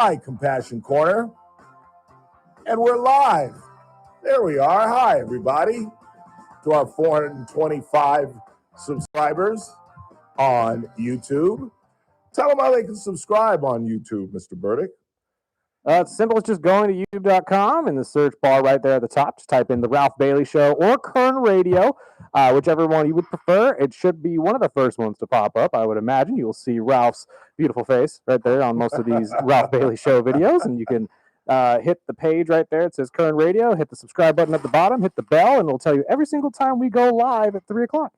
Hi, Compassion Corner. And we're live. There we are. Hi, everybody. To our 425 subscribers on YouTube. Tell them how they can subscribe on YouTube, Mr. Burdick. It's simple. It's just going to youtube.com in the search bar right there at the top. Just type in The Ralph Bailey Show or Kern Radio, whichever one you would prefer. It should be one of the first ones to pop up, I would imagine. You'll see Ralph's beautiful face right there on most of these Ralph Bailey Show videos, and you can hit the page right there. It says Kern Radio. Hit the subscribe button at the bottom. Hit the bell, and it'll tell you every single time we go live at 3 o'clock.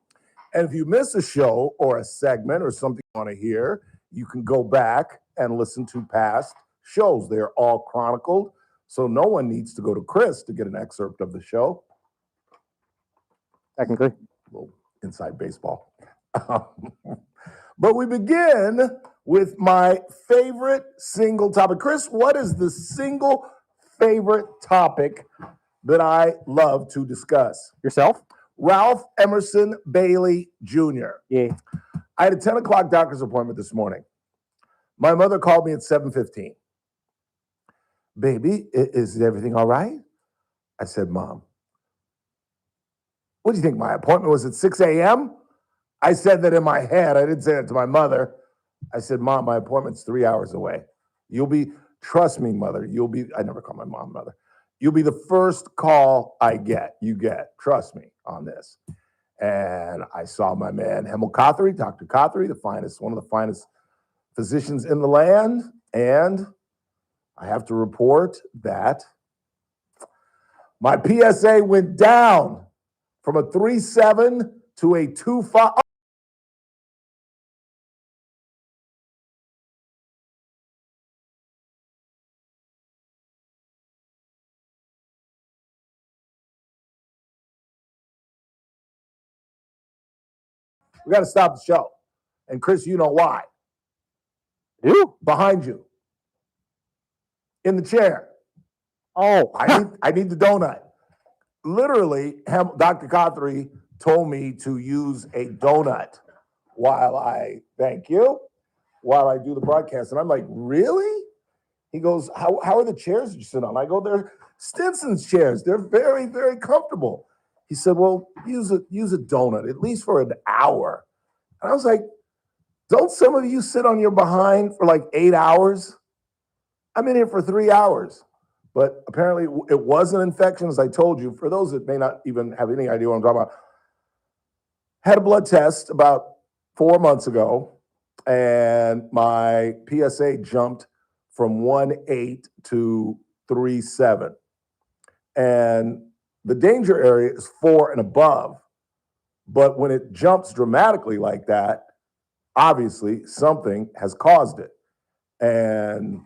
And if you miss a show or a segment or something you want to hear, you can go back and listen to past shows. They're all chronicled, so no one needs to go to Chris to get an excerpt of the show. Technically. A little inside baseball. But we begin with my favorite single topic. Chris, what is the single favorite topic that I love to discuss? Yourself? Ralph Emerson Bailey Jr. Yeah. I had a 10 o'clock doctor's appointment this morning. My mother called me at 7:15. Baby, is everything all right? I said, Mom, what do you think? My appointment was at 6 a.m.? I said that in my head. I didn't say that to my mother. I said, Mom, my appointment's 3 hours away. Trust me, Mother, I never call my mom Mother. You'll be the first call I get. Trust me on this. And I saw my man, Hemel Kothari, Dr. Kothari, one of the finest physicians in the land. And I have to report that my PSA went down from a 3.7 to a 2.5. We got to stop the show. And Chris, you know why. You? Behind you. In the chair. Oh. I need the donut. Literally, Dr. Kothari told me to use a donut while I do the broadcast. And I'm like, really? He goes, how are the chairs you sit on? I go, they're Stinson's chairs. They're very, very comfortable. He said, well, use a donut, at least for an hour. And I was like, don't some of you sit on your behind for like 8 hours? I'm in here for 3 hours. But apparently it was an infection, as I told you. For those that may not even have any idea what I'm talking about, had a blood test about 4 months ago, and my PSA jumped from 1.8 to 3.7. And the danger area is 4 and above. But when it jumps dramatically like that, obviously something has caused it. And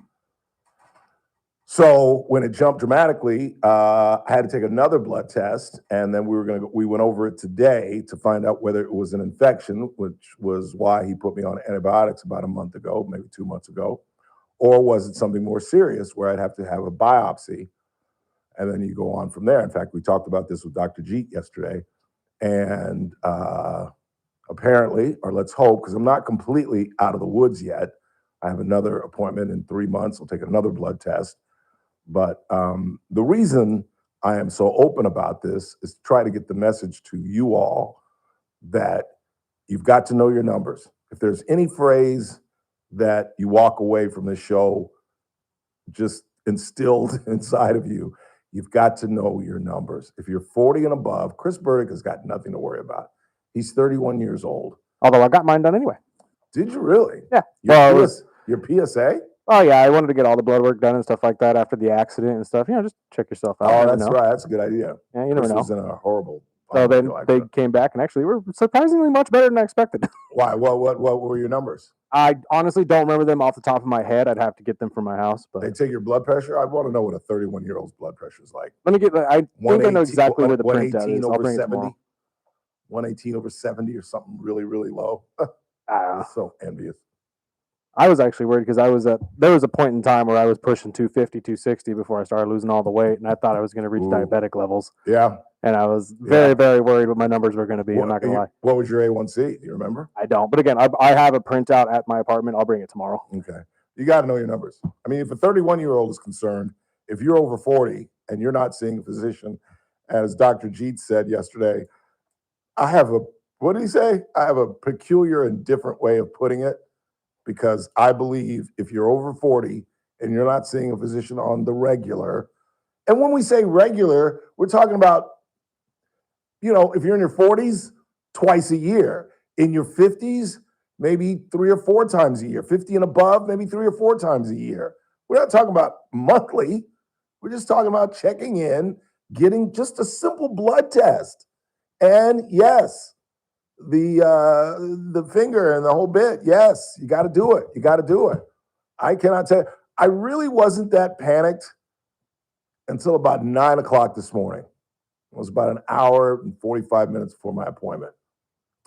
so when it jumped dramatically, I had to take another blood test, and then we went over it today to find out whether it was an infection, which was why he put me on antibiotics about a month ago, maybe 2 months ago, or was it something more serious where I'd have to have a biopsy, and then you go on from there. In fact, we talked about this with Dr. Jeet yesterday, and apparently, or let's hope, because I'm not completely out of the woods yet. I have another appointment in 3 months. I'll take another blood test. But the reason I am so open about this is to try to get the message to you all that you've got to know your numbers. If there's any phrase that you walk away from this show just instilled inside of you, you've got to know your numbers. If you're 40 and above, Chris Burdick has got nothing to worry about. He's 31 years old. Although I got mine done anyway. Did you really? Yeah. Your PSA? Oh, yeah, I wanted to get all the blood work done and stuff like that after the accident and stuff. Just check yourself out. Oh, that's right. That's a good idea. Yeah, you never know. Was in a horrible. So then they came back and actually were surprisingly much better than I expected. Why? What were your numbers? I honestly don't remember them off the top of my head. I'd have to get them from my house. But they take your blood pressure? I want to know what a 31-year-old's blood pressure is like. Let me get I think I know exactly where the printout is. I'll bring it tomorrow. 118 over 70 or something really, really low. So envious. I was actually worried because there was a point in time where I was pushing 250, 260 before I started losing all the weight, and I thought I was going to reach diabetic levels. Yeah. And I was very, very worried what my numbers were going to be. I'm not going to lie. What was your A1C? Do you remember? I don't. But again, I have a printout at my apartment. I'll bring it tomorrow. Okay. You got to know your numbers. I mean, if a 31-year-old is concerned, if you're over 40 and you're not seeing a physician, as Dr. Jeet said yesterday, what did he say? I have a peculiar and different way of putting it, because I believe if you're over 40 and you're not seeing a physician on the regular, and when we say regular, we're talking about, if you're in your 40s, twice a year. In your 50s, maybe 3 or 4 times a year. 50 and above, maybe 3 or 4 times a year. We're not talking about monthly. We're just talking about checking in, getting just a simple blood test. And yes, the finger and the whole bit. Yes, you got to do it. You got to do it. I cannot tell you. I really wasn't that panicked until about 9 o'clock this morning. It was about an hour and 45 minutes before my appointment.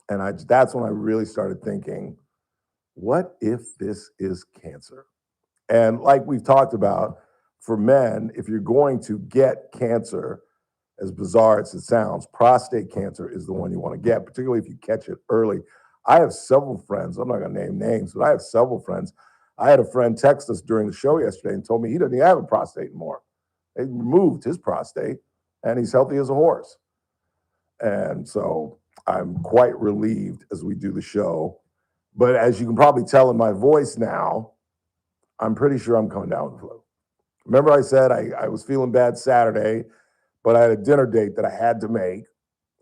And that's when I really started thinking, what if this is cancer? And like we've talked about, for men, if you're going to get cancer, as bizarre as it sounds, prostate cancer is the one you want to get, particularly if you catch it early. I have several friends, I'm not going to name names, but I have several friends. I had a friend text us during the show yesterday and told me he doesn't even have a prostate anymore. They removed his prostate and he's healthy as a horse. And so I'm quite relieved as we do the show. But as you can probably tell in my voice now, I'm pretty sure I'm coming down with the flu. Remember I said I was feeling bad Saturday, but I had a dinner date that I had to make.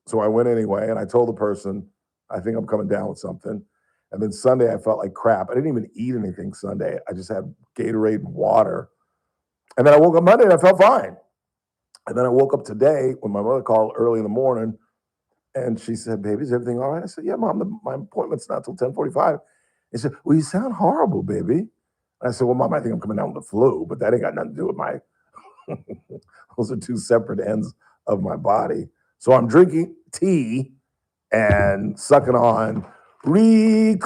So I went anyway, and I told the person, I think I'm coming down with something. And then Sunday, I felt like crap. I didn't even eat anything Sunday. I just had Gatorade and water. And then I woke up Monday, and I felt fine. And then I woke up today when my mother called early in the morning, and she said, baby, is everything all right? I said, yeah, Mom, my appointment's not till 10:45. She said, well, you sound horrible, baby. And I said, well, Mom, I think I'm coming down with the flu, but that ain't got nothing to do with my, those are two separate ends of my body. So I'm drinking tea and sucking on Ricola's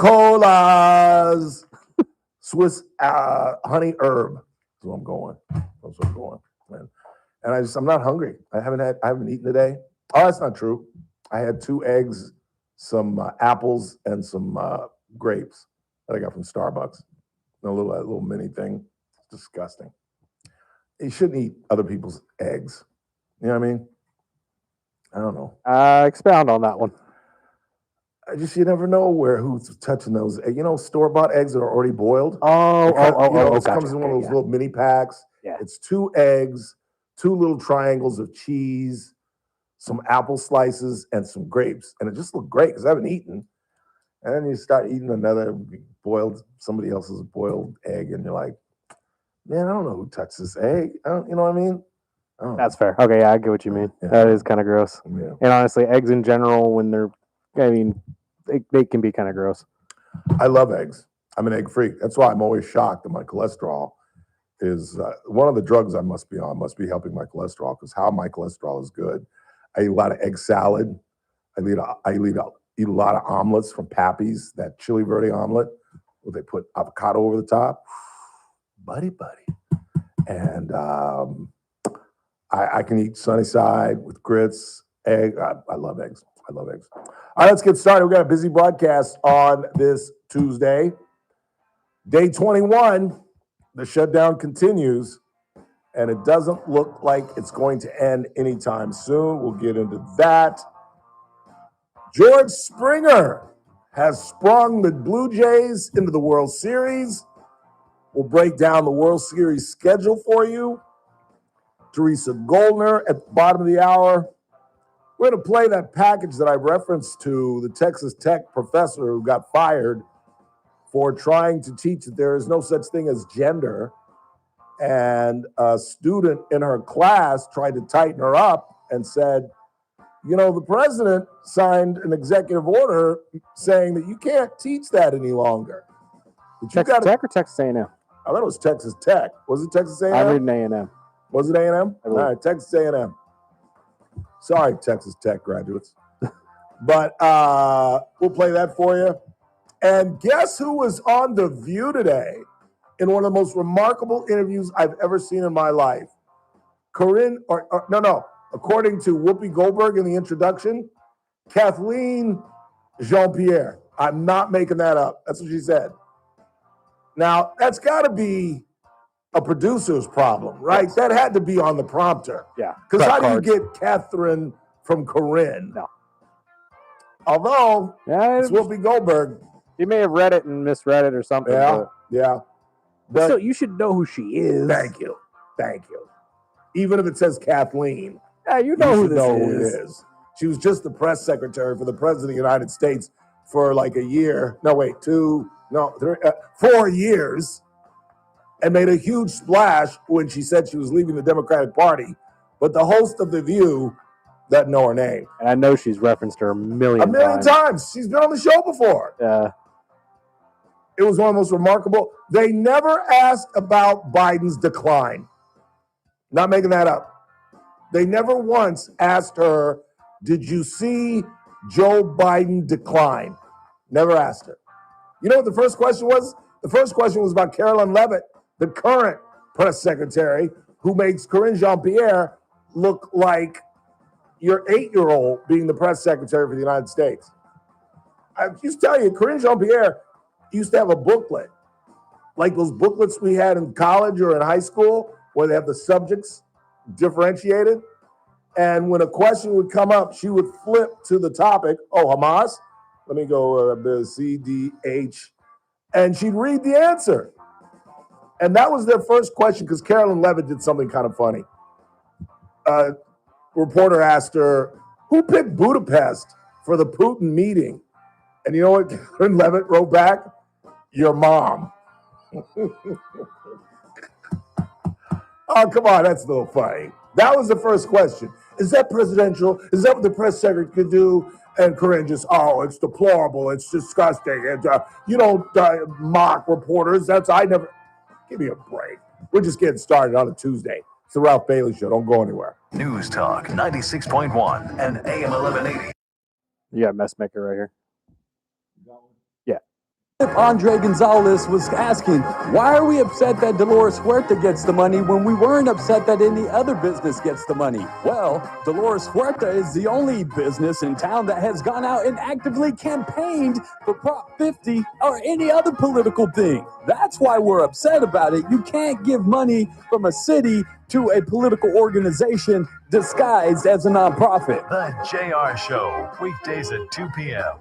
Swiss honey herb. That's where I'm going. That's where I'm going. And I'm not hungry. I haven't eaten today. Oh, that's not true. I had 2 eggs, some apples, and some grapes that I got from Starbucks. A little mini thing. It's disgusting. You shouldn't eat other people's eggs. You know what I mean? I don't know. Expound on that one. You never know who's touching those. Store-bought eggs that are already boiled. It comes in one of those little mini packs. Yeah. It's 2 eggs, 2 little triangles of cheese, some apple slices, and some grapes. And it just looked great because I haven't eaten. And then you start eating another somebody else's boiled egg, and you're like, man, I don't know who touched this egg. You know what I mean? That's fair. Okay, yeah, I get what you mean. Yeah. That is kind of gross. Yeah. And honestly, eggs in general, when they can be kind of gross. I love eggs. I'm an egg freak. That's why I'm always shocked that my cholesterol is one of the drugs I must be on. Must be helping my cholesterol, because how my cholesterol is good. I eat a lot of egg salad. I eat a lot of omelets from Pappy's, that chili verde omelet where they put avocado over the top. Buddy. And I can eat sunny side with grits, egg. I love eggs. I love eggs. All right, let's get started. We've got a busy broadcast on this Tuesday. Day 21, the shutdown continues, and it doesn't look like it's going to end anytime soon. We'll get into that. George Springer has sprung the Blue Jays into the World Series. We'll break down the World Series schedule for you. Teresa Goldner at the bottom of the hour. We're going to play that package that I referenced to the Texas Tech professor who got fired for trying to teach that there is no such thing as gender. And a student in her class tried to tighten her up and said, the president signed an executive order saying that you can't teach that any longer. Texas Tech or Texas A&M? I thought it was Texas Tech. Was it Texas A&M? I'm reading A&M. Was it A&M? All right, Texas A&M. Sorry, Texas Tech graduates. But we'll play that for you. And guess who was on The View today in one of the most remarkable interviews I've ever seen in my life? According to Whoopi Goldberg in the introduction, Kathleen Jean-Pierre. I'm not making that up. That's what she said. Now, that's got to be a producer's problem, right? Yes. That had to be on the prompter. Yeah. Because prep how cards. do you get Catherine from Corinne? No. Although, Yeah, it's Whoopi Goldberg. you may have read it and misread it or something. Yeah, yeah. But still, you should know who she is. Thank you. Even if it says Kathleen, Yeah, you know who should this know who is. it is. She was just the press secretary for the President of the United States for like a year. No, wait, 4 years, and made a huge splash when she said she was leaving the Democratic Party. But the host of The View doesn't know her name. And I know she's referenced her a million times. She's been on the show before. Yeah. It was one of the most remarkable. They never asked about Biden's decline. Not making that up. They never once asked her, did you see Joe Biden decline? Never asked her. You know what the first question was? The first question was about Carolyn Levitt, the current press secretary, who makes Karine Jean-Pierre look like your 8-year-old being the press secretary for the United States. I used to tell you, Karine Jean-Pierre used to have a booklet, like those booklets we had in college or in high school, where they have the subjects differentiated. And when a question would come up, she would flip to the topic. Oh, Hamas? Let me go C, D, H. And she'd read the answer. And that was their first question, because Carolyn Levitt did something kind of funny. Reporter asked her, who picked Budapest for the Putin meeting? And you know what Carolyn Levitt wrote back? Your mom. Oh, come on, that's a little funny. That was the first question. Is that presidential? Is that what the press secretary could do? And Corinne just, it's deplorable. It's disgusting. And you don't mock reporters. Give me a break. We're just getting started on a Tuesday. It's the Ralph Bailey Show. Don't go anywhere. News Talk 96.1 and AM 1180. You got Messmaker right here. Andre Gonzalez was asking, why are we upset that Dolores Huerta gets the money when we weren't upset that any other business gets the money? Well, Dolores Huerta is the only business in town that has gone out and actively campaigned for Prop 50 or any other political thing. That's why we're upset about it. You can't give money from a city to a political organization disguised as a nonprofit. The JR Show, weekdays at 2 p.m.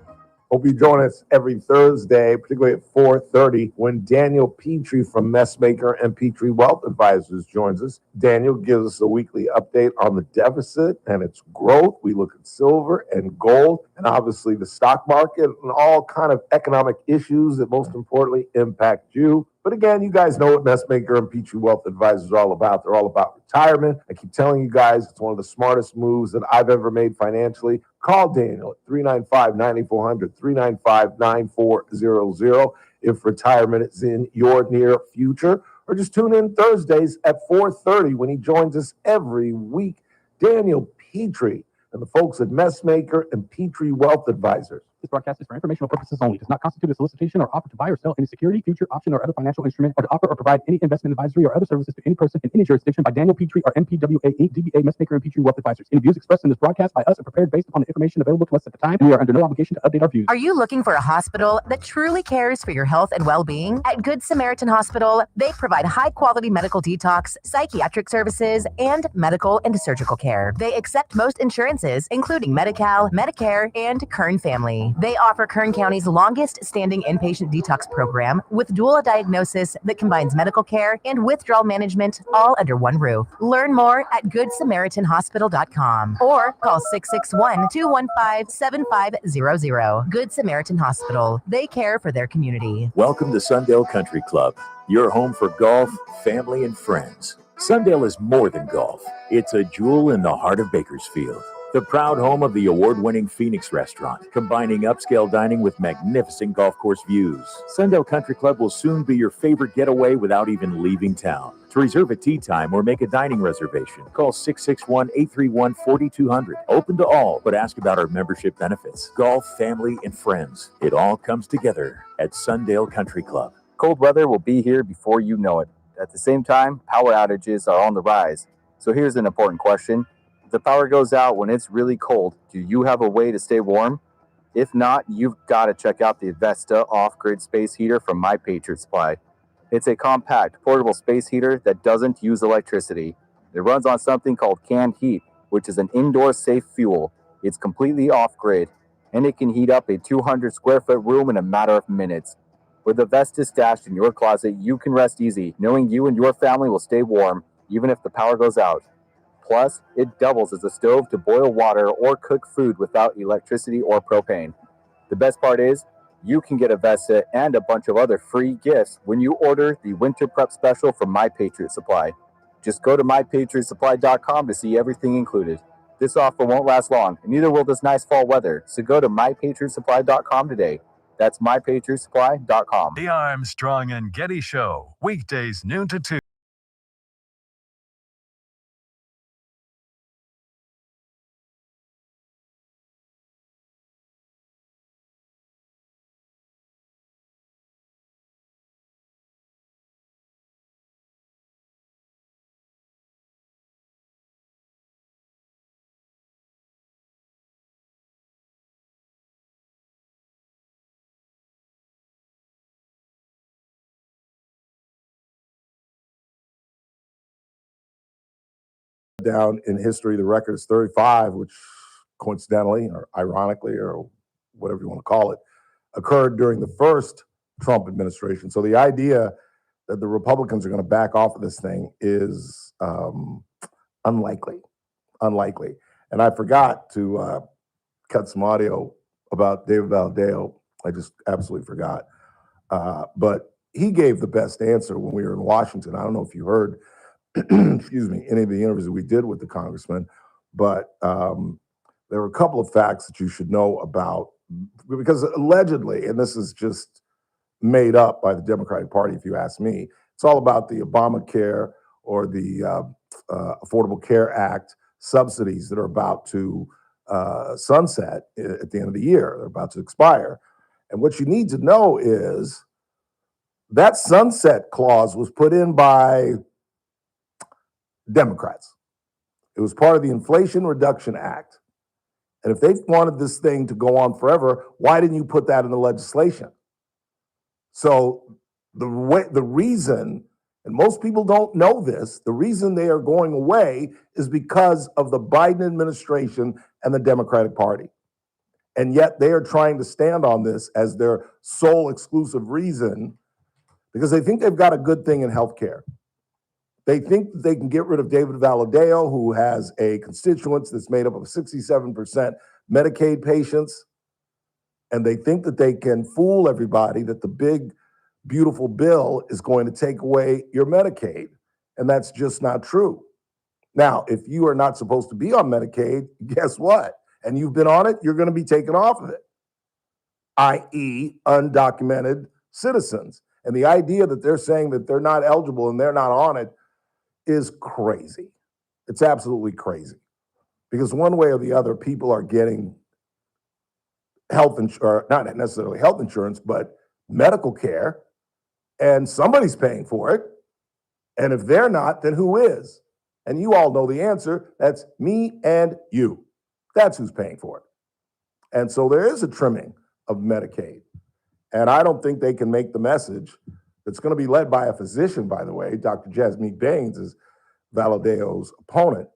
Hope you join us every Thursday, particularly at 4:30, when Daniel Petrie from Messmaker and Petrie Wealth Advisors joins us. Daniel gives us a weekly update on the deficit and its growth. We look at silver and gold and obviously the stock market and all kind of economic issues that most importantly impact you. But again, you guys know what Messmaker and Petrie Wealth Advisors are all about. They're all about retirement. I keep telling you guys, it's one of the smartest moves that I've ever made financially. Call Daniel at 395-9400, 395-9400 if retirement is in your near future. Or just tune in Thursdays at 4:30 when he joins us every week. Daniel Petrie and the folks at Messmaker and Petrie Wealth Advisors. This broadcast is for informational purposes only. Does not constitute a solicitation or offer to buy or sell any security, future, option, or other financial instrument, or to offer or provide any investment advisory or other services to any person in any jurisdiction by Daniel Petrie or MPWA Inc., DBA Messmaker and Petrie Wealth Advisors. Any views expressed in this broadcast by us are prepared based upon the information available to us at the time, and we are under no obligation to update our views. Are you looking for a hospital that truly cares for your health and well-being? At Good Samaritan Hospital, they provide high-quality medical detox, psychiatric services, and medical and surgical care. They accept most insurances, including Medi-Cal, Medicare, and Kern Family. They offer Kern County's longest-standing inpatient detox program with dual diagnosis that combines medical care and withdrawal management all under one roof. Learn more at GoodSamaritanHospital.com or call 661-215-7500. Good Samaritan Hospital. They care for their community. Welcome to Sundale Country Club, your home for golf, family, and friends. Sundale is more than golf. It's a jewel in the heart of Bakersfield. The proud home of the award-winning Phoenix Restaurant, combining upscale dining with magnificent golf course views. Sundale Country Club will soon be your favorite getaway without even leaving town. To reserve a tea time or make a dining reservation, call 661-831-4200. Open to all, but ask about our membership benefits. Golf, family, and friends. It all comes together at Sundale Country Club. Cold weather will be here before you know it. At the same time, power outages are on the rise. So here's an important question. If the power goes out when it's really cold, do you have a way to stay warm? If not, you've got to check out the Vesta off-grid space heater from My Patriot Supply. It's a compact, portable space heater that doesn't use electricity. It runs on something called canned heat, which is an indoor safe fuel. It's completely off-grid, and it can heat up a 200 square foot room in a matter of minutes. With the Vestas stashed in your closet, you can rest easy, knowing you and your family will stay warm, even if the power goes out. Plus, it doubles as a stove to boil water or cook food without electricity or propane. The best part is, you can get a Vesta and a bunch of other free gifts when you order the Winter Prep Special from My Patriot Supply. Just go to mypatriotsupply.com to see everything included. This offer won't last long, and neither will this nice fall weather, so go to mypatriotsupply.com today. That's mypatriotsupply.com. The Armstrong and Getty Show, weekdays noon to 2. Down in history, the record is 35, which coincidentally or ironically or whatever you want to call it, occurred during the first Trump administration. So the idea that the Republicans are going to back off of this thing is unlikely. And I forgot to cut some audio about David Valadao. I just absolutely forgot. But he gave the best answer when we were in Washington. I don't know if you heard excuse me, any of the interviews that we did with the congressman, but there were a couple of facts that you should know about, because allegedly, and this is just made up by the Democratic Party, if you ask me, it's all about the Obamacare or the Affordable Care Act subsidies that are about to sunset at the end of the year. They're about to expire. And what you need to know is that sunset clause was put in by Democrats. It was part of the Inflation Reduction Act. And if they wanted this thing to go on forever, why didn't you put that in the legislation? So the reason, and most people don't know this, the reason they are going away is because of the Biden administration and the Democratic Party. And yet they are trying to stand on this as their sole exclusive reason because they think they've got a good thing in healthcare. They think that they can get rid of David Valadao, who has a constituency that's made up of 67% Medicaid patients. And they think that they can fool everybody that the big, beautiful bill is going to take away your Medicaid. And that's just not true. Now, if you are not supposed to be on Medicaid, guess what? And you've been on it, you're going to be taken off of it, i.e. undocumented citizens. And the idea that they're saying that they're not eligible and they're not on it is crazy. It's absolutely crazy. Because one way or the other, people are getting health insurance, not necessarily health insurance, but medical care, and somebody's paying for it. And if they're not, then who is? And you all know the answer. That's me and you. That's who's paying for it. And so there is a trimming of Medicaid. And I don't think they can make the message that's going to be led by a physician, by the way. Dr. Jasmeet Bains is Valadao's opponent.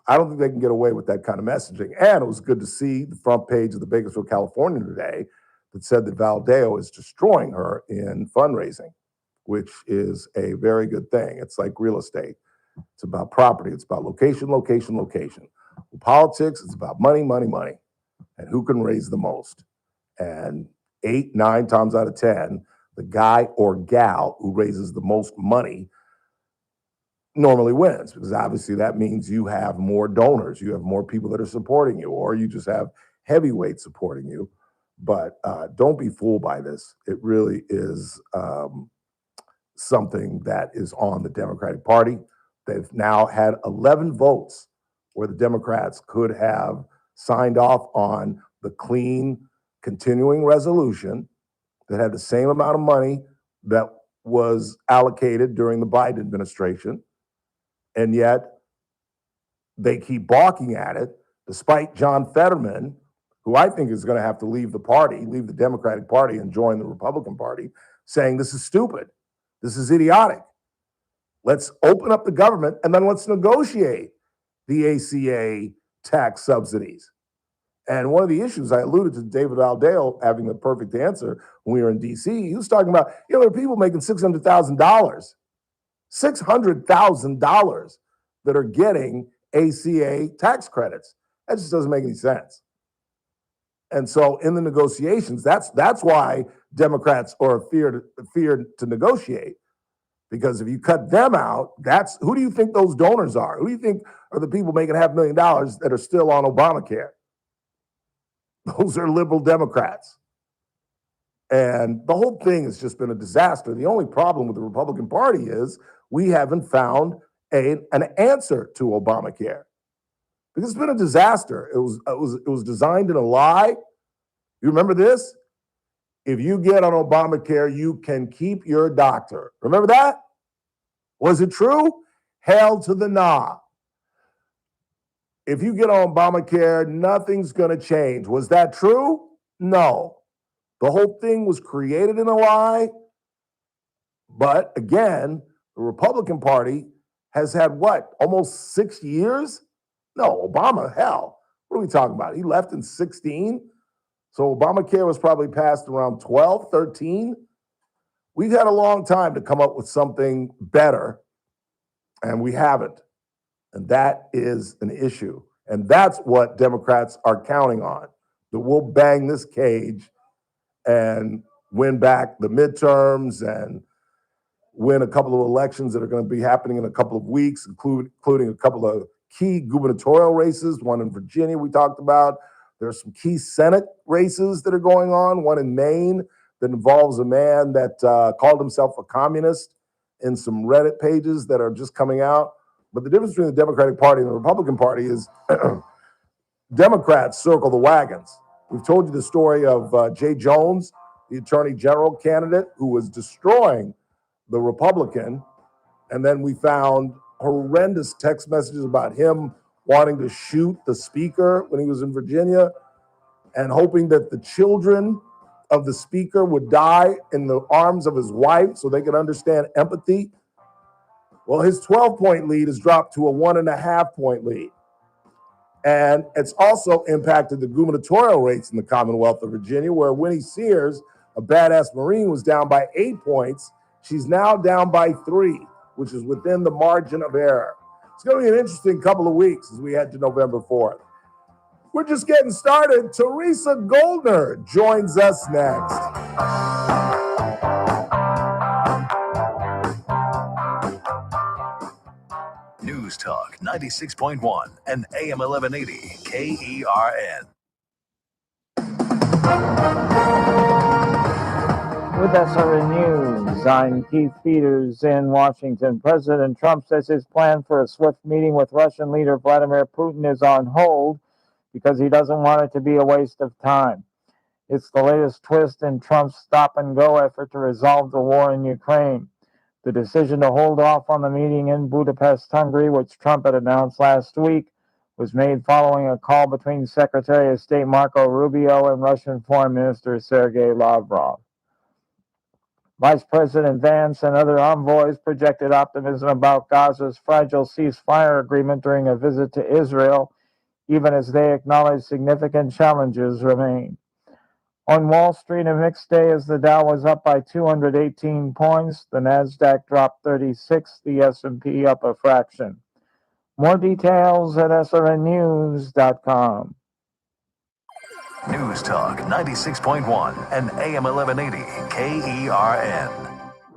I don't think they can get away with that kind of messaging. And it was good to see the front page of the Bakersfield Californian today that said that Valadao is destroying her in fundraising, which is a very good thing. It's like real estate. It's about property. It's about location, location, location. In politics, it's about money, money, money, and who can raise the most. And 8, 9 times out of 10, the guy or gal who raises the most money normally wins, because obviously that means you have more donors, you have more people that are supporting you, or you just have heavyweights supporting you. But don't be fooled by this. It really is something that is on the Democratic Party. They've now had 11 votes where the Democrats could have signed off on the clean continuing resolution that had the same amount of money that was allocated during the Biden administration. And yet they keep balking at it, despite John Fetterman, who I think is going to have to leave the party, leave the Democratic Party and join the Republican Party, saying this is stupid. This is idiotic. Let's open up the government and then let's negotiate the ACA tax subsidies. And one of the issues I alluded to David Aldale having the perfect answer when we were in DC. He was talking about, there are people making $600,000 that are getting ACA tax credits. That just doesn't make any sense. And so in the negotiations, that's why Democrats are feared to negotiate. Because if you cut them out, who do you think those donors are? Who do you think are the people making $500,000 that are still on Obamacare? Those are liberal Democrats. And the whole thing has just been a disaster. The only problem with the Republican Party is we haven't found an answer to Obamacare. Because it's been a disaster. It was designed in a lie. You remember this? If you get on Obamacare, you can keep your doctor. Remember that? Was it true? Hell to the nah. If you get on Obamacare, nothing's going to change. Was that true? No. The whole thing was created in a lie. But again, the Republican Party has had what? Almost 6 years? No, Obama, hell. What are we talking about? He left in 16. So Obamacare was probably passed around 12, 13. We've had a long time to come up with something better, and we haven't. And that is an issue. And that's what Democrats are counting on, that we'll bang this cage and win back the midterms and win a couple of elections that are going to be happening in a couple of weeks, including a couple of key gubernatorial races, one in Virginia we talked about. There's some key Senate races that are going on, one in Maine that involves a man that called himself a communist in some Reddit pages that are just coming out. But the difference between the Democratic Party and the Republican Party is Democrats circle the wagons. We've told you the story of Jay Jones, the Attorney General candidate who was destroying the Republican. And then we found horrendous text messages about him wanting to shoot the speaker when he was in Virginia and hoping that the children of the speaker would die in the arms of his wife so they could understand empathy. Well, his 12-point lead has dropped to a 1.5-point lead. And it's also impacted the gubernatorial rates in the Commonwealth of Virginia, where Winnie Sears, a badass Marine, was down by 8 points. She's now down by 3, which is within the margin of error. It's going to be an interesting couple of weeks as we head to November 4th. We're just getting started. Teresa Goldner joins us next. News Talk 96.1 and AM 1180 KERN. With SRN News, I'm Keith Peters in Washington. President Trump says his plan for a swift meeting with Russian leader Vladimir Putin is on hold because he doesn't want it to be a waste of time. It's the latest twist in Trump's stop-and-go effort to resolve the war in Ukraine. The decision to hold off on the meeting in Budapest, Hungary, which Trump had announced last week, was made following a call between Secretary of State Marco Rubio and Russian Foreign Minister Sergei Lavrov. Vice President Vance and other envoys projected optimism about Gaza's fragile ceasefire agreement during a visit to Israel, even as they acknowledged significant challenges remain. On Wall Street, a mixed day as the Dow was up by 218 points, the Nasdaq dropped 36, the S&P up a fraction. More details at srnnews.com. News Talk 96.1 and AM 1180 KERN.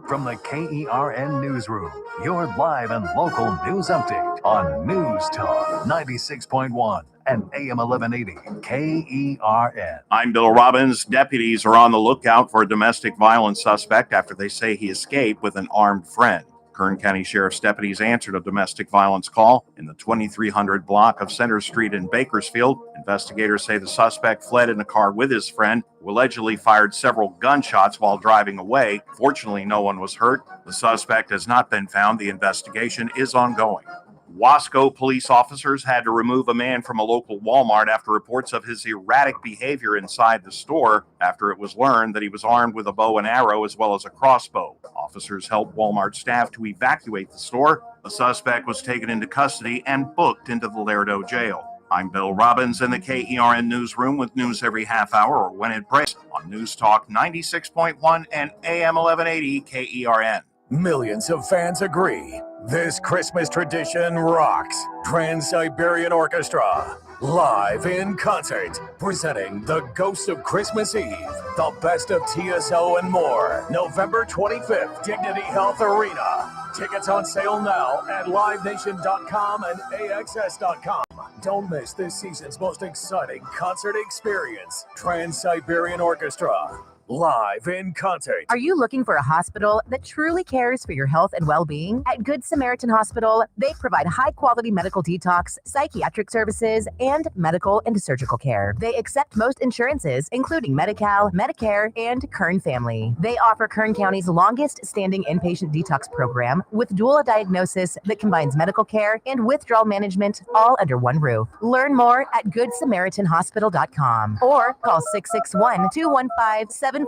From the KERN Newsroom, your live and local news update on News Talk 96.1 and AM 1180 KERN. I'm Bill Robbins. Deputies are on the lookout for a domestic violence suspect after they say he escaped with an armed friend. Kern County Sheriff's deputies answered a domestic violence call in the 2300 block of Center Street in Bakersfield. Investigators say the suspect fled in a car with his friend, who allegedly fired several gunshots while driving away. Fortunately, no one was hurt. The suspect has not been found. The investigation is ongoing. Wasco police officers had to remove a man from a local Walmart after reports of his erratic behavior inside the store after it was learned that he was armed with a bow and arrow as well as a crossbow. Officers helped Walmart staff to evacuate the store. The suspect was taken into custody and booked into the Lerdo jail. I'm Bill Robbins in the KERN newsroom with news every half hour or when it breaks on News Talk 96.1 and AM 1180 KERN. Millions of fans agree. This Christmas tradition rocks. Trans-Siberian Orchestra, live in concert, presenting The Ghosts of Christmas Eve, the best of TSO and more. November 25th, Dignity Health Arena. Tickets on sale now at livenation.com and AXS.com. Don't miss this season's most exciting concert experience. Trans-Siberian Orchestra, live in concert. Are you looking for a hospital that truly cares for your health and well-being? At Good Samaritan Hospital, they provide high-quality medical detox, psychiatric services, and medical and surgical care. They accept most insurances, including Medi-Cal, Medicare, and Kern Family. They offer Kern County's longest-standing inpatient detox program with dual diagnosis that combines medical care and withdrawal management all under one roof. Learn more at GoodSamaritanHospital.com or call 661-215-7500.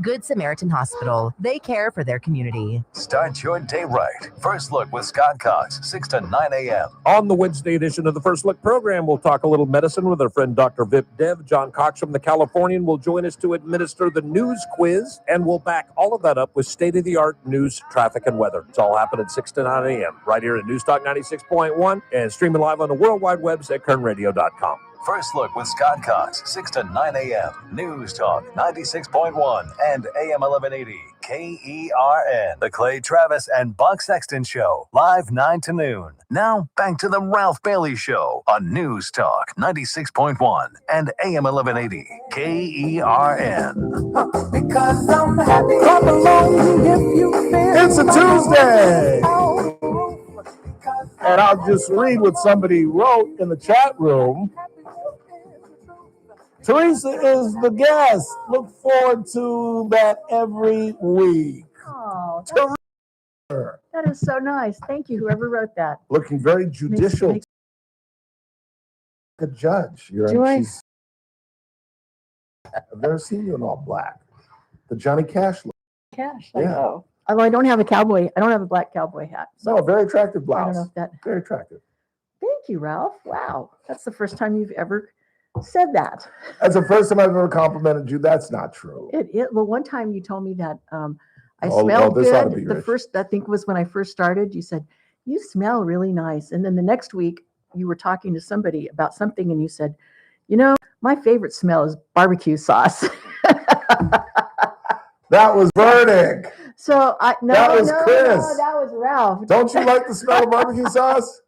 Good Samaritan Hospital. They care for their community. Start your day right. First Look with Scott Cox, 6 to 9 a.m. On the Wednesday edition of the First Look program, we'll talk a little medicine with our friend Dr. Vip Dev. John Cox from the Californian will join us to administer the news quiz, and we'll back all of that up with state-of-the-art news, traffic, and weather. It's all happening at 6 to 9 a.m. right here at News Talk 96.1 and streaming live on the World Wide Web at kernradio.com. First Look with Scott Cox, 6 to 9 a.m. News Talk 96.1 and AM 1180 KERN. The Clay Travis and Buck Sexton Show, live 9 to noon. Now, back to the Ralph Bailey Show on News Talk 96.1 and AM 1180 KERN. Because I'm happy. Clap along if you feel it's a Tuesday. And I'll just read what somebody wrote in the chat room. Teresa is the guest. Look forward to that every week. Oh, Teresa. that is so nice. Thank you, whoever wrote that. Looking very judicial. A judge. She's, I've never seen you in all black. The Johnny Cash look. Cash, Yeah. know. Although I don't have a black cowboy hat. No, a very attractive blouse. I don't know if that. Very attractive. Thank you, Ralph. Wow. That's the first time you've ever said that. That's the first time I've ever complimented you. That's not true. Well, one time you told me that I Oh, smelled this ought to be good. The rich. first, I think, was when I first started. You said, you smell really nice. And then the next week, you were talking to somebody about something and you said, you know, my favorite smell is barbecue sauce. That was Verdict. So That was Chris. that was Ralph. Don't you like the smell of barbecue sauce?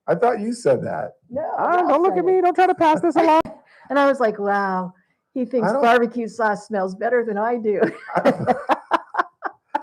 I thought you said that. No, Don't Ralph look said at me. it. Don't try to pass this along. And I was like, wow, he thinks I don't- barbecue sauce smells better than I do.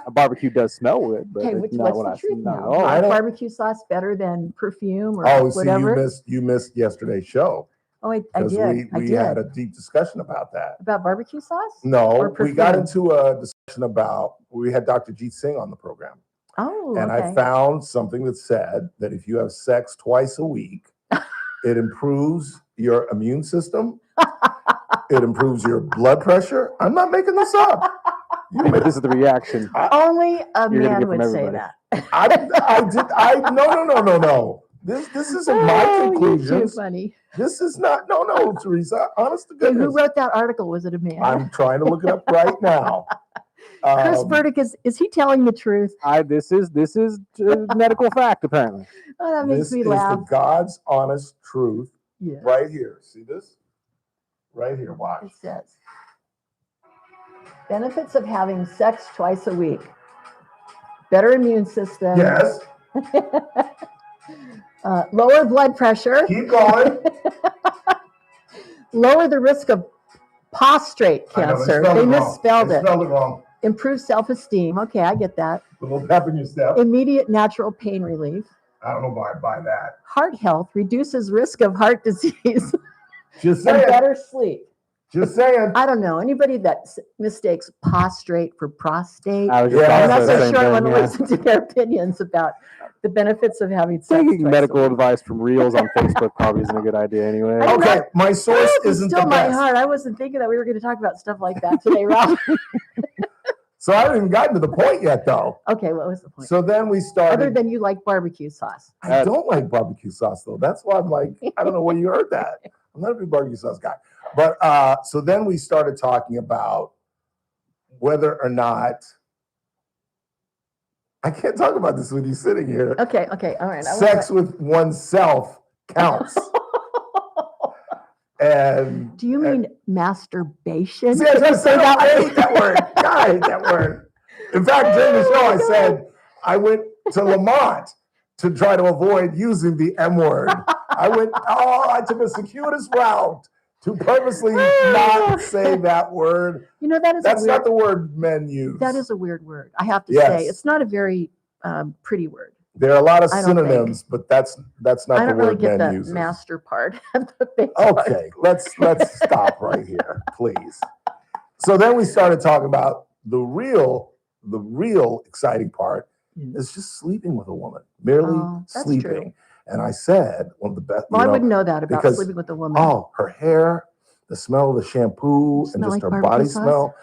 A barbecue does smell good, but Okay, it's not what I what's the truth smell. now? Oh, I don't- Barbecue sauce better than perfume or Oh, see, whatever? you missed yesterday's show Oh, I because did. I we did. had a deep discussion about that. About barbecue sauce? No, Or we got perfume? into a discussion about. We had Dr. Jeet Singh on the program, Oh, and okay. I found something that said that if you have sex twice a week, it improves your immune system. It improves your blood pressure. I'm not making this up. You but this is the reaction. Only a You're gonna man get from would say everybody. that. No. This isn't my Oh, you're too conclusions. funny. This is not. No, Teresa. Honest to Hey, who goodness. wrote that article? Was it a man? I'm trying to look it up right now. Chris Burdick, is he telling the truth? This is medical fact apparently. Oh, that makes This me is laugh. the God's honest truth Yeah, right here. See this? Right here. Watch. it says. Benefits of having sex twice a week. Better immune system. Yes. Lower blood pressure. Keep going. Lower the risk of prostate I know, cancer. spelled They it wrong. misspelled They it. spelled it wrong. Improve self-esteem. Okay, I get that. A little pep in your step. Immediate natural pain relief. I don't know why I buy that. Heart health reduces risk of heart disease Just and saying. better sleep. Just saying. I don't know. Anybody that mistakes prostrate for prostate, I was just Yeah, I'm about not to say so the same sure I thing. want to Yeah. listen to their opinions about The benefits of having sex. Taking twice a medical week. advice from reels on Facebook probably isn't a good idea anyway. I know. Okay, my source Oh, isn't the still my best. heart. I wasn't thinking that we were going to talk about stuff like that today, Ralph. So I haven't even gotten to the point yet, though. Okay, what was the point? So then we Other started. than you like barbecue sauce. I don't like barbecue sauce though. That's why I'm like, I don't know where you heard that. I'm not a big barbecue sauce guy. But so then we started talking about whether or not I can't talk about this with you sitting here. Okay, all right. Sex with oneself counts. And Do you mean masturbation? see, I Did you just said say I that? hate that word. God, I hate that word. In fact, during the show, I said I went to Lamont to try to avoid using the M word. I took a circuitous route to purposely not say that word. You know, that is That's a weird, not the word men use. that is a weird word. I have to Yes. say, it's not a very pretty word. There are a lot of I don't think. synonyms, but that's not I the don't really word get men the uses. master part. The base part. Okay, let's stop right here, please. So then we started talking about the real exciting part is just sleeping with a woman, merely Oh, that's sleeping. true. And I said one of the best. Well, I wouldn't know that about because- sleeping with a woman. Oh, her hair, the smell of the shampoo, and Smell just like her barbecue body sauce? smell.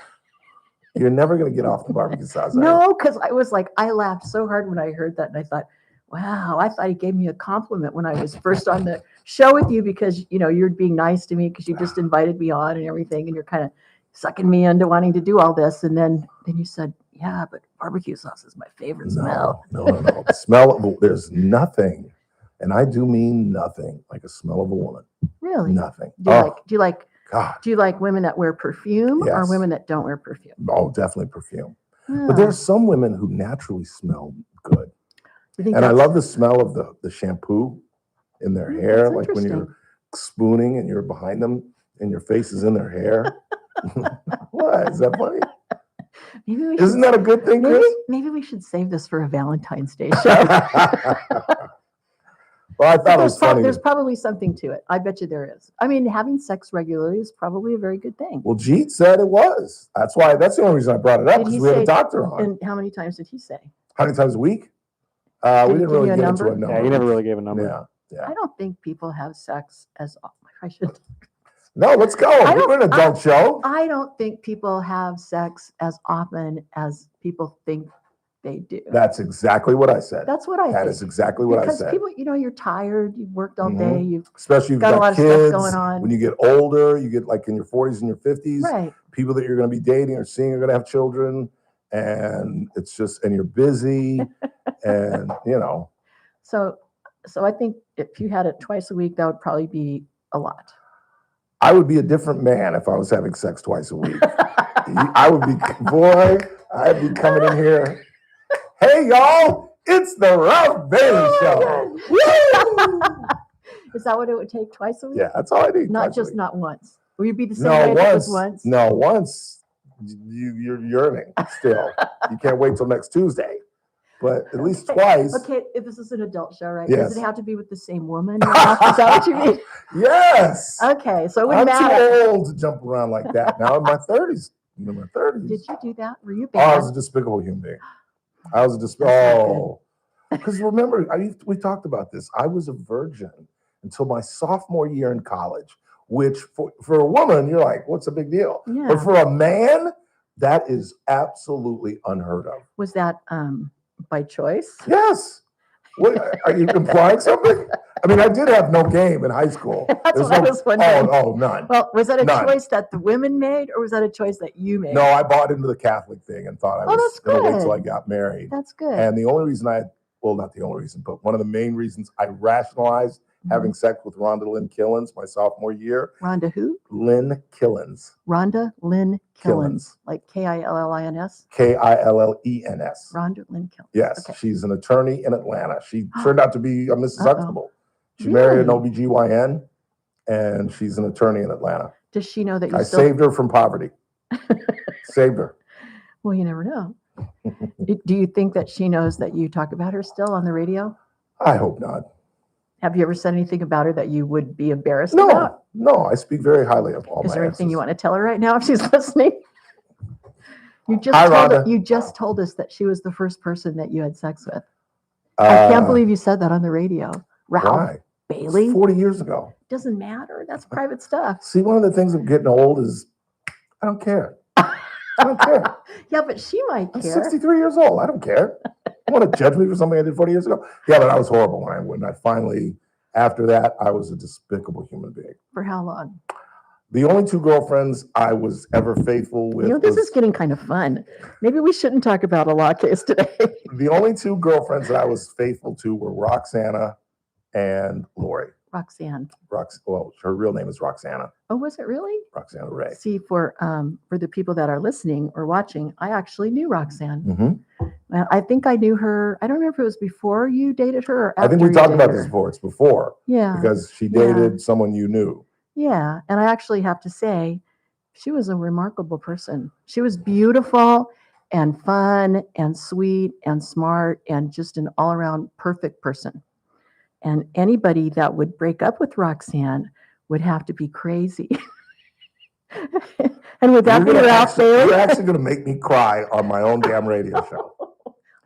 You're never gonna get off the barbecue sauce. are you? No, because I was like, I laughed so hard when I heard that, and I thought, wow, I thought he gave me a compliment when I was first on the show with you because you're being nice to me because you just invited me on and everything, and you're kind of sucking me into wanting to do all this, and then you said, yeah, but barbecue sauce is my favorite smell. No. The smell of there's nothing, and I do mean nothing, like a smell of a woman. Really? Nothing. Do you Oh, like God. do you like women that wear perfume or Yes. women that don't wear perfume? Oh, definitely perfume. Oh, But there's some women who naturally smell good. you think And I that's- love the smell of the shampoo in their Mm, hair, that's like when you're interesting. spooning and you're behind them and your face is in their hair. What? Is that funny? Maybe we Isn't that a good thing, Chris? maybe we should save this for a Valentine's Day show. Well, I thought it was funny. There's probably something to it. I bet you there is. I mean, having sex regularly is probably a very good thing. Well, Jeet said it was. That's the only reason I brought it up, Did because he we had a say- doctor on. And how many times did he say? How many times a week? Did We he didn't give really you a get into number? a number. Yeah, you never really gave a number. Yeah. I don't think people have sex as I should. No, let's go. I We're an don't- adult show. I don't think people have sex as often as people think they do. That's exactly what I said. That's what I That think. is exactly what I because said. people, you're tired. You've worked all Mhm. day. You've Especially if you've got a lot got of stuff kids. going on. When you get older, you get like in your 40s and your 50s. right. People that you're going to be dating or seeing are going to have children, and it's just and you're busy, and So I think if you had it twice a week, that would probably be a lot. I would be a different man if I was having sex twice a week. I would be I'd be coming in here. Hey y'all, it's the Ralph Bailey Show. Woo! Is that what it would take twice a week? Yeah, that's all I need. Not twice a just week. not once. Will you be the same No, way if it was once. once? No, once. You're yearning still. You can't wait till next Tuesday. But at least twice. Okay, if this is an adult show, right? Yes. Does it have to be with the same woman? Ralph? Is that what you mean? Yes. Okay, so it I'm wouldn't matter. too old to jump around like that. Now in my 30s. In my 30s. Did you do that? Were you Oh, I bad? was a despicable human being. I was a That's not good. despicable. Because remember, we talked about this. I was a virgin until my sophomore year in college, which for a woman, you're like, what's a big deal? Yeah. But for a man, that is absolutely unheard of. Was that by choice? Yes. What, are you implying something? I mean, I did have no game in high school. That's There's what I no- was wondering. Oh, none. Well, was that a None. choice that the women made, or was that a choice that you made? No, I bought into the Catholic thing and thought I Oh, was that's going to wait good. till I got married. That's good. And the only reason not the only reason, but one of the main reasons I rationalized having sex with Rhonda Lynn Killens my sophomore year. Rhonda who? Lynn Killens. Rhonda Lynn Killens, Killens. like Killins. Killens. Rhonda Lynn Killens. Yes, Okay. she's an attorney in Atlanta. She turned out to be a Mrs. Uh-oh. Huxtable. She married an Really? OBGYN, and she's an attorney in Atlanta. Does she know that you I still? saved her from poverty. Saved her. Well, you never know. Do you think that she knows that you talk about her still on the radio? I hope not. Have you ever said anything about her that you would be embarrassed No, about? no, I speak very highly of all Is my there anything you exes. want to tell her right now if she's listening? You just Hi, told Rhonda. you just told us that she was the first person that you had sex with. I can't believe you said that on the radio. Ralph Why? Bailey? It's 40 years ago. Doesn't matter. That's private stuff. See, one of the things of getting old is I don't care. I don't care. Yeah, but she might I'm care. 63 years old. I don't care. You want to judge me for something I did 40 years ago? Yeah, but I was horrible when I finally, after that, I was a despicable human being. For how long? The only two girlfriends I was ever faithful with. You know, this was, is getting kind of fun. Maybe we shouldn't talk about a law case today. the only two girlfriends that I was faithful to were Roxana and Lori. Roxanne. Well, her real name is Roxana. Oh, was it really? Roxana Ray. See, for the people that are listening or watching, I actually knew Roxanne. Mm-hmm. Well, I think I knew her. I don't remember if it was before you dated her or after I think we you talked dated about her. this before. It's before. Yeah. Because she Yeah. dated someone you knew. Yeah, and I actually have to say, she was a remarkable person. She was beautiful and fun and sweet and smart and just an all-around perfect person. And anybody that would break up with Roxanne would have to be crazy. And would that be Ralph You're Bailey? actually going to make me cry on my own damn radio show.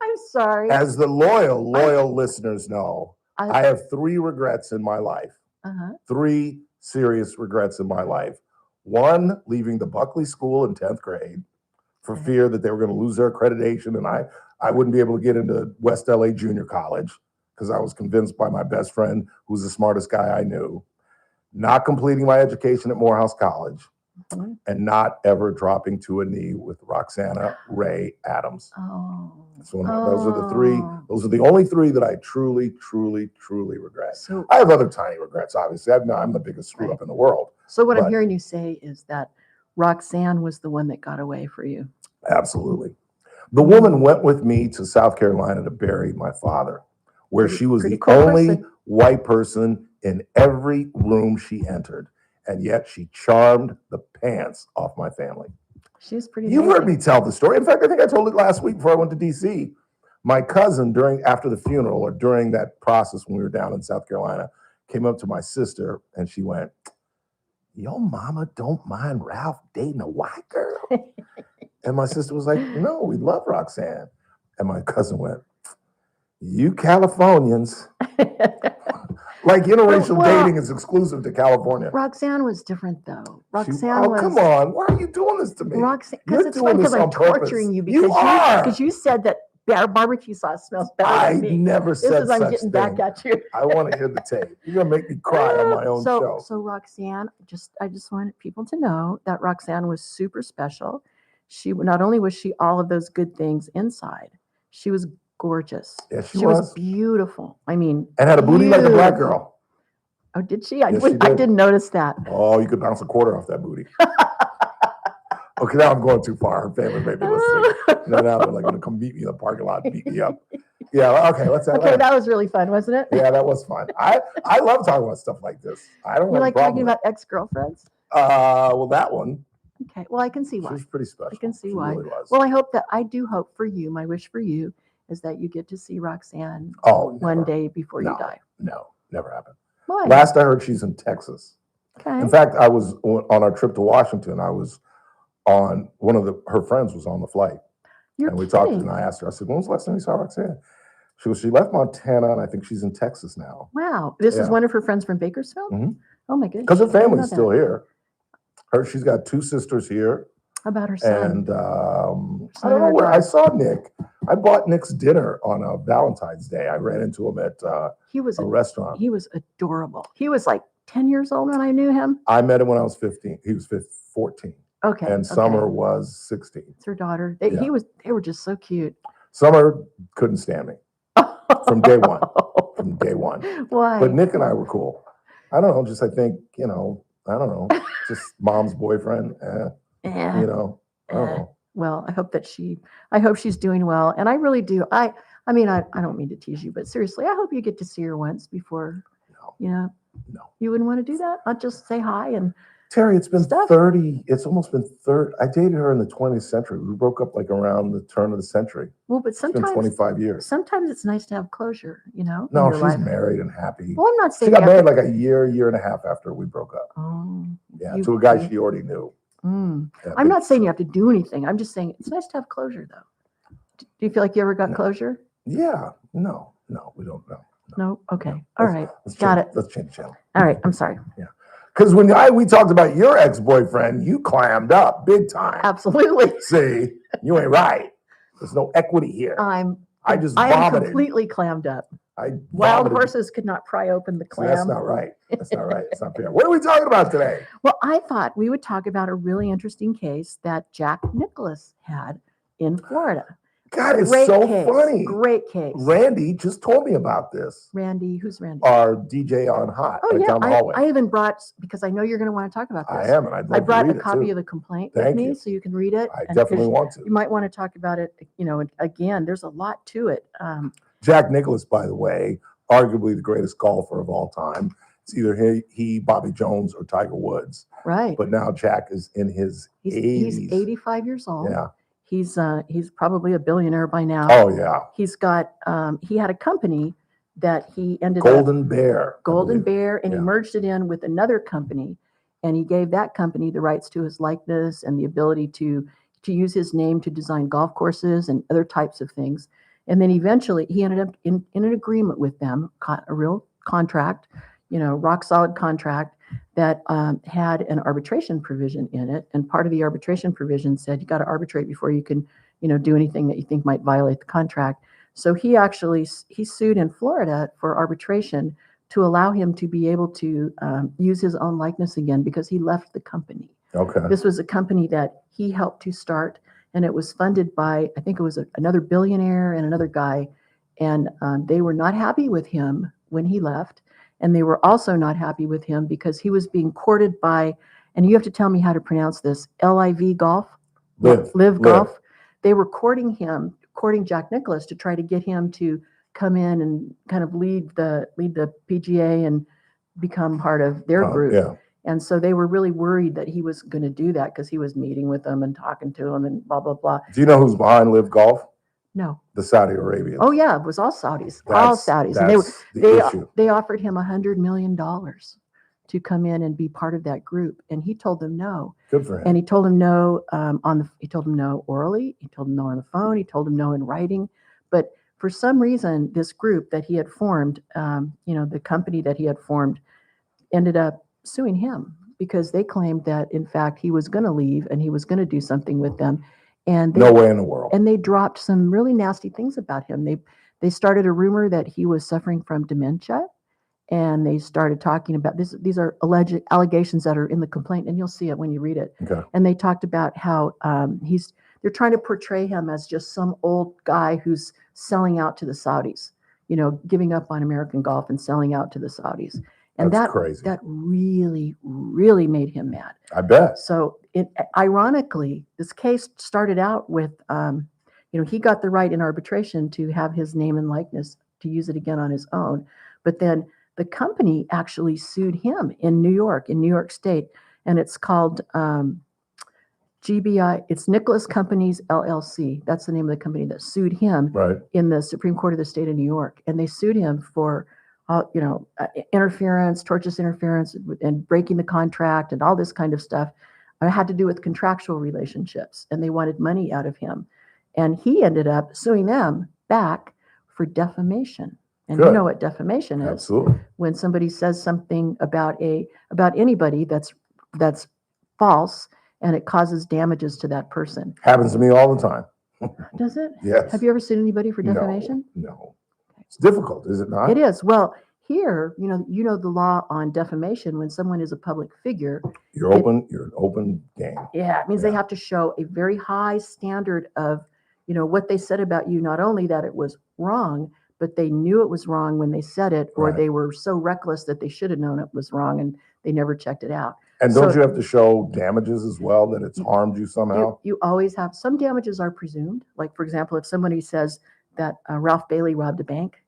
I'm sorry. As the loyal listeners know, I I, have 3 regrets in my life. uh-huh. 3 serious regrets in my life. 1, leaving the Buckley School in 10th grade for fear that they were going to lose their accreditation and I wouldn't be able to get into West LA Junior College because I was convinced by my best friend, who's the smartest guy I knew. Not completing my education at Morehouse College Mhm. and not ever dropping to a knee with Roxana Ray Adams. Oh. So those are the 3. Oh. Those are the only 3 that I truly, truly, truly regret. So, I have other tiny regrets, obviously. I'm the biggest screw up in the world. so what I'm but- hearing you say is that Roxanne was the one that got away for you. Absolutely. The woman went with me to South Carolina to bury my father, where she was Pretty the cool only person. white person in every room she entered. And yet she charmed the pants off my family. She was pretty You've heard amazing. me tell the story. In fact, I think I told it last week before I went to DC. My cousin, after the funeral or during that process when we were down in South Carolina, came up to my sister and she went, "Your mama don't mind Ralph dating a white girl?" And my sister was like, "No, we love Roxanne." And my cousin went, "You Californians." Like interracial Well, dating is exclusive to California. Roxanne was different though. She- Roxanne oh, was. come on. Why are you doing this to me? Roxanne, You're because it's doing fun because this I'm on purpose. torturing you You because are. because you said that barbecue sauce smells better I than me. never This said is I'm such getting thing. back at you. I want to hear the tape. You're gonna make me cry on my own so, show. So Roxanne, I just wanted people to know that Roxanne was super special. She not only was she all of those good things inside, she was gorgeous. Yes, she She was was. beautiful. I mean, And had a booty like a black beautiful. girl. Oh, did she? I, Yes, she I did. didn't notice that. Oh, you could bounce a quarter off that booty. Okay, now I'm going too far. Her family may be listening. Now they're like gonna come meet me in the parking lot and beat me up. Yeah, okay, let's have Okay, that. that was really fun, wasn't it? Yeah, that was fun. I love talking about stuff like this. I don't You have like a problem talking with about ex-girlfriends? well, that one, Okay, well, I can see she why. was pretty special. I can see She why. really was. Well, I do hope for you, my wish for you is that you get to see Roxanne Oh, one never. day before you No. die. No, never happened. Why? Last I heard, she's in Texas. Okay. In fact, I was on our trip to Washington. I was on one of her friends was on the flight, You're and we talked. kidding. And I asked her. I said, "When was the last time you saw Roxanne?" She goes, "She left Montana, and I think she's in Texas now Wow. This is Yeah. one of her friends from Bakersfield? Mhm. Oh my goodness. because her I didn't know family's still that. here. She's got 2 sisters here, How about her son? and I Son don't know or where I daughter? saw Nick. I bought Nick's dinner on a Valentine's Day. I ran into him at He was a restaurant. he was adorable. He was like 10 years old when I knew him. I met him when I was 15. He was 14, Okay. and okay. Summer was 16. It's her daughter. Yeah. They were just so cute. Summer couldn't stand me from day one. From day one. Why? But Nick and I were cool. I don't know. Just I think I don't know. Just mom's boyfriend. Yeah. I don't know. Well, I hope she's doing well. And I really do. I mean, I don't mean to tease you, but seriously, I hope you get to see her once before, No. you wouldn't want to do that? Not just say hi and Terry, it's been Stuff. 30. It's almost been 30. I dated her in the 20th century. We broke up like around the turn of the century. well, but It's been sometimes 25 years. sometimes it's nice to have closure, in No, your she's life. married and happy. Well, I'm not She saying got you have married to- like a year and a half after we broke up. Oh, Yeah, you- to a guy you- she already knew. mm. Yeah, I'm but- not saying you have to do anything. I'm just saying it's nice to have closure, though. Do you feel like you ever got No. closure? Yeah, no. No, we don't know. No? Okay. All right. Let's Got change- it. Let's change the channel. All right. I'm sorry. Because when we talked about your ex-boyfriend, you clammed up big time. Absolutely. See, you ain't right. There's no equity here. I just I am vomited. completely clammed up. I Wild vomited. horses could not pry open the See, clam. that's not right. That's not right. It's not fair. What are we talking about today? Well, I thought we would talk about a really interesting case that Jack Nicholas had in Florida. God, it's Great so case. funny. Great case. Randy just told me about this. Randy, who's Randy? Our DJ on Hot, Oh, right yeah. down the hallway. I even brought, because I know you're going to want to talk about this. I am, and I'd I love to brought read a it copy too. of the complaint Thank with me you. so you can read it. I and definitely 'cause want to. You might want to talk about it, again, there's a lot to it. Jack Nicklaus, by the way, arguably the greatest golfer of all time. It's either he, Bobby Jones, or Tiger Woods. Right. But now Jack is in his 80s. He's 85 years old. Yeah. He's probably a billionaire by now. Oh, yeah. He's got, he had a company that he ended Golden up, Bear. I Golden believe. Bear, and he Yeah. merged it in with another company, and he gave that company the rights to his likeness and the ability to use his name to design golf courses and other types of things. And then eventually he ended up in an agreement with them, a real contract, rock solid contract that had an arbitration provision in it. And part of the arbitration provision said you got to arbitrate before you can, do anything that you think might violate the contract. So he sued in Florida for arbitration to allow him to be able to use his own likeness again because he left the company. Okay. This was a company that he helped to start, and it was funded by, I think it was another billionaire and another guy. And they were not happy with him when he left. And they were also not happy with him because he was being courted by, and you have to tell me how to pronounce this, LIV Golf? Live Golf. They were courting Jack Nicklaus to try to get him to come in and kind of lead the PGA and become part of their group. Yeah. And so they were really worried that he was going to do that because he was meeting with them and talking to them and blah, blah, blah. Do you know who's behind Live Golf? No. The Saudi Arabians. Oh, yeah, it was all Saudis. All Saudis. And That's the issue. they offered him $100 million to come in and be part of that group. And he told them no. Good for him. And he told them no he told them no orally. He told them no on the phone. He told them no in writing. But for some reason, this group that he had formed, the company that he had formed, ended up suing him because they claimed that, in fact, he was going to leave and he was going to do something with them. And No way in the world. And they dropped some really nasty things about him. They started a rumor that he was suffering from dementia. And they started talking about this. These are alleged allegations that are in the complaint, and you'll see it when you read it. Okay. And they talked about how they're trying to portray him as just some old guy who's selling out to the Saudis, giving up on American golf and selling out to the Saudis. And That's crazy. That really, really made him mad. I bet. So ironically, this case started out with, he got the right in arbitration to have his name and likeness to use it again on his own. But then the company actually sued him in New York State, and it's called GBI. It's Nicholas Companies LLC. That's the name of the company that sued him in the Supreme Court of the state of New York. And they sued him for, interference, tortious interference, and breaking the contract and all this kind of stuff. It had to do with contractual relationships, and they wanted money out of him. And he ended up suing them back for defamation. And you know what defamation is. Absolutely. When somebody says something about anybody that's false and it causes damages to that person. Happens to me all the time. Does it? Yes. Have you ever sued anybody for defamation? No. It's difficult, is it not? It is. Well, here, you know the law on defamation. When someone is a public figure, You're an open game. yeah, it means they have to show a very high standard of, what they said about you. Not only that it was wrong, but they knew it was wrong when they said it, or they were so reckless that they should have known it was wrong and they never checked it out. And don't you have to show damages as well, that it's harmed you somehow? You always have. Some damages are presumed. Like, for example, if somebody says that Ralph Bailey robbed a bank,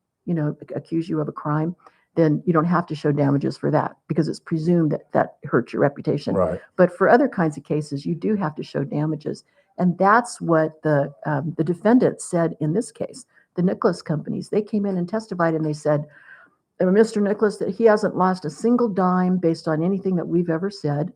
accuse you of a crime, then you don't have to show damages for that because it's presumed that hurts your reputation. Right. But for other kinds of cases, you do have to show damages. And that's what the defendant said in this case. The Nicholas companies, they came in and testified, and they said, Mr. Nicholas, that he hasn't lost a single dime based on anything that we've ever said.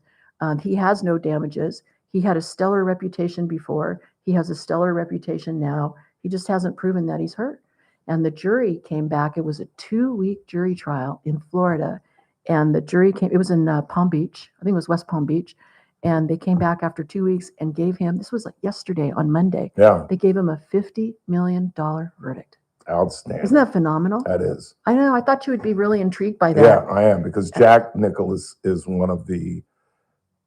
He has no damages. He had a stellar reputation before. He has a stellar reputation now. He just hasn't proven that he's hurt. And the jury came back. It was a 2-week jury trial in Florida. And the jury came, it was in Palm Beach. I think it was West Palm Beach. And they came back after 2 weeks and gave him, this was like yesterday on Monday, Yeah, they gave him a $50 million verdict. outstanding. Isn't that phenomenal? That is. I know. I thought you would be really intrigued by that. Yeah, I am, because Jack Nicklaus is one of the,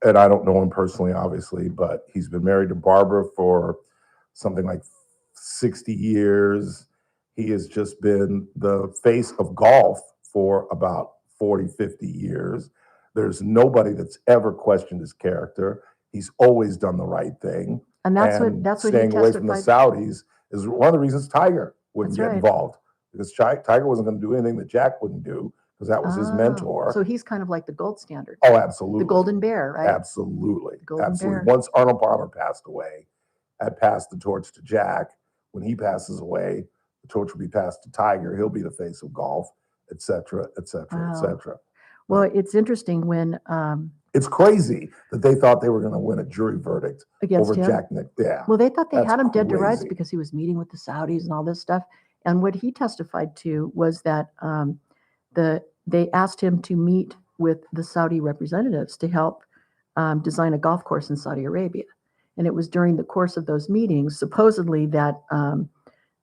and I don't know him personally, obviously, but he's been married to Barbara for something like 60 years. He has just been the face of golf for about 40, 50 years. There's nobody that's ever questioned his character. He's always done the right thing. And that's what he staying away from the testified. Saudis is one of the reasons Tiger wouldn't That's get right. involved, because Tiger wasn't going to do anything that Jack wouldn't do, because that was his Oh, mentor. So he's kind of like the gold standard. Oh, absolutely. The golden bear, right? Absolutely. Golden Absolutely. bear. Once Arnold Palmer passed away, I passed the torch to Jack. When he passes away, the torch will be passed to Tiger. He'll be the face of golf, et cetera, et cetera, et Wow. cetera. Well, it's interesting when It's crazy that they thought they were going to win a jury verdict against over him. Jack Nick. Yeah. Well, they thought they That's had him dead to rights crazy. because he was meeting with the Saudis and all this stuff. And what he testified to was that they asked him to meet with the Saudi representatives to help design a golf course in Saudi Arabia. And it was during the course of those meetings, supposedly, that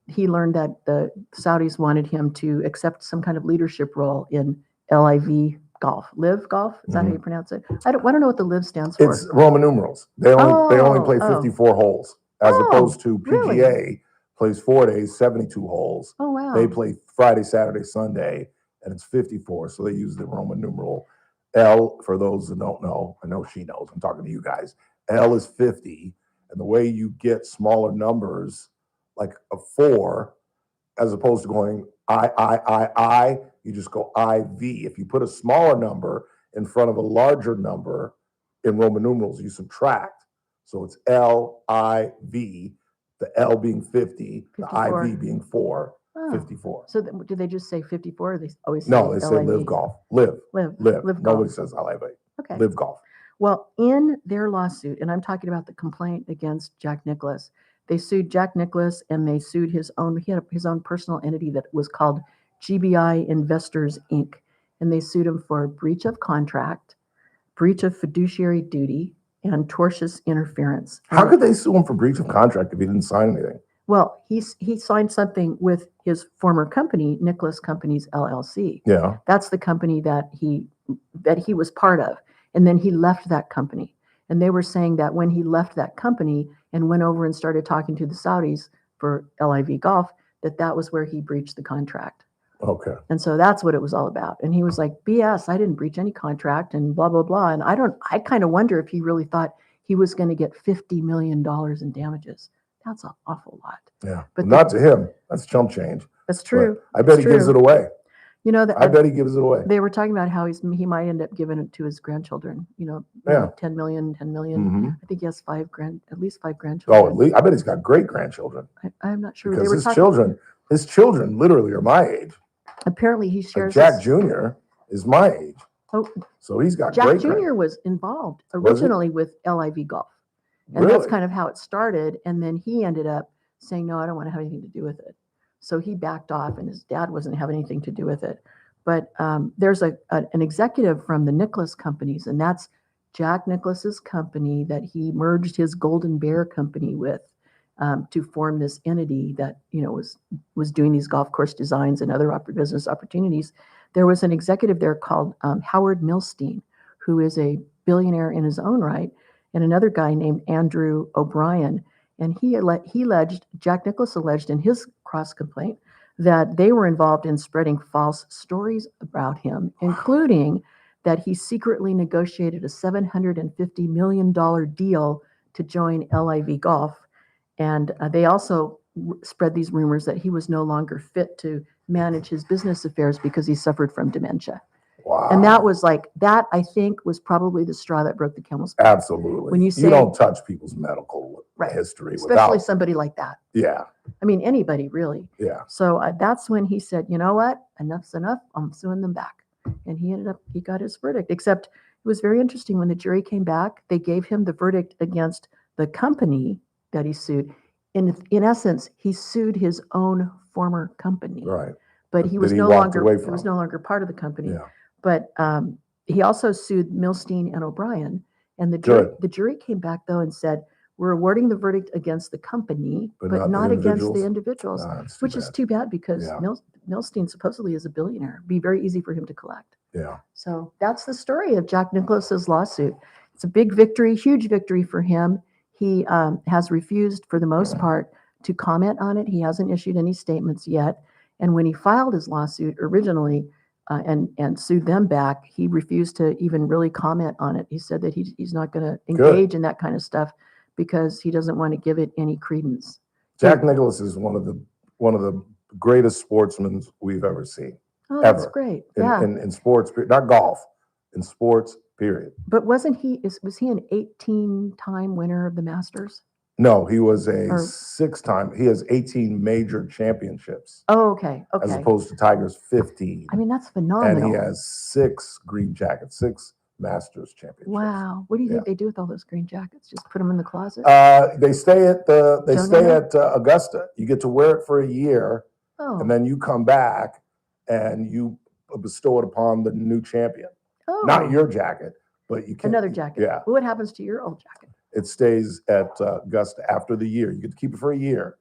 he learned that the Saudis wanted him to accept some kind of leadership role in LIV golf. Live golf? Is that how you pronounce it? I don't know what the Live stands for. It's Roman numerals. They only play Oh. 54 holes, as Oh, opposed to really? PGA plays 4 days, 72 holes. Oh, wow. They play Friday, Saturday, Sunday, and it's 54. So they use the Roman numeral L. For those that don't know, I know she knows. I'm talking to you guys. L is 50, and the way you get smaller numbers, like a 4, as opposed to going I, you just go IV. If you put a smaller number in front of a larger number in Roman numerals, you subtract. So it's LIV, the L being 50, 54. the IV being 4, Oh. 54. So do they just say 54 or they always say No, they say LIV? live golf. Live. Live Nobody golf. says LIV. Okay. Live golf. Well, in their lawsuit, and I'm talking about the complaint against Jack Nicklaus, they sued Jack Nicklaus and they sued his own, he had his own personal entity that was called GBI Investors, Inc. And they sued him for breach of contract, breach of fiduciary duty, and tortious interference. How could they sue him for breach of contract if he didn't sign anything? Well, he signed something with his former company, Nicholas Companies LLC. Yeah. That's the company that he was part of. And then he left that company. And they were saying that when he left that company and went over and started talking to the Saudis for LIV Golf, that was where he breached the contract. Okay. And so that's what it was all about. And he was like, BS, I didn't breach any contract and blah, blah, blah. And I kind of wonder if he really thought he was going to get $50 million in damages. That's an awful lot. Yeah. But Not to him. That's chump change. That's true. But I bet It's he gives true. it away. You know, I bet he gives it away. they were talking about how he might end up giving it to his grandchildren, Yeah. 10 million. Mhm. I think he has at least five Oh, grandchildren. at least I bet he's got great grandchildren, I'm not sure. They because were his talking, children literally are my age. apparently he Like shares Jack his- Jr. is my age. Oh, So he's got Jack great Jr. was involved he? originally with LIV Golf. And that's Really? kind of how it started. And then he ended up saying, no, I don't want to have anything to do with it. So he backed off and his dad wasn't having anything to do with it. But there's an executive from the Nicholas Companies, and that's Jack Nicklaus's company that he merged his Golden Bear company with to form this entity that, was doing these golf course designs and other business opportunities. There was an executive there called Howard Milstein, who is a billionaire in his own right, and another guy named Andrew O'Brien. And Jack Nicklaus alleged in his cross complaint that they were involved in spreading false stories about him, including that he secretly negotiated a $750 million deal to join LIV Golf. And they also spread these rumors that he was no longer fit to manage his business affairs because he suffered from dementia. Wow. And that I think was probably the straw that broke the camel's back. Absolutely. When you say- don't touch people's medical Right. history Especially without. somebody like that. Yeah. I mean, anybody really. Yeah. So that's when he said, you know what? Enough's enough. I'm suing them back. And he got his verdict. Except it was very interesting when the jury came back, they gave him the verdict against the company that he sued. In essence, he sued his own former company. Right. But he That was he no walked longer, away he was from. no longer part of the company. Yeah. But he also sued Milstein and O'Brien. And Good. the jury came back though and said, we're awarding the verdict against the company, But but not the not against the individuals? individuals, Nah, it's too which is bad. too bad because Yeah. Milstein supposedly is a billionaire. It'd be very easy for him to collect. Yeah. So that's the story of Jack Nicklaus's lawsuit. It's a big victory, huge victory for him. He has refused, for the most part, to comment on it. He hasn't issued any statements yet. And when he filed his lawsuit originally and sued them back, he refused to even really comment on it. He said that he's not going to engage in that kind of stuff because he doesn't want to give it any credence. Jack Nicklaus is one of the greatest sportsmen we've ever seen. Oh, that's Ever. great. In, Yeah. in sports, not golf, in sports, period. But was he an 18-time winner of the Masters? No, he was a Or- 6-time. He has 18 major championships Oh, okay. as Okay. opposed to Tiger's 15. I mean, that's And phenomenal. he has 6 green jackets, 6 Masters championships. Wow. What do you think they do with all those green jackets? Just put them in the closet? They stay at Donate Augusta. You get to wear it for a year, Oh. and then you come back and you bestow it upon the new champion. Oh. Not your jacket, but you can Another jacket. Yeah, Well, what happens to your old jacket? it stays at Augusta after the year. You get to keep it for a year,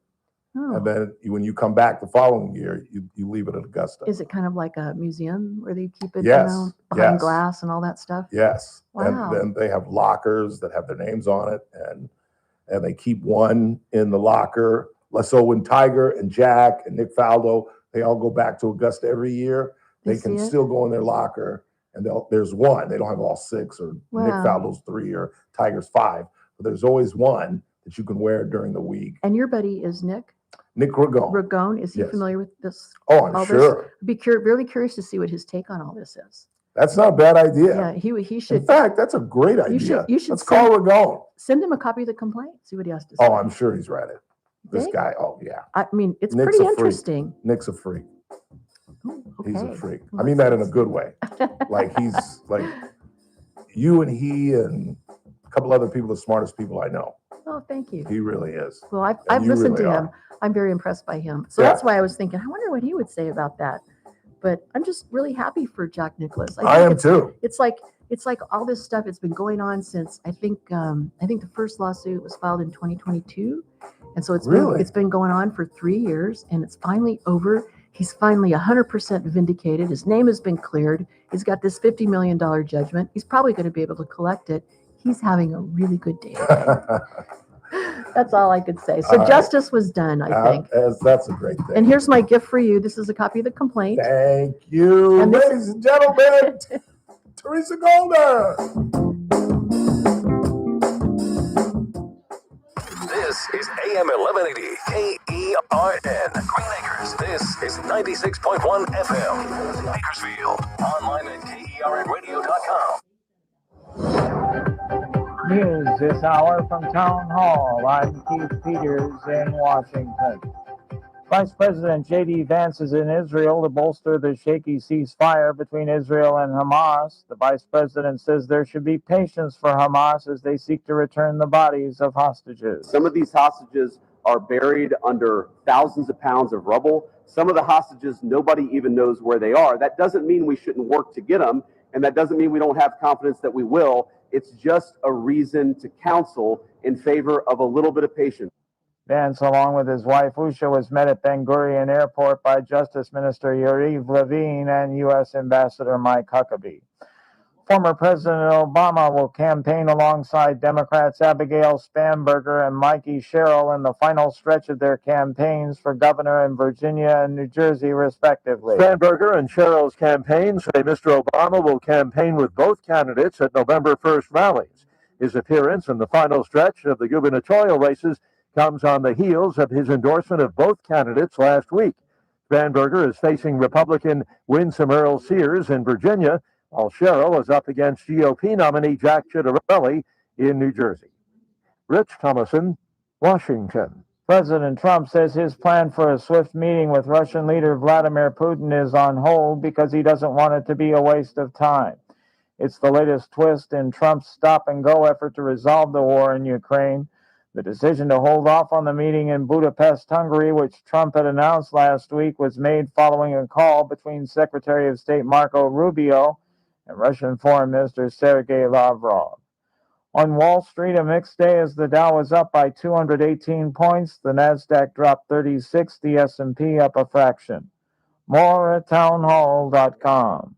Oh. and then when you come back the following year, you leave it at Augusta. Is it kind of like a museum where they keep it, Yes, behind yes. glass and all that stuff? Yes. Wow. And then they have lockers that have their names on it, and they keep one in the locker. So when Tiger and Jack and Nick Faldo, they all go back to Augusta every year, They they can see it? still go in their locker, and there's one. They don't have all 6, or Nick Wow. Faldo's 3 or Tiger's 5, but there's always one that you can wear during the week. And your buddy is Nick Nick Ragone. Ragone. Is he Yes. familiar with this? Oh, all I'm this? sure. Be really curious to see what his take on all this is. That's not a bad idea. Yeah, he In should fact, that's a great idea. you should Let's call Ragone. send him a copy of the complaint. See what he has to say. Oh, I'm sure he's read it. This Think? guy, oh yeah. I mean, it's Nick's pretty a freak. interesting. Nick's a freak. Oh, He's a okay. freak. Well, I mean that's that in a nice. good way. Like he's like you and he and a couple other people, the smartest people I know. Oh, thank you. He really is. Well, I've And you listened really to him. are. I'm very impressed by him. So Yeah. that's why I was thinking, I wonder what he would say about that. But I'm just really happy for Jack Nicklaus. I think am it's- too. It's like all this stuff. It's been going on since I think the first lawsuit was filed in 2022, and so Really? it's been going on for 3 years, and it's finally over. He's finally 100% vindicated. His name has been cleared. He's got this $50 million judgment. He's probably going to be able to collect it. He's having a really good day today. That's all I could say. So All right. justice was done, I think. That's a great thing. And here's my gift for you. This is a copy of the complaint. Thank you, And this ladies and gentlemen. Teresa Golder. This is AM 1180 KERN. Green Acres. This is 96.1 FM. Bakersfield. Online at KERNradio.com. News this hour from Town Hall. I'm Keith Peters in Washington. Vice President J.D. Vance is in Israel to bolster the shaky ceasefire between Israel and Hamas. The Vice President says there should be patience for Hamas as they seek to return the bodies of hostages. Some of these hostages are buried under thousands of pounds of rubble. Some of the hostages, nobody even knows where they are. That doesn't mean we shouldn't work to get them, and that doesn't mean we don't have confidence that we will. It's just a reason to counsel in favor of a little bit of patience. Vance, along with his wife Usha, was met at Ben Gurion Airport by Justice Minister Yariv Levin and U.S. Ambassador Mike Huckabee. Former President Obama will campaign alongside Democrats Abigail Spanberger and Mikey Sherrill in the final stretch of their campaigns for governor in Virginia and New Jersey, respectively. Spanberger and Sherrill's campaigns say Mr. Obama will campaign with both candidates at November 1st rallies. His appearance in the final stretch of the gubernatorial races comes on the heels of his endorsement of both candidates last week. Spanberger is facing Republican Winsome Earl Sears in Virginia, while Sherrill is up against GOP nominee Jack Ciattarelli in New Jersey. Rich Thomason, Washington. President Trump says his plan for a swift meeting with Russian leader Vladimir Putin is on hold because he doesn't want it to be a waste of time. It's the latest twist in Trump's stop-and-go effort to resolve the war in Ukraine. The decision to hold off on the meeting in Budapest, Hungary, which Trump had announced last week, was made following a call between Secretary of State Marco Rubio and Russian Foreign Minister Sergei Lavrov. On Wall Street, a mixed day as the Dow was up by 218 points, the Nasdaq dropped 36, the S&P up a fraction. More at townhall.com.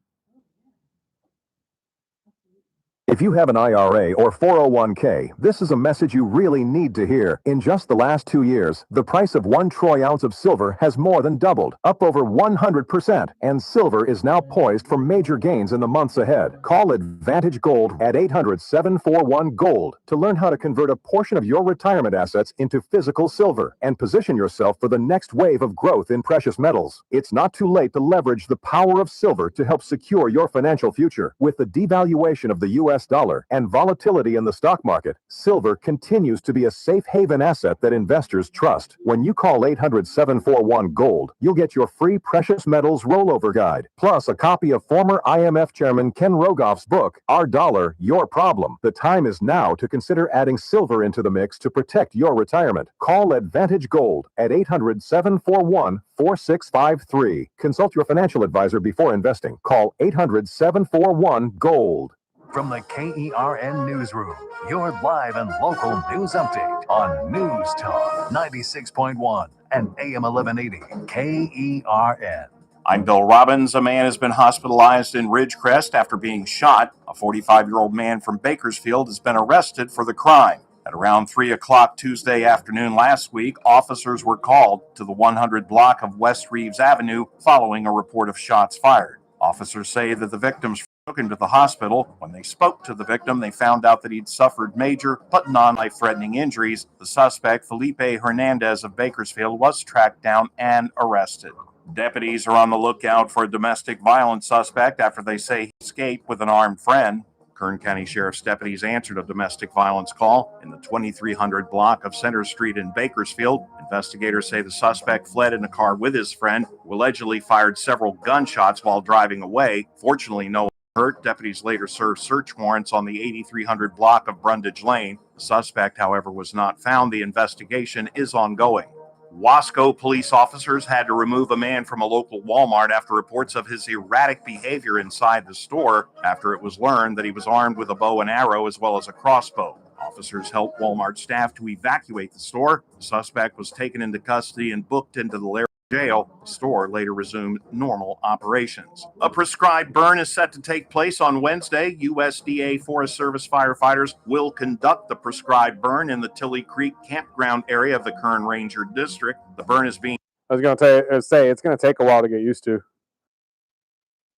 If you have an IRA or 401k, this is a message you really need to hear. In just the last 2 years, the price of 1 troy ounce of silver has more than doubled, up over 100%, and silver is now poised for major gains in the months ahead. Call Advantage Gold at 800-741-GOLD to learn how to convert a portion of your retirement assets into physical silver and position yourself for the next wave of growth in precious metals. It's not too late to leverage the power of silver to help secure your financial future. With the devaluation of the U.S. dollar and volatility in the stock market, silver continues to be a safe haven asset that investors trust. When you call 800-741-GOLD, you'll get your free precious metals rollover guide, plus a copy of former IMF Chairman Ken Rogoff's book, Our Dollar, Your Problem. The time is now to consider adding silver into the mix to protect your retirement. Call Advantage Gold at 800-741-4653. Consult your financial advisor before investing. Call 800-741-GOLD. From the KERN Newsroom, your live and local news update on News Talk 96.1 and AM 1180 KERN. I'm Bill Robbins. A man has been hospitalized in Ridgecrest after being shot. A 45-year-old man from Bakersfield has been arrested for the crime. At around 3 o'clock Tuesday afternoon last week, officers were called to the 100 block of West Reeves Avenue following a report of shots fired. Officers say that the victims took him to the hospital. When they spoke to the victim, they found out that he'd suffered major but non-life-threatening injuries. The suspect, Felipe Hernandez of Bakersfield, was tracked down and arrested. Deputies are on the lookout for a domestic violence suspect after they say he escaped with an armed friend. Kern County Sheriff's deputies answered a domestic violence call in the 2300 block of Center Street in Bakersfield. Investigators say the suspect fled in a car with his friend, who allegedly fired several gunshots while driving away. Fortunately, no one hurt. Deputies later served search warrants on the 8300 block of Brundage Lane. The suspect, however, was not found. The investigation is ongoing. Wasco police officers had to remove a man from a local Walmart after reports of his erratic behavior inside the store after it was learned that he was armed with a bow and arrow as well as a crossbow. Officers helped Walmart staff to evacuate the store. The suspect was taken into custody and booked into the Laramie jail. The store later resumed normal operations. A prescribed burn is set to take place on Wednesday. USDA Forest Service firefighters will conduct the prescribed burn in the Tilly Creek campground area of the Kern Ranger District. The burn is being... I was going to say, it's going to take a while to get used to.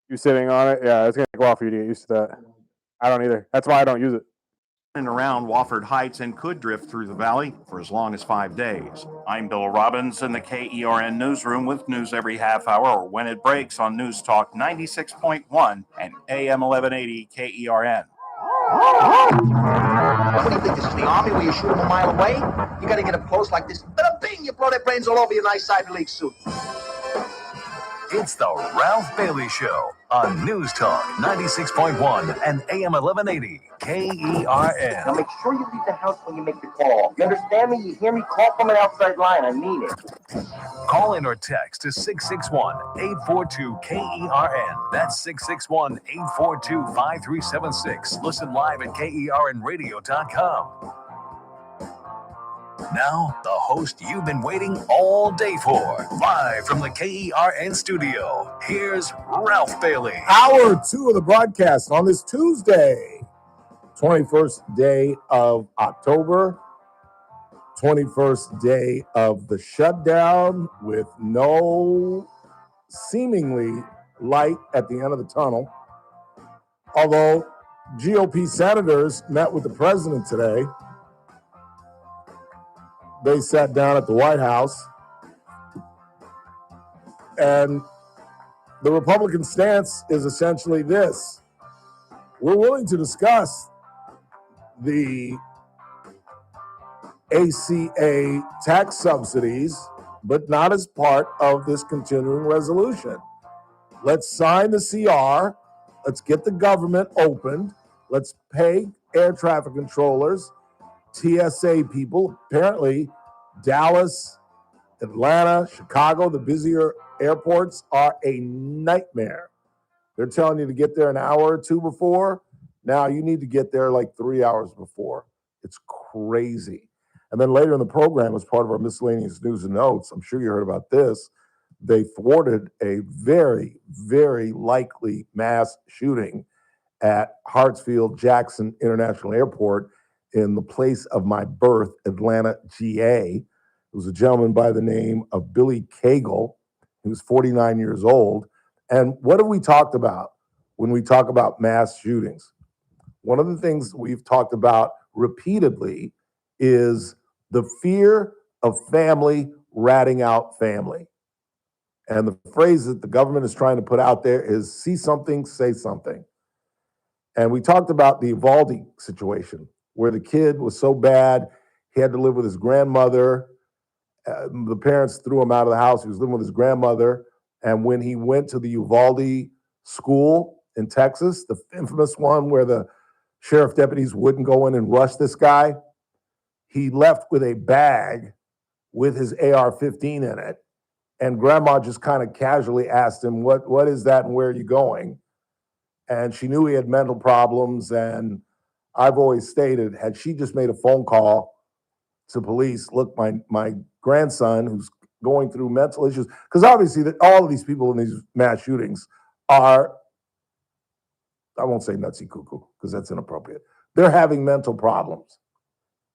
You sitting on it? Yeah, it's going to take a while for you to get used to that. I don't either. That's why I don't use it. And around Wofford Heights and could drift through the valley for as long as 5 days. I'm Bill Robbins in the KERN Newsroom with news every half hour or when it breaks on News Talk 96.1 and AM 1180 KERN. What do you think? This is the Army where you shoot them a mile away? You got to get up close like this. Bada bing! You blow their brains all over your nice Ivy League suit. It's the Ralph Bailey Show on News Talk 96.1 and AM 1180 KERN. Now make sure you leave the house when you make the call. You understand me? You hear me? Call from an outside line. I mean it. Call in or text to 661-842-KERN. That's 661-842-5376. Listen live at KERNradio.com. Now, the host you've been waiting all day for. Live from the KERN studio, here's Ralph Bailey. Hour 2 of the broadcast on this Tuesday, 21st day of October, 21st day of the shutdown with no seemingly light at the end of the tunnel. Although GOP senators met with the president today, they sat down at the White House, and the Republican stance is essentially this: we're willing to discuss the ACA tax subsidies, but not as part of this continuing resolution. Let's sign the CR. Let's get the government opened. Let's pay air traffic controllers TSA people, apparently Dallas, Atlanta, Chicago, the busier airports are a nightmare. They're telling you to get there an hour or two before. Now you need to get there like 3 hours before. It's crazy. And then later in the program, as part of our miscellaneous news and notes, I'm sure you heard about this, they thwarted a very, very likely mass shooting at Hartsfield Jackson International Airport in the place of my birth, Atlanta, GA. It was a gentleman by the name of Billy Cagle. He was 49 years old. And what have we talked about when we talk about mass shootings? One of the things we've talked about repeatedly is the fear of family ratting out family. And the phrase that the government is trying to put out there is see something, say something. And we talked about the Uvalde situation where the kid was so bad, he had to live with his grandmother. The parents threw him out of the house. He was living with his grandmother. And when he went to the Uvalde school in Texas, the infamous one where the sheriff deputies wouldn't go in and rush this guy, he left with a bag with his AR-15 in it. And grandma just kind of casually asked him, what is that and where are you going? And she knew he had mental problems. And I've always stated, had she just made a phone call to police, look, my grandson who's going through mental issues, because obviously that all of these people in these mass shootings are, I won't say nutsy cuckoo because that's inappropriate. They're having mental problems.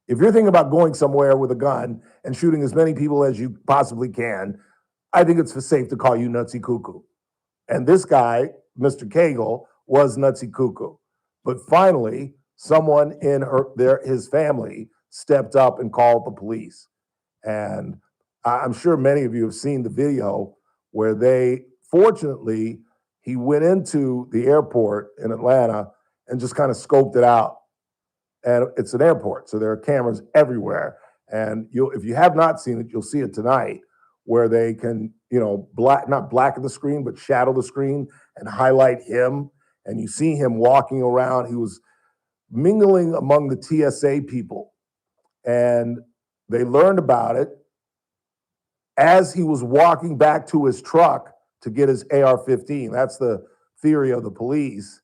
If you're thinking about going somewhere with a gun and shooting as many people as you possibly can, I think it's safe to call you nutsy cuckoo. And this guy, Mr. Cagle, was nutsy cuckoo. But finally, someone in his family stepped up and called the police. And I'm sure many of you have seen the video where fortunately, he went into the airport in Atlanta and just kind of scoped it out. And it's an airport, so there are cameras everywhere. And if you have not seen it, you'll see it tonight, where they can, not blacken the screen, but shadow the screen and highlight him. And you see him walking around. He was mingling among the TSA people. And they learned about it as he was walking back to his truck to get his AR-15. That's the theory of the police.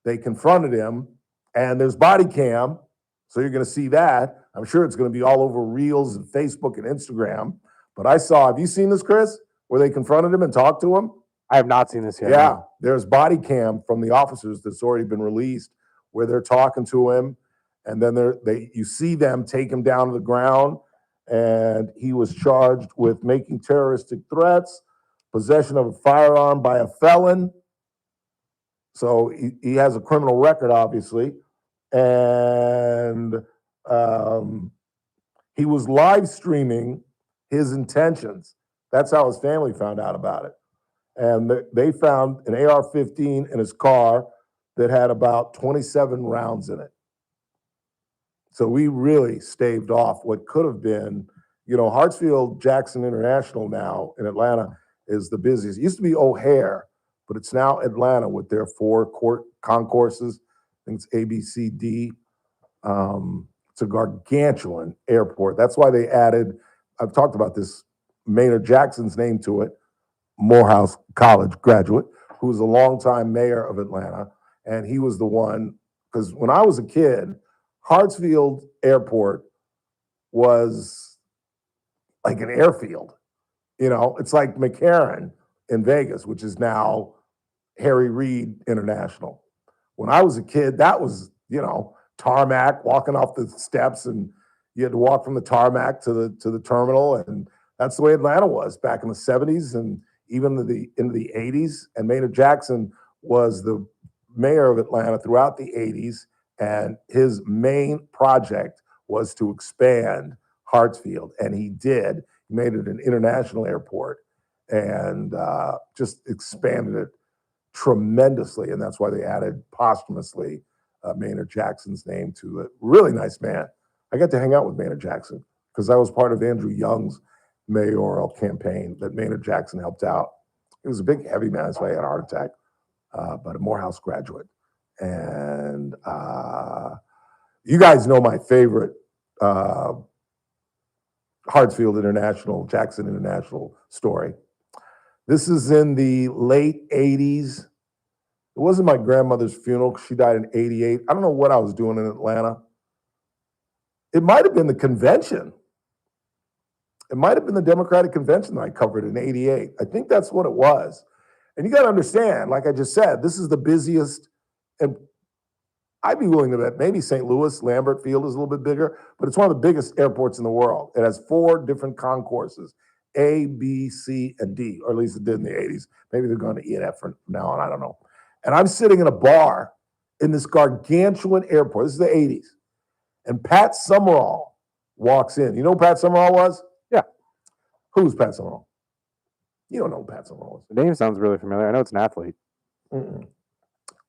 They confronted him, and there's body cam, so you're going to see that. I'm sure it's going to be all over Reels and Facebook and Instagram. But have you seen this, Chris, where they confronted him and talked to him? I have not seen this yet. Yeah, there's body cam from the officers that's already been released where they're talking to him, and then you see them take him down to the ground, and he was charged with making terroristic threats, possession of a firearm by a felon. So he has a criminal record, obviously. And he was live streaming his intentions. That's how his family found out about it. And they found an AR-15 in his car that had about 27 rounds in it. So we really staved off what could have been, Hartsfield Jackson International now in Atlanta is the busiest. It used to be O'Hare, but it's now Atlanta with their 4 concourses. I think it's A, B, C, D. It's a gargantuan airport. That's why they added, I've talked about this, Maynard Jackson's name to it, Morehouse College graduate, who was a longtime mayor of Atlanta. And he was the one, because when I was a kid, Hartsfield Airport was like an airfield. It's like McCarran in Vegas, which is now Harry Reid International. When I was a kid, that was, tarmac, walking off the steps, and you had to walk from the tarmac to the terminal. And that's the way Atlanta was back in the 70s and even into the 80s. And Maynard Jackson was the mayor of Atlanta throughout the 80s. And his main project was to expand Hartsfield. And he did. He made it an international airport and just expanded it tremendously. And that's why they added posthumously Maynard Jackson's name to it. Really nice man. I got to hang out with Maynard Jackson because I was part of Andrew Young's mayoral campaign that Maynard Jackson helped out. He was a big, heavy man. That's why he had a heart attack, but a Morehouse graduate. And you guys know my favorite Hartsfield International, Jackson International story. This is in the late 80s. It wasn't my grandmother's funeral because she died in 88. I don't know what I was doing in Atlanta. It might have been the convention. It might have been the Democratic convention that I covered in 88. I think that's what it was. And you got to understand, like I just said, this is the busiest, and I'd be willing to bet maybe St. Louis, Lambert Field is a little bit bigger, but it's one of the biggest airports in the world. It has 4 different concourses, A, B, C, and D, or at least it did in the 80s. Maybe they're going to E and F from now on, I don't know. And I'm sitting in a bar in this gargantuan airport. This is the 80s. And Pat Summerall walks in. You know who Pat Summerall was? Yeah. Who's Pat Summerall? You don't know who Pat Summerall was. The name sounds really familiar. I know it's an athlete.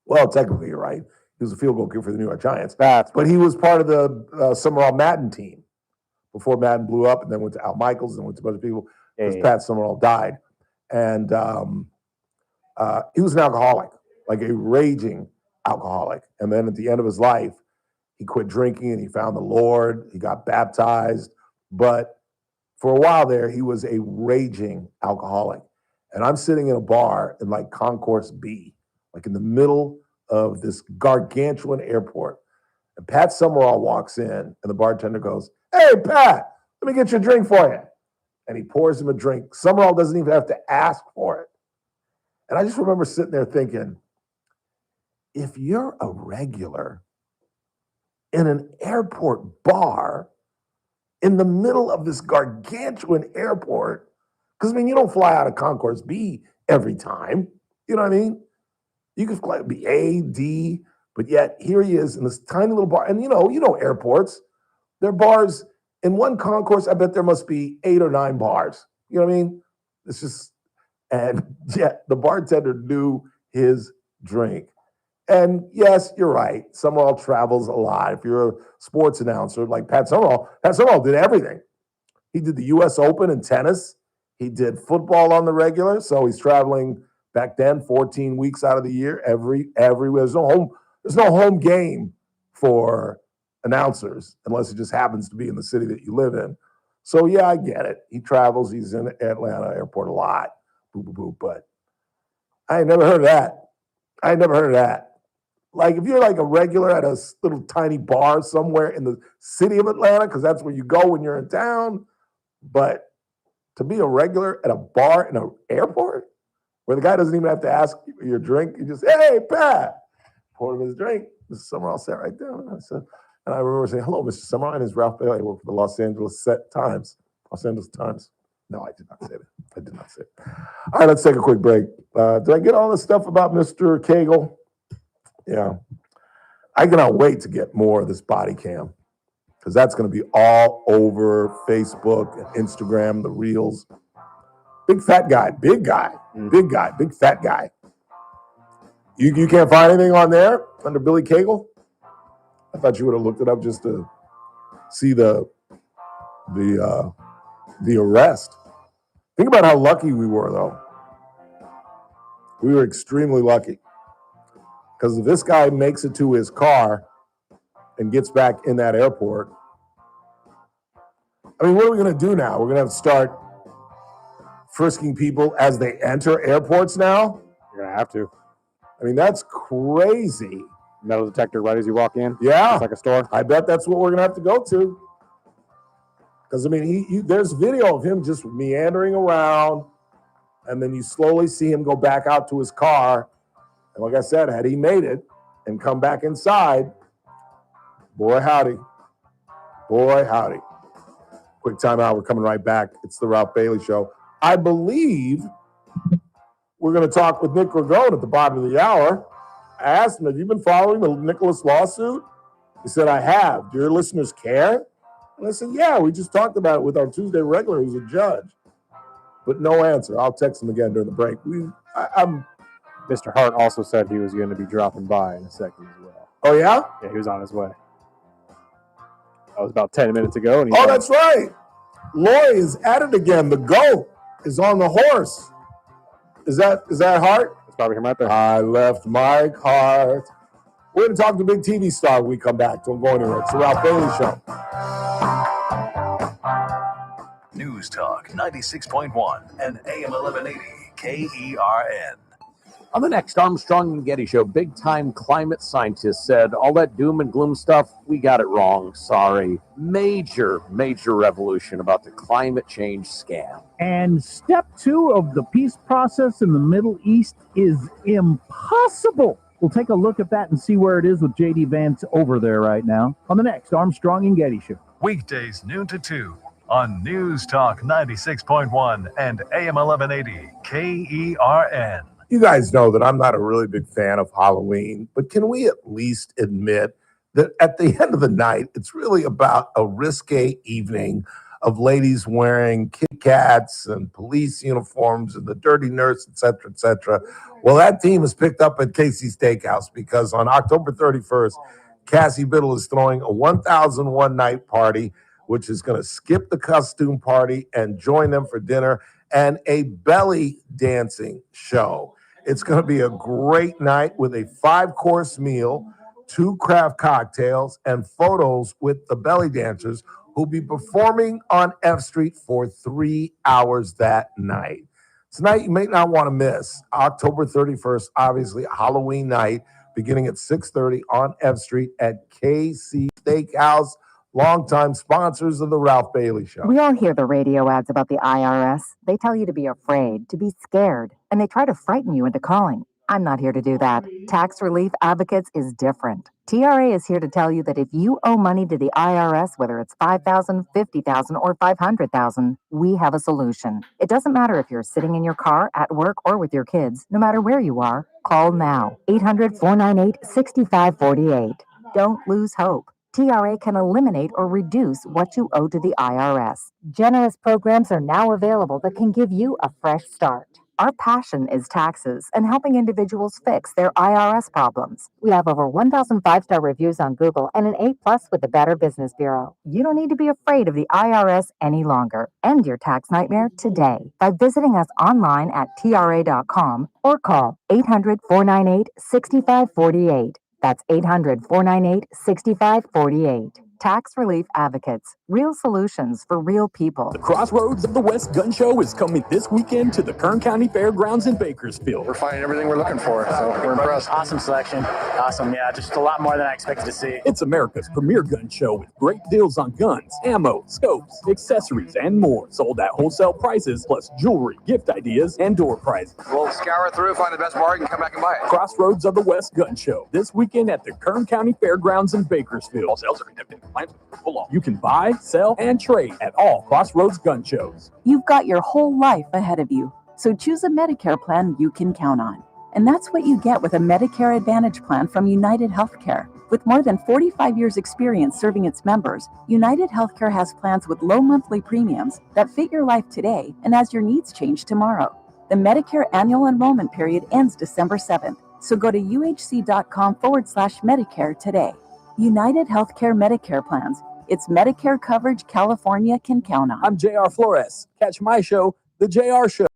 Well, technically, you're right. He was a field goal kicker for the New York Giants. But he was part of the Summerall Madden team before Madden blew up, and then went to Al Michaels and went to a bunch of people because Pat Summerall died. And he was an alcoholic, like a raging alcoholic. And then at the end of his life, he quit drinking and he found the Lord. He got baptized. But for a while there, he was a raging alcoholic. And I'm sitting in a bar in like Concourse B, like in the middle of this gargantuan airport. And Pat Summerall walks in and the bartender goes, "Hey, Pat, let me get you a drink for you." And he pours him a drink. Summerall doesn't even have to ask for it. And I just remember sitting there thinking, if you're a regular in an airport bar in the middle of this gargantuan airport, because I mean, you don't fly out of Concourse B every time. You know what I mean? You could fly be A, D, but yet here he is in this tiny little bar. And you know airports, there are bars in one concourse. I bet there must be 8 or 9 bars. You know what I mean? It's just, and yeah, the bartender knew his drink. And yes, you're right. Summerall travels a lot. If you're a sports announcer like Pat Summerall did everything. He did the U.S. Open in tennis. He did football on the regular. So he's traveling back then 14 weeks out of the year. Every there's no home game for announcers unless it just happens to be in the city that you live in. So yeah, I get it. He travels. He's in Atlanta airport a lot. Boo, boo, boo. But I ain't never heard of that. Like if you're like a regular at a little tiny bar somewhere in the city of Atlanta, because that's where you go when you're in town. But to be a regular at a bar in an airport where the guy doesn't even have to ask you for your drink, you just, "Hey, Pat," pour him his drink. Mr. Summerall sat right down. And I remember saying, "Hello, Mr. Summerall." And it's Ralph Bailey. I work for the Los Angeles Times. No, I did not say that. All right, let's take a quick break. Did I get all this stuff about Mr. Cagle? Yeah. I cannot wait to get more of this body cam because that's going to be all over Facebook and Instagram, the reels. Big fat guy, big fat guy. You can't find anything on there under Billy Cagle? I thought you would have looked it up just to see the arrest. Think about how lucky we were, though. We were extremely lucky. Because if this guy makes it to his car and gets back in that airport, I mean, what are we going to do now? We're going to have to start frisking people as they enter airports now? You're going to have to. I mean, that's crazy. Metal detector right as you walk in? Yeah. It's like a store? I bet that's what we're going to have to go to. Because, I mean, there's video of him just meandering around, and then you slowly see him go back out to his car. And like I said, had he made it and come back inside, boy, howdy. Quick time out. We're coming right back. It's the Ralph Bailey Show. I believe we're going to talk with Nick Ragone at the bottom of the hour. I asked him, "Have you been following the Nicholas lawsuit?" He said, "I have. Do your listeners care?" And I said, "Yeah, we just talked about it with our Tuesday regular who's a judge." But no answer. I'll text him again during the break. Mr. Hart also said he was going to be dropping by in a second as well. Oh, yeah? Yeah, he was on his way. That was about 10 minutes ago. And that's right. Lori is at it again. The GOAT is on the horse. Is that Hart? It's probably him right there. I left Mike Hart We're going to talk to Big TV Star when we come back. Don't go anywhere. It's the Ralph Bailey Show. News Talk 96.1 and AM 1180 KERN. On the next Armstrong and Getty Show, big-time climate scientists said, all that doom and gloom stuff, we got it wrong. Sorry. Major revolution about the climate change scam. And step 2 of the peace process in the Middle East is impossible. We'll take a look at that and see where it is with J.D. Vance over there right now on the next Armstrong and Getty Show. Weekdays noon to 2 on News Talk 96.1 and AM 1180 KERN. You guys know that I'm not a really big fan of Halloween, but can we at least admit that at the end of the night, it's really about a risque evening of ladies wearing Kit Kats and police uniforms and the dirty nurse, et cetera, Well, that team is picked up at Casey's Steakhouse because on October 31st, Cassie Biddle is throwing a 1001 night party, which is going to skip the costume party and join them for dinner and a belly dancing show. It's going to be a great night with a 5-course meal, 2 craft cocktails, and photos with the belly dancers who'll be performing on F Street for 3 hours that night. Tonight, you may not want to miss October 31st, obviously Halloween night, beginning at 6:30 on F Street at KC Steakhouse, longtime sponsors of the Ralph Bailey Show. We all hear the radio ads about the IRS. They tell you to be afraid, to be scared, and they try to frighten you into calling. I'm not here to do that. Tax Relief Advocates is different. TRA is here to tell you that if you owe money to the IRS, whether it's $5,000, $50,000, or $500,000, we have a solution. It doesn't matter if you're sitting in your car, at work, or with your kids. No matter where you are, call now. 800-498-6548. Don't lose hope. TRA can eliminate or reduce what you owe to the IRS. Generous programs are now available that can give you a fresh start. Our passion is taxes and helping individuals fix their IRS problems. We have over 1,000 5-star reviews on Google and an A+ with the Better Business Bureau. You don't need to be afraid of the IRS any longer. End your tax nightmare today by visiting us online at TRA.com or call 800-498-6548. That's 800-498-6548. Tax Relief Advocates. Real solutions for real people. The Crossroads of the West Gun Show is coming this weekend to the Kern County Fairgrounds in Bakersfield. We're finding everything we're looking for, so we're impressed. Awesome selection. Awesome, yeah, just a lot more than I expected to see. It's America's premier gun show with great deals on guns, ammo, scopes, accessories, and more. Sold at wholesale prices, plus jewelry, gift ideas, and door prizes. We'll scour through, find the best bargain, come back and buy it. Crossroads of the West Gun Show this weekend at the Kern County Fairgrounds in Bakersfield. All sales are conducted in compliance with the law. You can buy, sell, and trade at all Crossroads gun shows. You've got your whole life ahead of you, so choose a Medicare plan you can count on. And that's what you get with a Medicare Advantage plan from United Healthcare. With more than 45 years' experience serving its members, United Healthcare has plans with low monthly premiums that fit your life today and as your needs change tomorrow. The Medicare annual enrollment period ends December 7th, so go to uhc.com/Medicare today. United Healthcare Medicare plans. It's Medicare coverage California can count on. I'm JR Flores. Catch my show, The JR Show.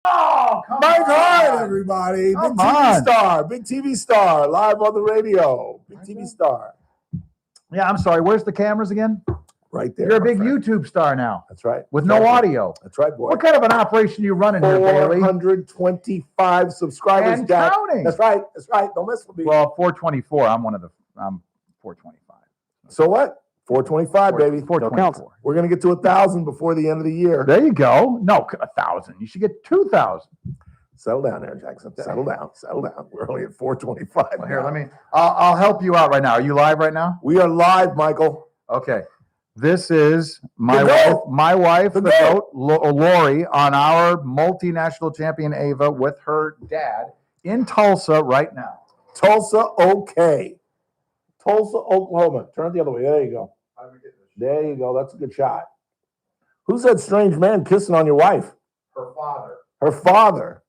Oh, Mike Hart, everybody. Big TV star, live on the radio. Big TV star. Yeah, I'm sorry. Where's the cameras again? right there. You're a my big friend. YouTube star now That's right. with That's no right, audio. That's right, boy. What kind of an operation you running here, Bailey? 425 subscribers, And Jack. counting. That's right. That's right. Don't mess with me. Well, 424. I'm 425. So what? 425, baby. 424. We're gonna get to 1,000 before the end of the year. There you go. No, 1,000. You should get 2,000. Settle down there, Jackson. Settle down. Settle down. We're only at 425. Well, here, now. let me. I'll help you out right now. Are you live right now? We are live, Michael. Okay. This is my The wife, goat. the The goat, Lori, on our multinational champion Ava with her dad in Tulsa right now. Tulsa, okay. Tulsa, Oklahoma. Turn it the other way. There you go. There you go. That's a good shot. Who's that strange man kissing on your wife? Her father. Her father.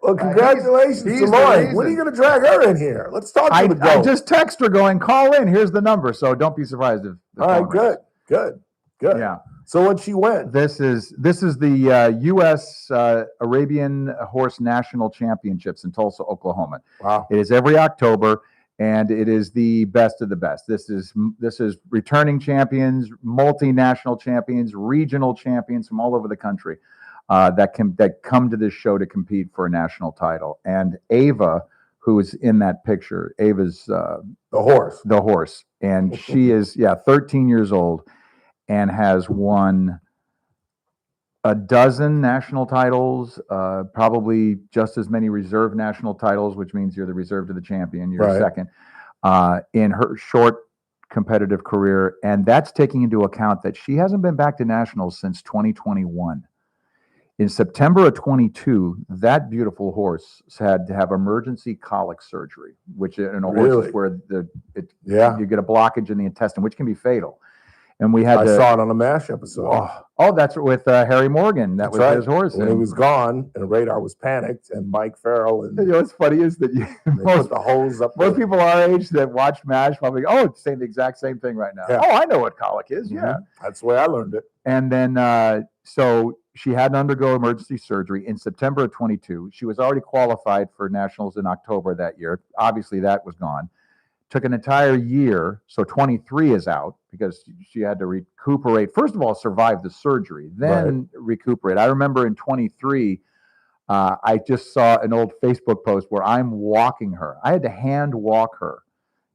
Well, congratulations he's to the Lori. reason. When are you going to drag her in here? Let's talk to I the goat. just text her going, call in. Here's the number. So don't be surprised if. the All right, phone rings. good. Yeah. So what'd she win? This is the U.S. Arabian Horse National Championships in Tulsa, Oklahoma. Wow. It is every October, and it is the best of the best. This is returning champions, multinational champions, regional champions from all over the country that come to this show to compete for a national title. And Ava, who is in that picture, Ava's The horse. and she is 13 years old. And has won a dozen national titles, probably just as many reserve national titles, which means you're the reserve to the champion. You're Right. second in her short competitive career. And that's taking into account that she hasn't been back to nationals since 2021. In September of 22, that beautiful horse had to have emergency colic surgery, which in a horse Really? is where Yeah. you get a blockage in the intestine, which can be fatal. And we had I to, saw it on a MASH episode. Oh, that's with Harry Morgan. That That's was right. his horse. When he And was gone, and Radar was panicked, and Mike Farrell and you know what's funny is that they most put the hose up. most people our age that watch MASH probably go, it's saying the exact same thing right now. Yeah. Oh, I know what colic is. Yeah. Mhm. That's the way I learned it. And then so she had to undergo emergency surgery in September of 22. She was already qualified for nationals in October that year. Obviously, that was gone. Took an entire year, so 23 is out because she had to recuperate. First of all, survive the surgery, then recuperate. I remember in 23, I just saw an old Facebook post where I'm walking her. I had to hand walk her,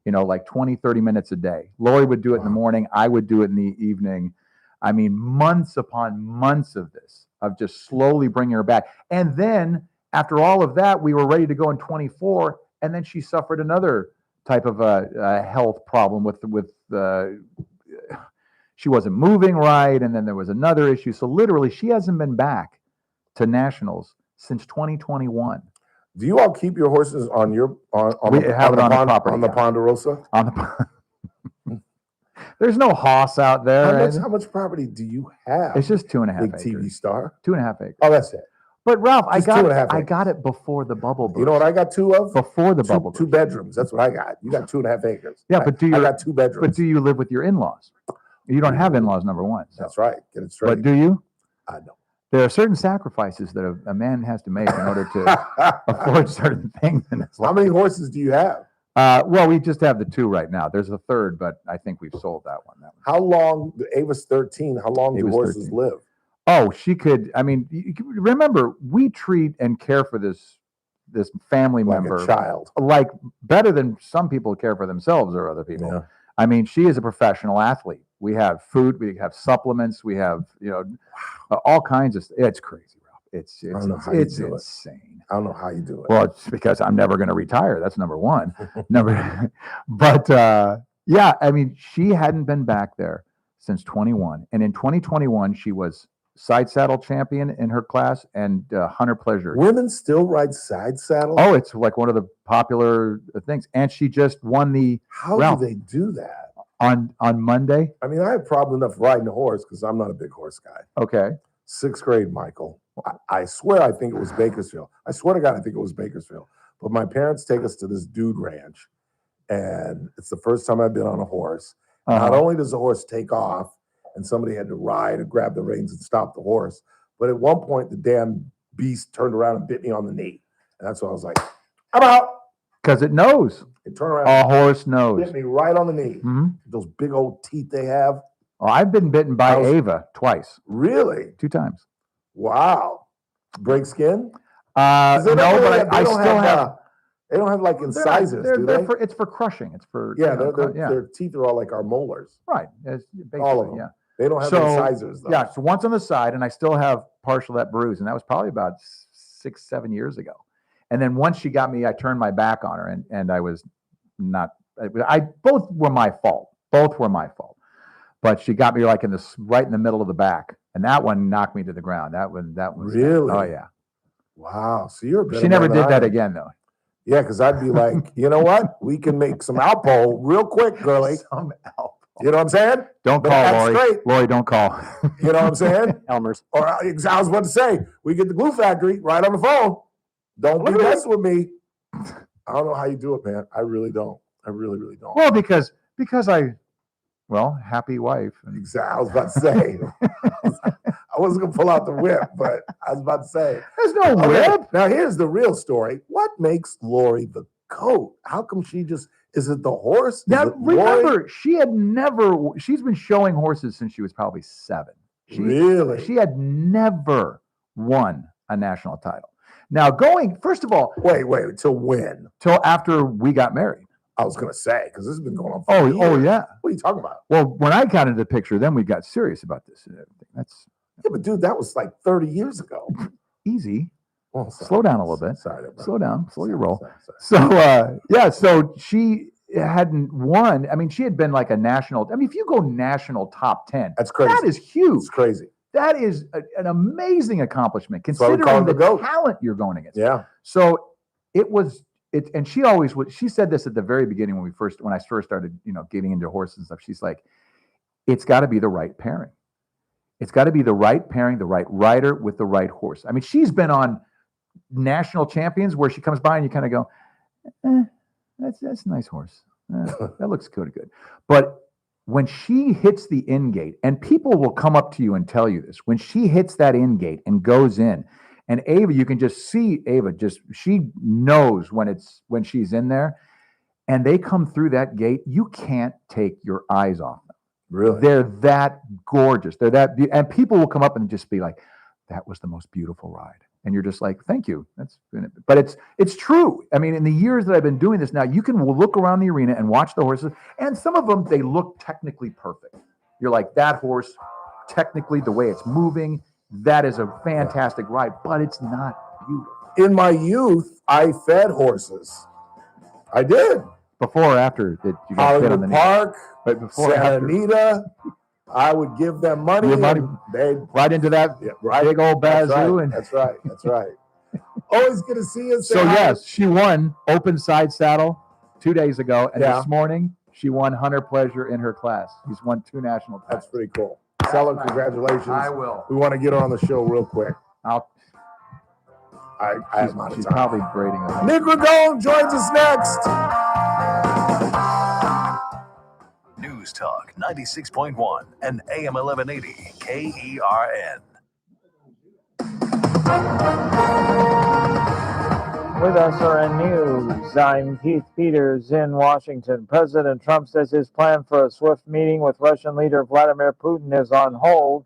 like 20, 30 minutes a day. Lori would do it in the morning. I would do it in the evening. I mean, months upon months of this, of just slowly bringing her back. And then after all of that, we were ready to go in 24, and then she suffered another type of a health problem with she wasn't moving right, and then there was another issue. So literally, she hasn't been back to nationals since 2021. Do you all keep your horses on your on We the, have on it the on the pond, property, on the yeah. Ponderosa? On the there's no hoss out there. How much property do you have? It's just 2.5 Big acres. TV star. 2.5 acres. Oh, that's it. But Ralph, Just 2.5 I acres. got it before the bubble burst. You know what I got two of? Before the bubble Two burst. bedrooms. That's what I got. You got 2.5 acres. Yeah, but I got two bedrooms. But do you live with your in-laws? You don't have in-laws, number one. So. That's right. Get it straight. But do you? I don't. There are certain sacrifices that a man has to make in order to afford certain things in his life. How many horses do you have? Well, we just have the two right now. There's a third, but I think we've sold that one. How long? Ava's 13. How long do Ava's horses 13. live? Oh, she could. I mean, remember, we treat and care for this family Like member a child. like better than some people care for themselves or other people. Yeah. I mean, she is a professional athlete. We have food, we have supplements, we have all kinds of. It's crazy, Ralph. It's I don't know how you it's do it. insane. I don't know how you do it. Well, it's because I'm never going to retire. That's number one. But yeah, I mean, she hadn't been back there since 21, and in 2021 she was side saddle champion in her class and hunter pleasure. Women still ride side saddle? Oh, it's like one of the popular things, and she just won the. How Ralph, do they do that? on Monday? I mean, I have problem enough riding a horse because I'm not a big horse guy. Okay. 6th grade, Michael. I swear I think it was Bakersfield. I swear to God, I think it was Bakersfield. But my parents take us to this dude ranch, and it's the first time I've been on a horse. Not only does the horse take off, and somebody had to ride and grab the reins and stop the horse, but at one point the damn beast turned around and bit me on the knee, and that's when I was like, I'm out. Because it knows. They turn around. A horse knows. Bit me right on the knee. Mhm. Those big old teeth they have. Oh, I've been bitten by Ava twice. Really? 2 times. Wow. Break skin? No, 'Cause they don't really but have- I they don't still have, have. they don't have like incisors, do they? It's for crushing. It's for Yeah, you know, their their teeth are all like our molars. right. It's basically, All of them. Yeah. They don't have So, incisors though. Yeah, so once on the side, and I still have partial that bruise, and that was probably about 6-7 years ago. And then once she got me, I turned my back on her, and I was not. Both were my fault. Both were my fault. But she got me like right in the middle of the back, and that one knocked me to the ground. That was Really? Oh yeah. Wow. So you're a better She never man than did that I am. again though. Yeah, because I'd be like, you know what? We can make some Alpo real quick, girly. Some Alpo. You know what I'm saying? Don't But call that's Lori. straight. Lori, don't call. You know what I'm saying? Elmer's. Or I was about to say, we get the glue factory right on the phone. Don't be messing with me. I don't know how you do it, man. I really don't. I really, really don't. Well, because happy wife. Exactly. I was about to say. I wasn't gonna pull out the whip, but I was about to say. There's no Okay, whip. now here's the real story. What makes Lori the goat? How come she just is it the horse? Is Now it Lori? remember, she's been showing horses since she was probably 7. Really? She had never won a national title. Now first of all, wait, till when? Till after we got married. I was gonna say, because this has been going on for Oh years. yeah. What are you talking about? Well, when I got into the picture, then we got serious about this and everything. That's Yeah, but dude, that was like 30 years ago. easy. Oh, sorry. Slow down a little bit. Sorry, bro. Slow down. Slow your roll. Sorry. So she hadn't won. I mean, she had been like a national. I mean, if you go national top 10, That's crazy. that is huge. It's crazy. That is an amazing accomplishment why we call considering her the the GOAT. talent you're going against. Yeah. So it was it, and she always would. She said this at the very beginning when I first started, getting into horses and stuff. She's like, it's got to be the right pairing. It's got to be the right pairing, the right rider with the right horse. I mean, she's been on national champions where she comes by and you kind of go, that's a nice horse. That looks good. But when she hits the in gate, and people will come up to you and tell you this, when she hits that in gate and goes in, and Ava, you can just see Ava, she knows when she's in there, and they come through that gate, you can't take your eyes off them. Really? They're that gorgeous. They're that, and people will come up and just be like, that was the most beautiful ride. And you're just like, thank you. But it's true. I mean, in the years that I've been doing this now, you can look around the arena and watch the horses, and some of them, they look technically perfect. You're like, that horse, technically, the way it's moving, that is a fantastic ride, but it's not beautiful. In my youth, I fed horses. I did. Before or after that you got hit on the Hollywood knee? Park, But before or Santa after? Anita. I would give them money. Your money and they'd right into that right. big old That's bazoo. right. And That's right. That's right. Always good to see you. Say so hi. yes, she won open side saddle 2 days ago, and Yeah. this morning she won Hunter Pleasure in her class. She's won 2 national titles. That's pretty cool. Sell her, congratulations. I will. We want to get her on the show real quick. I She's, am out of she's time. probably braiding us. Nick Ragone joins us next. News Talk 96.1 and AM 1180 KERN. With SRN News, I'm Keith Peters in Washington. President Trump says his plan for a swift meeting with Russian leader Vladimir Putin is on hold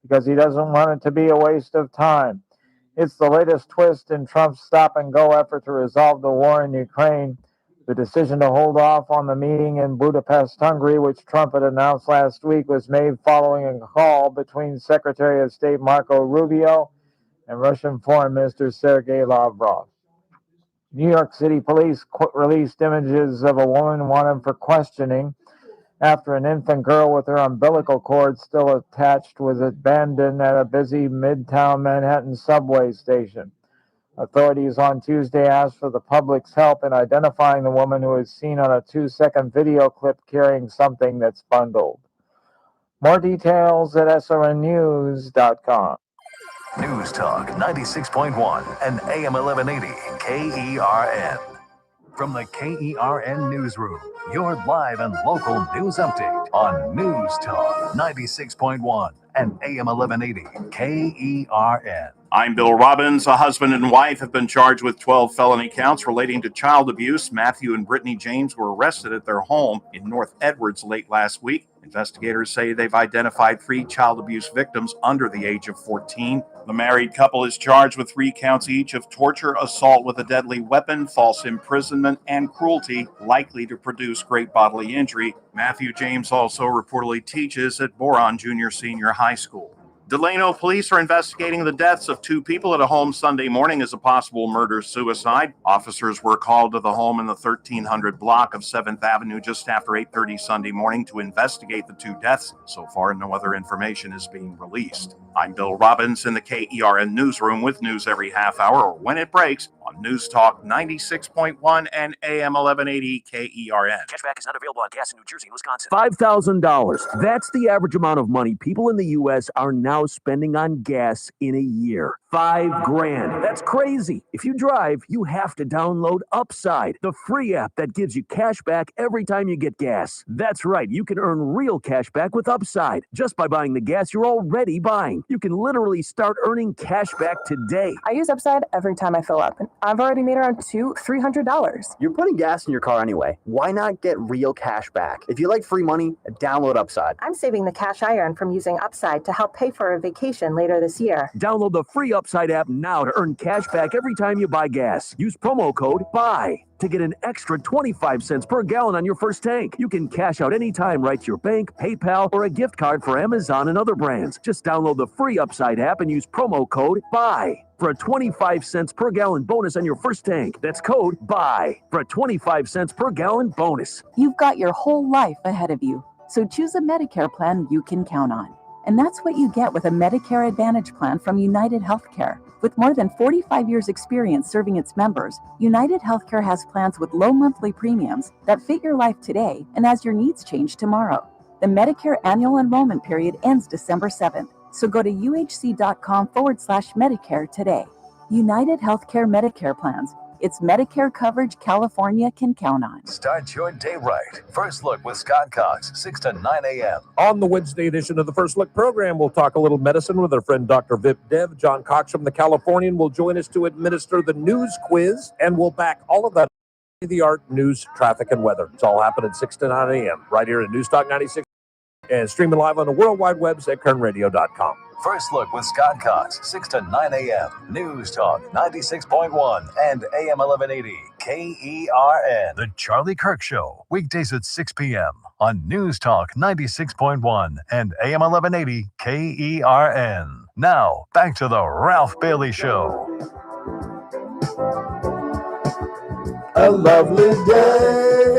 because he doesn't want it to be a waste of time. It's the latest twist in Trump's stop-and-go effort to resolve the war in Ukraine. The decision to hold off on the meeting in Budapest, Hungary, which Trump had announced last week, was made following a call between Secretary of State Marco Rubio and Russian Foreign Minister Sergei Lavrov. New York City police released images of a woman wanted for questioning after an infant girl with her umbilical cord still attached was abandoned at a busy Midtown Manhattan subway station. Authorities on Tuesday asked for the public's help in identifying the woman who was seen on a 2-second video clip carrying something that's bundled. More details at srnnews.com. News Talk 96.1 and AM 1180 KERN. From the KERN Newsroom, your live and local news update on News Talk 96.1 and AM 1180 KERN. I'm Bill Robbins. A husband and wife have been charged with 12 felony counts relating to child abuse. Matthew and Brittany James were arrested at their home in North Edwards late last week. Investigators say they've identified 3 child abuse victims under the age of 14. The married couple is charged with 3 counts each of torture, assault with a deadly weapon, false imprisonment, and cruelty likely to produce great bodily injury. Matthew James also reportedly teaches at Boron Junior Senior High School. Delano police are investigating the deaths of 2 people at a home Sunday morning as a possible murder-suicide. Officers were called to the home in the 1300 block of 7th Avenue just after 8:30 Sunday morning to investigate the 2 deaths. So far, no other information is being released. I'm Bill Robbins in the KERN newsroom with news every half hour or when it breaks on News Talk 96.1 and AM 1180 KERN. Cashback is not available on gas in New Jersey and Wisconsin. $5,000. That's the average amount of money people in the U.S. are now spending on gas in a year. $5,000. That's crazy. If you drive, you have to download Upside, the free app that gives you cash back every time you get gas. That's right. You can earn real cash back with Upside just by buying the gas you're already buying. You can literally start earning cash back today. I use Upside every time I fill up, and I've already made around $300. You're putting gas in your car anyway. Why not get real cash back? If you like free money, download Upside. I'm saving the cash I earn from using Upside to help pay for a vacation later this year. Download the free Upside app now to earn cash back every time you buy gas. Use promo code BUY to get an extra 25 cents per gallon on your first tank. You can cash out anytime right to your bank, PayPal, or a gift card for Amazon and other brands. Just download the free Upside app and use promo code BUY for a 25 cents per gallon bonus on your first tank. That's code BUY for a 25 cents per gallon bonus. You've got your whole life ahead of you, so choose a Medicare plan you can count on. And that's what you get with a Medicare Advantage plan from United Healthcare. With more than 45 years' experience serving its members, United Healthcare has plans with low monthly premiums that fit your life today and as your needs change tomorrow. The Medicare annual enrollment period ends December 7th, so go to uhc.com/Medicare today. United Healthcare Medicare plans. It's Medicare coverage California can count on. Start your day right. First Look with Scott Cox, 6 to 9 a.m. On the Wednesday edition of the First Look program, we'll talk a little medicine with our friend Dr. Vip Dev. John Cox from the Californian will join us to administer the news quiz, and we'll back all of that the art, news, traffic, and weather. It's all happening 6 to 9 a.m. right here at News Talk 96 and streaming live on the World Wide Webs at kernradio.com. First Look with Scott Cox, 6 to 9 a.m. News Talk 96.1 and AM 1180 KERN. The Charlie Kirk Show, weekdays at 6 p.m. on News Talk 96.1 and AM 1180 KERN. Now, back to the Ralph Bailey Show. A lovely day.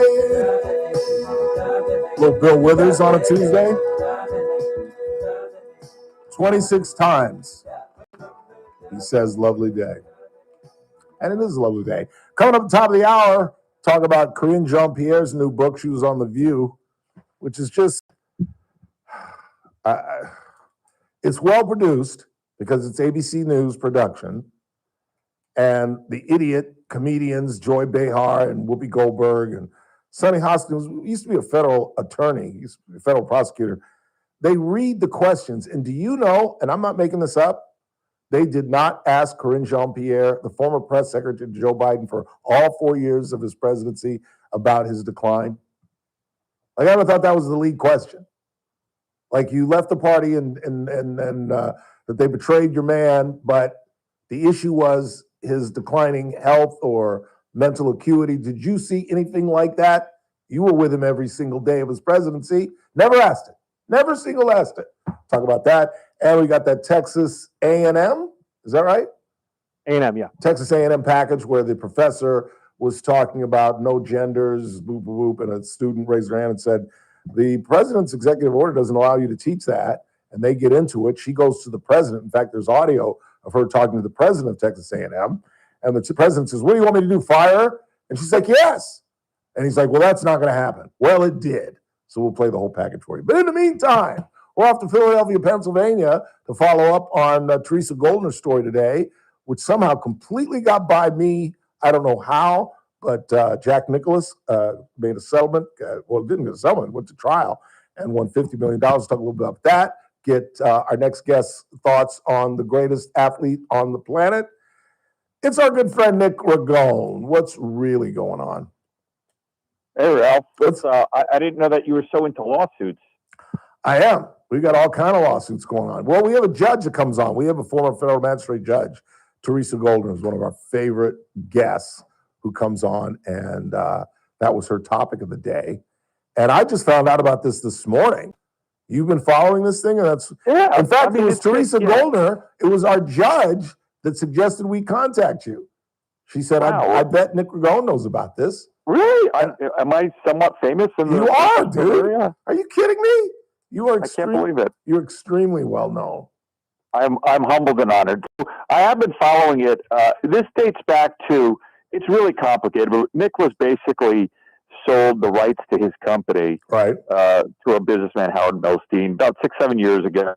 Little Bill Withers on a Tuesday. 26 times he says lovely day. And it is a lovely day. Coming up at the top of the hour, talk about Karine Jean-Pierre's new book. She was on The View, which is just, it's well produced because it's ABC News production. And the idiot comedians, Joy Behar and Whoopi Goldberg and Sonny Hoskins, used to be a federal attorney, he used to be a federal prosecutor. They read the questions, and do you know, and I'm not making this up, they did not ask Karine Jean-Pierre, the former press secretary to Joe Biden for all 4 years of his presidency, about his decline. Like, I never thought that was the lead question. Like, you left the party and that they betrayed your man, but the issue was his declining health or mental acuity. Did you see anything like that? You were with him every single day of his presidency. Never asked it. Never single asked it. Talk about that. And we got that Texas A&M. Is that right? A&M, yeah. Texas A&M package where the professor was talking about no genders, boop, boop, boop, and a student raised her hand and said, the president's executive order doesn't allow you to teach that. And they get into it. She goes to the president. In fact, there's audio of her talking to the president of Texas A&M. And the president says, what do you want me to do, fire her? And she's like, yes. And he's like, well, that's not going to happen. Well, it did. So we'll play the whole package for you. But in the meantime, we're off to Philadelphia, Pennsylvania to follow up on Teresa Goldner's story today, which somehow completely got by me. I don't know how, but Jack Nicklaus made a settlement. Well, didn't get a settlement, went to trial and won $50 million. Talk a little bit about that. get our next guest's thoughts on the greatest athlete on the planet. It's our good friend Nick Ragone. What's really going on? Hey, Ralph. I didn't know that you were so into lawsuits. I am. We got all kind of lawsuits going on. Well, we have a judge that comes on. We have a former federal magistrate judge, Teresa Goldner, is one of our favorite guests who comes on, and that was her topic of the day. And I just found out about this morning. You've been following this thing, and that's in fact, it was Teresa Goldner. It was our judge that suggested we contact you. She said, I bet Nick Ragone knows about this. Really? Am I somewhat famous? You are, dude. Area? Are you kidding me? You are. I can't believe it. You're extremely well known. I'm humbled and honored. I have been following it. This dates back to. It's really complicated. But Nick was basically sold the rights to his company, right, to a businessman, Howard Milstein, about 6-7 years ago.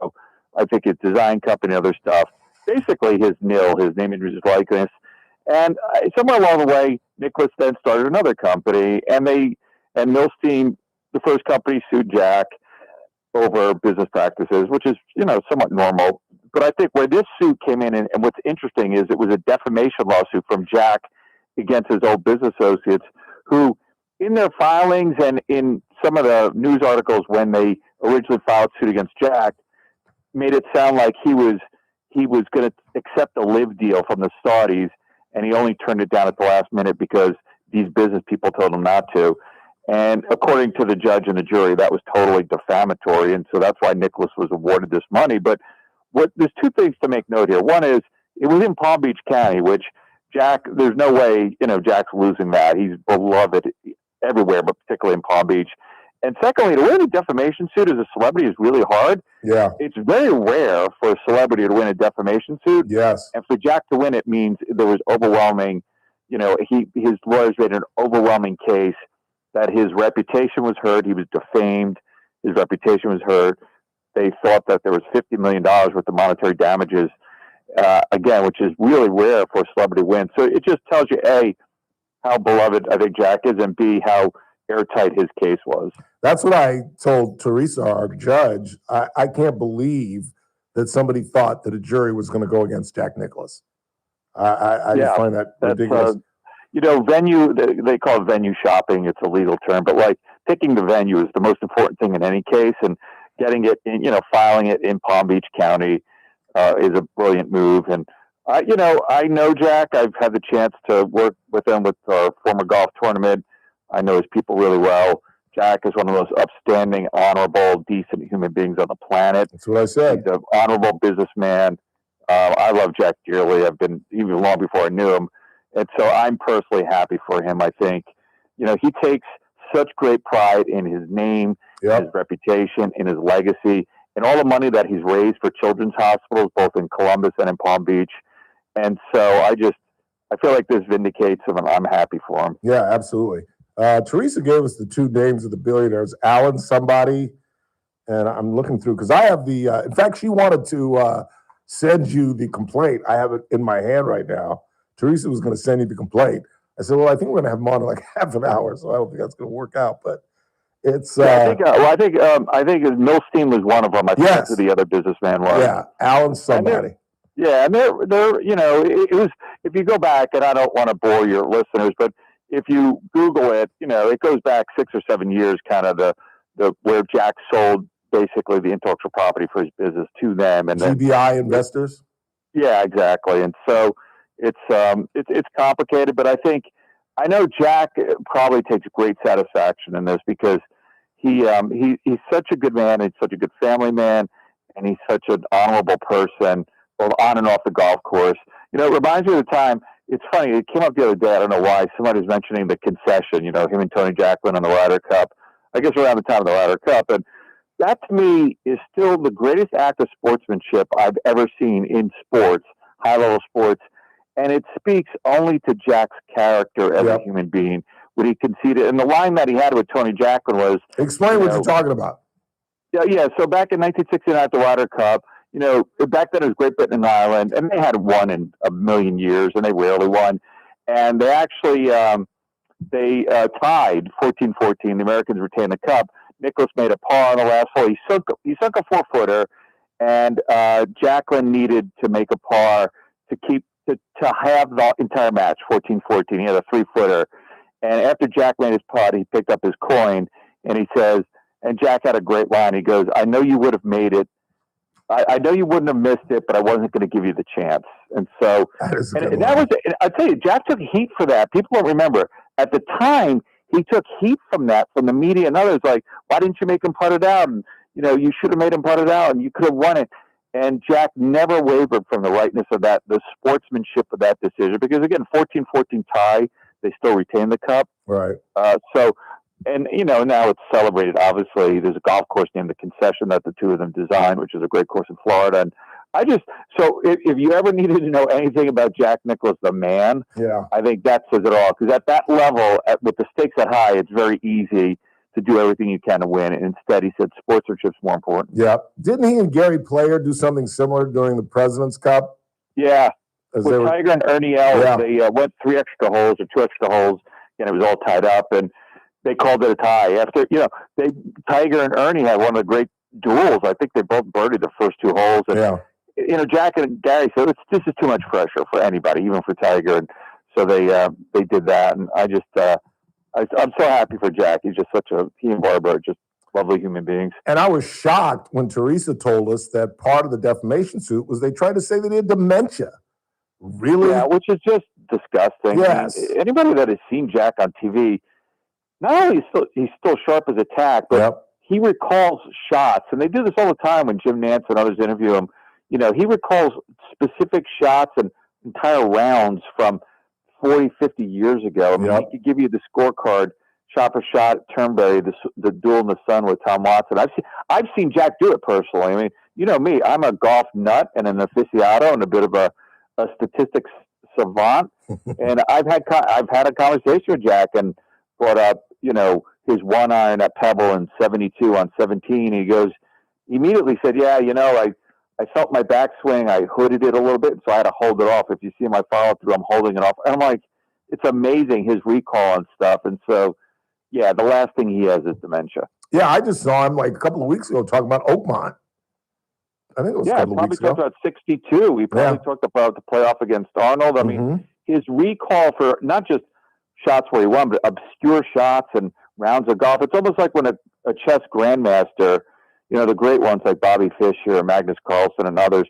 I think it's design company, other stuff. Basically, his nil, his name, image, likeness. And somewhere along the way, Nicholas then started another company, and Milstein, the first company, sued Jack over business practices, which is, somewhat normal. But I think where this suit came in, and what's interesting is it was a defamation lawsuit from Jack against his old business associates, who, in their filings and in some of the news articles when they originally filed suit against Jack, made it sound like he was going to accept a live deal from the Saudis, and he only turned it down at the last minute because these business people told him not to. And according to the judge and the jury, that was totally defamatory, and so that's why Nicholas was awarded this money. But there's two things to make note here. One is it was in Palm Beach County, which Jack, there's no way, Jack's losing that. He's beloved everywhere, but particularly in Palm Beach. And secondly, to win a defamation suit as a celebrity is really hard. Yeah. It's very rare for a celebrity to win a defamation suit. Yes. And for Jack to win it means there was overwhelming, his lawyers made an overwhelming case that his reputation was hurt. He was defamed. His reputation was hurt. They thought that there was $50 million worth of monetary damages, again, which is really rare for a celebrity win. So it just tells you, A, how beloved I think Jack is, and B, how airtight his case was. That's what I told Teresa, our judge. I can't believe that somebody thought that a jury was going to go against Jack Nicklaus. I just find that ridiculous. Venue, they call it venue shopping. It's a legal term, but like picking the venue is the most important thing in any case, and getting it in, filing it in Palm Beach County is a brilliant move. And I know Jack. I've had the chance to work with him with our former golf tournament. I know his people really well. Jack is one of the most upstanding, honorable, decent human beings on the planet. That's what I said. He's an honorable businessman. I love Jack dearly. I've been even long before I knew him. And so I'm personally happy for him. I think, he takes such great pride in his name, his reputation, in his legacy, and all the money that he's raised for children's hospitals, both in Columbus and in Palm Beach. And so I feel like this vindicates him, and I'm happy for him. Yeah, absolutely. Teresa gave us the two names of the billionaires, Alan somebody, and I'm looking through, because I have the, in fact, she wanted to send you the complaint. I have it in my hand right now. Teresa was going to send you the complaint. I said, well, I think we're going to have him on in like half an hour, so I don't think that's going to work out, but it's... I think Milstein was one of them. I think that's who the other businessman was. Yeah, Alan somebody. And they're it was, if you go back, and I don't want to bore your listeners, but if you Google it, it goes back 6 or 7 years, kind of the where Jack sold basically the intellectual property for his business to them, and then GBI investors. Yeah, exactly. And so it's complicated, but I know Jack probably takes great satisfaction in this because he's such a good man, he's such a good family man, and he's such an honorable person, both on and off the golf course. It reminds me of the time. It's funny. It came up the other day. I don't know why. Somebody was mentioning the concession. Him and Tony Jacklin on the Ryder Cup. I guess around the time of the Ryder Cup, and that to me is still the greatest act of sportsmanship I've ever seen in sports, high-level sports, and it speaks only to Jack's character as a human being when he conceded. And the line that he had with Tony Jacklin was, "Explain what you're talking about." Yeah. So back in 1969 at the Ryder Cup. Back then it was Great Britain and Ireland, and they hadn't won in a million years, and they rarely won. And they actually tied 14-14. The Americans retained the cup. Nicklaus made a par on the last hole. He sunk a 4-footer, and Jacqueline needed to make a par to have the entire match, 14-14. He had a 3-footer. And after Jack made his putt, he picked up his coin, and he says, and Jack had a great line. He goes, I know you would have made it. I know you wouldn't have missed it, but I wasn't going to give you the chance. And so, I tell you, Jack took heat for that. People don't remember. At the time, he took heat from that, from the media and others, like, why didn't you make him putt it out? And, you should have made him putt it out, and you could have won it. And Jack never wavered from the rightness of that, the sportsmanship of that decision. Because, again, 14-14 tie, they still retain the cup. Right. And, now it's celebrated. Obviously, there's a golf course named The Concession that the two of them designed, which is a great course in Florida. And if you ever needed to know anything about Jack Nicklaus, the man, I think that says it all. Because at that level, with the stakes that high, it's very easy to do everything you can to win. And instead, he said sportsmanship's more important. Yeah. Didn't he and Gary Player do something similar during the President's Cup? Yeah. With Tiger and Ernie Els, they went 3 extra holes or 2 extra holes, and it was all tied up. And they called it a tie. After, Tiger and Ernie had one of the great duels. I think they both birdied the first 2 holes. And, Jack and Gary said, this is too much pressure for anybody, even for Tiger. And so they did that. And I just, I'm so happy for Jack. He's just he and Barbara are just lovely human beings. And I was shocked when Teresa told us that part of the defamation suit was they tried to say that he had dementia. Really? Yeah, which is just disgusting. Yes. I mean, anybody that has seen Jack on TV, not only is he's still sharp as a tack, but he recalls shots. And they do this all the time when Jim Nantz and others interview him. He recalls specific shots and entire rounds from 40, 50 years ago. I mean, he could give you the scorecard, shot for shot, Turnberry, the duel in the sun with Tom Watson. I've seen Jack do it personally. I mean, you know me, I'm a golf nut and an aficionado and a bit of a statistics savant. And I've had a conversation with Jack and brought up, his 1-iron at Pebble in 72 on 17. He immediately said, I felt my backswing. I hooded it a little bit, so I had to hold it off. If you see my follow through, I'm holding it off. And I'm like, it's amazing, his recall and stuff. And so, the last thing he has is dementia. Yeah, I just saw him like a couple of weeks ago talking about Oakmont. I think it was a couple of weeks ago. Talked about 62. We probably talked about the playoff against Arnold. I mean, his recall for not just shots where he won, but obscure shots and rounds of golf. It's almost like when a chess grandmaster, the great ones like Bobby Fischer, Magnus Carlsen, and others,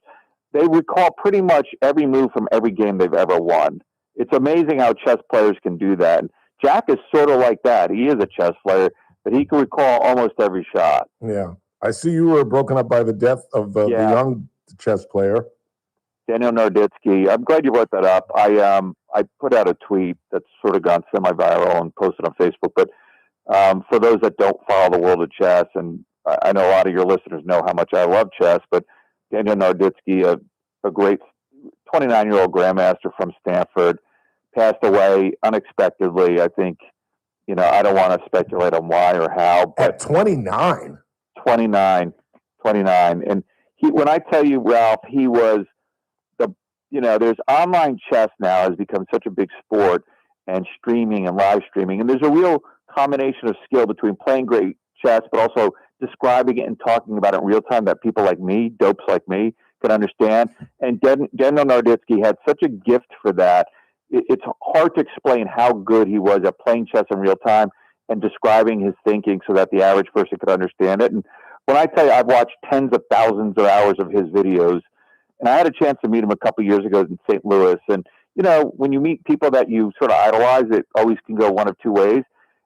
they recall pretty much every move from every game they've ever won. It's amazing how chess players can do that. And Jack is sort of like that. He is a chess player, but he can recall almost every shot. Yeah. I see you were broken up by the death of the young chess player. Daniel Narditsky. I'm glad you brought that up. I put out a tweet that's sort of gone semi-viral and posted on Facebook. But for those that don't follow the world of chess, and I know a lot of your listeners know how much I love chess, but Daniel Narditsky, a great 29-year-old grandmaster from Stanford, passed away unexpectedly. I think, I don't want to speculate on why or how. But at 29? 29. And when I tell you, Ralph, he was there's online chess now has become such a big sport, and streaming and live streaming. And there's a real combination of skill between playing great chess, but also describing it and talking about it in real time that people like me, dopes like me, can understand. And Daniel Narditsky had such a gift for that. It's hard to explain how good he was at playing chess in real time and describing his thinking so that the average person could understand it. And when I tell you, I've watched tens of thousands of hours of his videos, and I had a chance to meet him a couple years ago in St. Louis. And, when you meet people that you sort of idolize, it always can go one of two ways.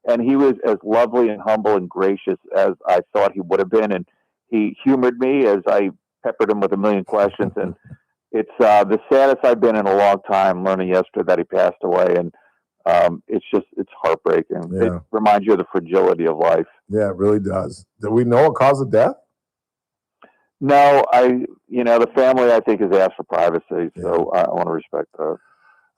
And he was as lovely and humble and gracious as I thought he would have been. And he humored me as I peppered him with a million questions. And it's the saddest I've been in a long time, learning yesterday that he passed away. And it's heartbreaking. Yeah. It reminds you of the fragility of life. Yeah, it really does. Do we know a cause of death? No, the family, I think, has asked for privacy. So I want to respect that.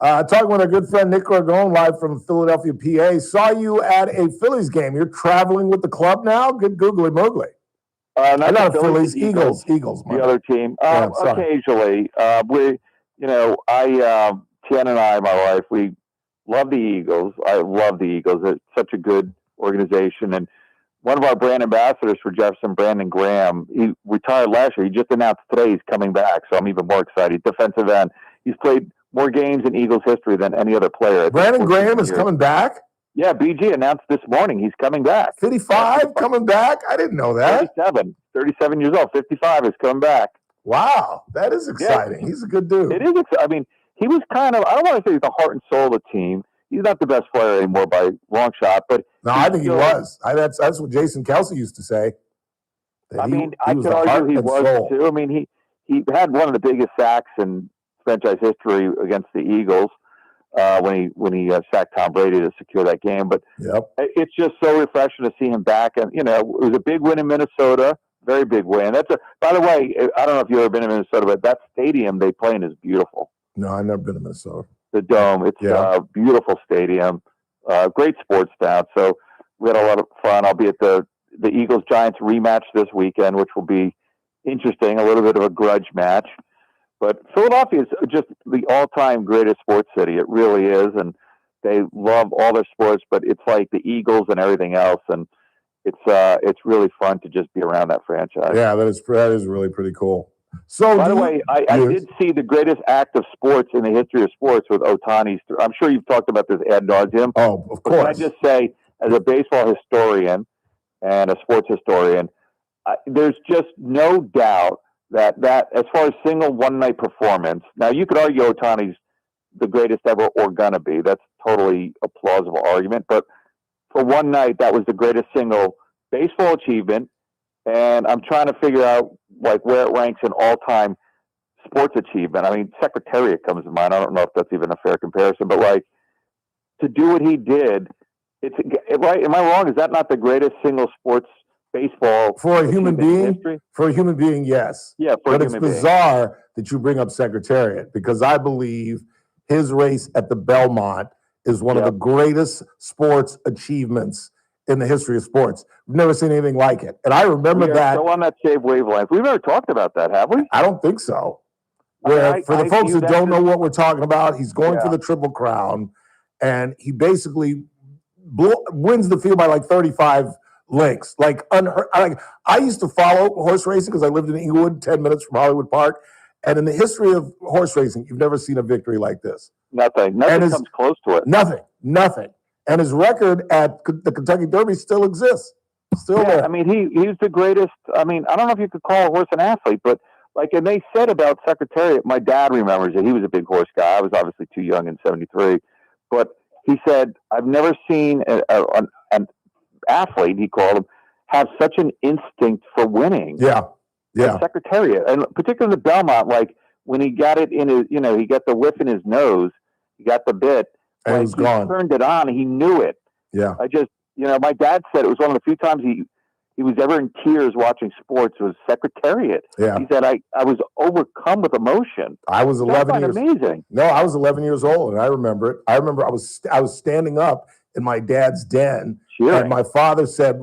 Talking with our good friend Nick Ragone, live from Philadelphia, PA. Saw you at a Phillies game. You're traveling with the club now? Good googly moogly. Not Phillies, Eagles. The other team. Sorry. Occasionally. Tian and I, my wife, we love the Eagles. I love the Eagles. It's such a good organization. And one of our brand ambassadors for Jefferson, Brandon Graham, he retired last year. He just announced today he's coming back, so I'm even more excited. Defensive end. He's played more games in Eagles history than any other player. Brandon Graham is coming back? Yeah, BG announced this morning he's coming back. 55 coming back? I didn't know that. 37 years old. 55 is coming back. Wow, that is exciting. He's a good dude. It is. I mean, he was kind of, I don't want to say he's the heart and soul of the team. He's not the best player anymore by long shot, but no, I think he was. That's what Jason Kelsey used to say. I could argue he was too. I mean, he had one of the biggest sacks in franchise history against the Eagles when he sacked Tom Brady to secure that game. But it's just so refreshing to see him back. And it was a big win in Minnesota, very big win. By the way, I don't know if you've ever been in Minnesota, but that stadium they play in is beautiful. No, I've never been to Minnesota. The Dome. It's a beautiful stadium. Great sports town. So we had a lot of fun. I'll be at the Eagles-Giants rematch this weekend, which will be interesting, a little bit of a grudge match. But Philadelphia is just the all-time greatest sports city. It really is. And they love all their sports, but it's like the Eagles and everything else. And it's really fun to just be around that franchise. Yeah, that is really pretty cool. So, by the way, I did see the greatest act of sports in the history of sports with Ohtani's. I'm sure you've talked about this ad nauseum. Oh, of course. Can I just say, as a baseball historian and a sports historian, there's just no doubt that as far as single one-night performance, now you could argue Ohtani's the greatest ever or gonna be. That's totally a plausible argument. But for one night, that was the greatest single baseball achievement. And I'm trying to figure out where it ranks in all-time sports achievement. I mean, Secretariat comes to mind. I don't know if that's even a fair comparison, but to do what he did, it's right. Am I wrong? Is that not the greatest single sports baseball for a human being? History? For a human being, yes. Yeah, but it's bizarre that you bring up Secretariat because I believe his race at the Belmont is one of the greatest sports achievements in the history of sports. We've never seen anything like it. And I remember that. So on that same wavelength. We've never talked about that, have we? I don't think so. For the folks that don't know what we're talking about, he's going for the Triple Crown, and he basically wins the field by 35 lengths. I used to follow horse racing because I lived in Inglewood, 10 minutes from Hollywood Park. And in the history of horse racing, you've never seen a victory like this. Nothing comes close to it. Nothing. And his record at the Kentucky Derby still exists. Still there. I mean, he's the greatest. I mean, I don't know if you could call a horse an athlete, but and they said about Secretariat, my dad remembers it. He was a big horse guy. I was obviously too young in '73, but he said, I've never seen an athlete, he called him, have such an instinct for winning. Yeah. Secretariat, and particularly the Belmont, when he got it in his, he got the whiff in his nose, he got the bit, and it was gone. Turned it on, he knew it. Yeah. I just, my dad said it was one of the few times he was ever in tears watching sports was Secretariat. Yeah. He said, I was overcome with emotion. I was 11 years amazing. No, I was 11 years old, and I remember it. I remember I was standing up in my dad's den, and my father said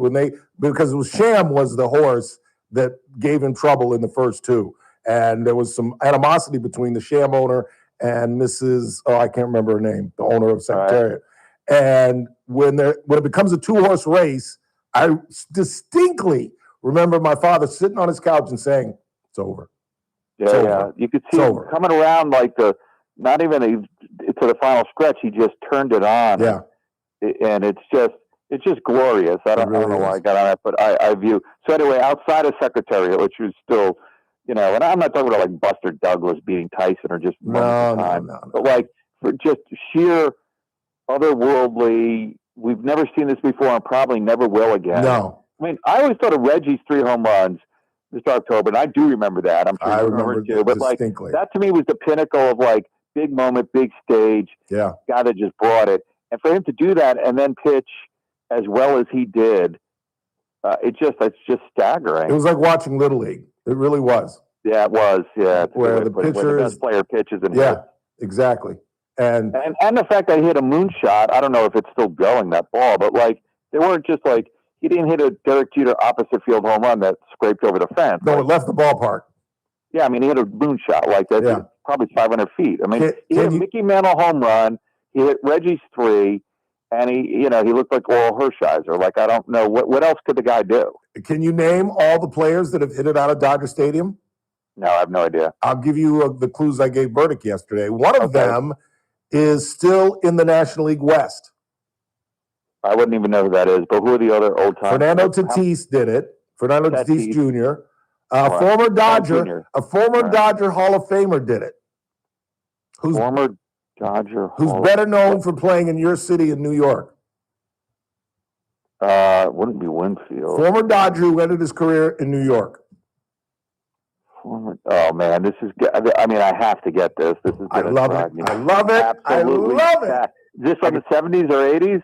because it was Sham was the horse that gave him trouble in the first two, and there was some animosity between the Sham owner and Mrs. I can't remember her name, the owner of Secretariat. Right. And when it becomes a 2-horse race, I distinctly remember my father sitting on his couch and saying, "It's over." Yeah. You could see him coming around not even to the final stretch. He just turned it on. Yeah. And it's just glorious. I don't know why I got on that, but I view. So anyway, outside of Secretariat, which was still, and I'm not talking about Buster Douglas beating Tyson or just no. But for just sheer otherworldly, we've never seen this before and probably never will again. No. I mean, I always thought of Reggie's 3 home runs this October, and I do remember that. I'm sure I you remember too. But distinctly. That to me was the pinnacle of big moment, big stage. Yeah. Guy that just brought it. And for him to do that and then pitch as well as he did, it's just staggering. It was like watching Little League. It really was. Yeah, it was. Yeah, where the pitcher the best player pitches and yeah, hits. Exactly. And the fact that he hit a moonshot, I don't know if it's still going, that ball, but they weren't just he didn't hit a Derek Jeter opposite field home run that scraped over the fence. No, it left the ballpark. Yeah, I mean he hit a moonshot like that. Yeah. Probably 500 feet. I mean, he hit a Mickey Mantle home run. He hit Reggie's 3. and he looked like Oral Hershiser. Like, I don't know what else could the guy do. Can you name all the players that have hit it out of Dodger Stadium? No, I have no idea. I'll give you the clues I gave Burdick yesterday. One of them is still in the National League West. I wouldn't even know who that is, but who are the other old time? Fernando Tatis did it. Fernando Tatis Jr. Former Dodger, a former Dodger Hall of Famer did it. Who's former Dodger? Who's better known for playing in your city in New York? Wouldn't be Winfield. Former Dodger who ended his career in New York. Oh man, this is. I mean, I have to get this. This is. I love it. I love it. Absolutely. I love it. Is this from the 70s or 80s?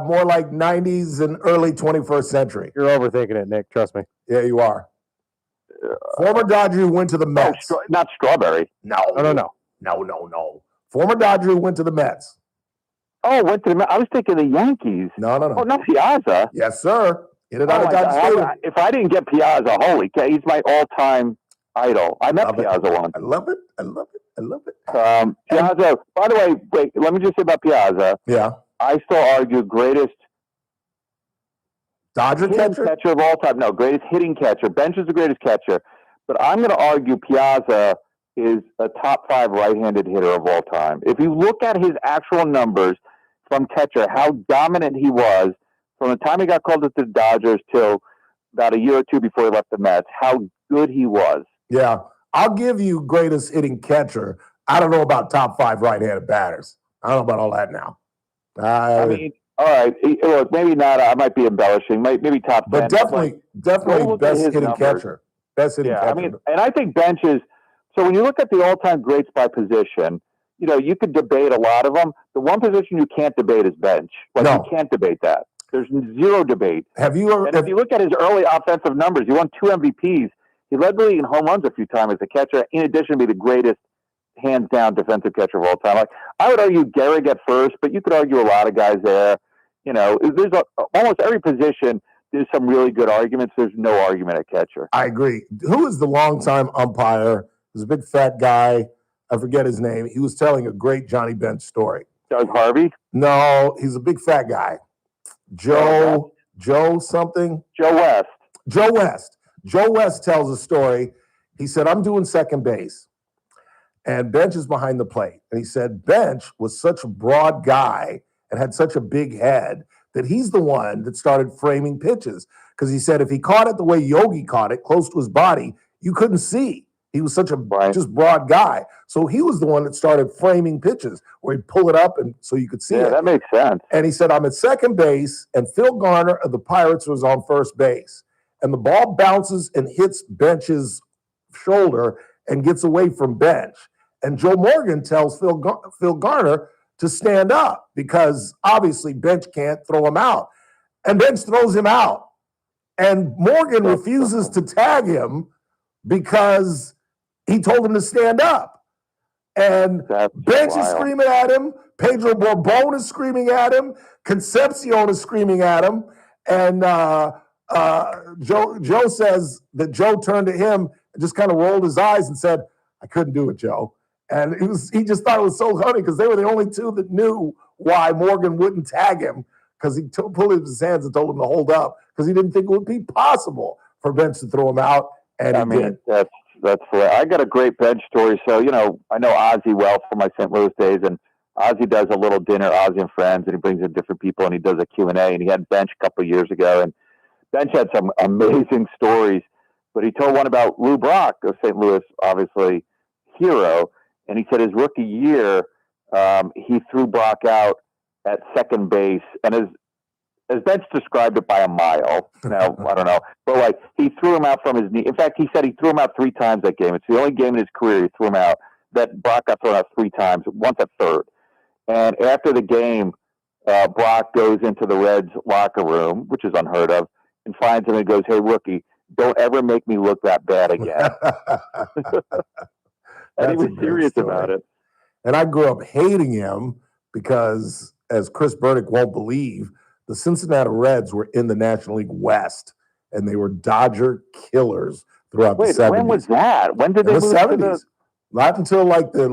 More like 90s and early 21st century. You're overthinking it, Nick. Trust me. Yeah, you are. Former Dodger who went to the Mets. Not Strawberry. No. Former Dodger who went to the Mets. Oh, went to the Mets. I was thinking the Yankees. No. Oh, not Piazza. Yes, sir. Hit it out of Dodger Stadium. If I didn't get Piazza, holy cow, he's my all-time idol. I met Piazza once. I love it. I love it. I love it. Piazza. By the way, wait. Let me just say about Piazza. Yeah. I still argue greatest Dodger catcher of all time. No, greatest hitting catcher. Bench is the greatest catcher, but I'm going to argue Piazza is a top 5 right-handed hitter of all time. If you look at his actual numbers from catcher, how dominant he was from the time he got called up to the Dodgers till about a year or two before he left the Mets, how good he was. Yeah. I'll give you greatest hitting catcher. I don't know about top 5 right-handed batters. I don't know about all that now. I mean, all right. Look, maybe not. I might be embellishing. Maybe top 10. But definitely best hitting catcher. Best hitting catcher. I mean, and I think bench is. So when you look at the all-time greats by position, you could debate a lot of them. The one position you can't debate is bench. You can't debate that. There's zero debate. Have you ever? And if you look at his early offensive numbers, he won 2 MVPs. He led the league in home runs a few times as a catcher. In addition, to be the greatest, hands down, defensive catcher of all time. Like, I would argue Gehrig at first, but you could argue a lot of guys there. There's almost every position. There's some really good arguments. There's no argument at catcher. I agree. Who is the longtime umpire? He was a big fat guy. I forget his name. He was telling a great Johnny Bench story. Doug Harvey? No, he's a big fat guy. Joe something? Joe West. Joe West. Joe West tells a story. He said, I'm doing second base. And Bench is behind the plate. And he said, Bench was such a broad guy and had such a big head that he's the one that started framing pitches. Because he said if he caught it the way Yogi caught it, close to his body, you couldn't see. He was such a just broad guy. So he was the one that started framing pitches where he'd pull it up and so you could see it. Yeah, that makes sense. And he said, I'm at second base, and Phil Garner of the Pirates was on first base. And the ball bounces and hits Bench's shoulder and gets away from Bench. And Joe Morgan tells Phil Garner to stand up because obviously Bench can't throw him out. And Bench throws him out. And Morgan refuses to tag him because he told him to stand up. And Bench is screaming at him. Pedro Borbon is screaming at him. Concepcion is screaming at him. And Joe says that Joe turned to him and just kind of rolled his eyes and said, I couldn't do it, Joe. And he just thought it was so funny because they were the only two that knew why Morgan wouldn't tag him, because he pulled his hands and told him to hold up because he didn't think it would be possible for Bench to throw him out. And he did. That's I got a great Bench story. So, I know Ozzie well from my St. Louis days, and Ozzie does a little dinner, Ozzie and Friends, and he brings in different people, and he does a Q&A, and he had Bench a couple of years ago, and Bench had some amazing stories, but he told one about Lou Brock of St. Louis, obviously, hero, and he said his rookie year, he threw Brock out at second base, and as Bench described it, by a mile. Now, I don't know, but he threw him out from his knee. In fact, he said he threw him out 3 times that game. It's the only game in his career he threw him out. That Brock got thrown out 3 times, once at third. And after the game, Brock goes into the Reds locker room, which is unheard of, and finds him and goes, "Hey, rookie, don't ever make me look that bad again." And he was serious about it. And I grew up hating him because, as Chris Burdick won't believe, the Cincinnati Reds were in the National League West, and they were Dodger killers throughout the 70s. When was that? When did they in the move 70s? to the... Not until like the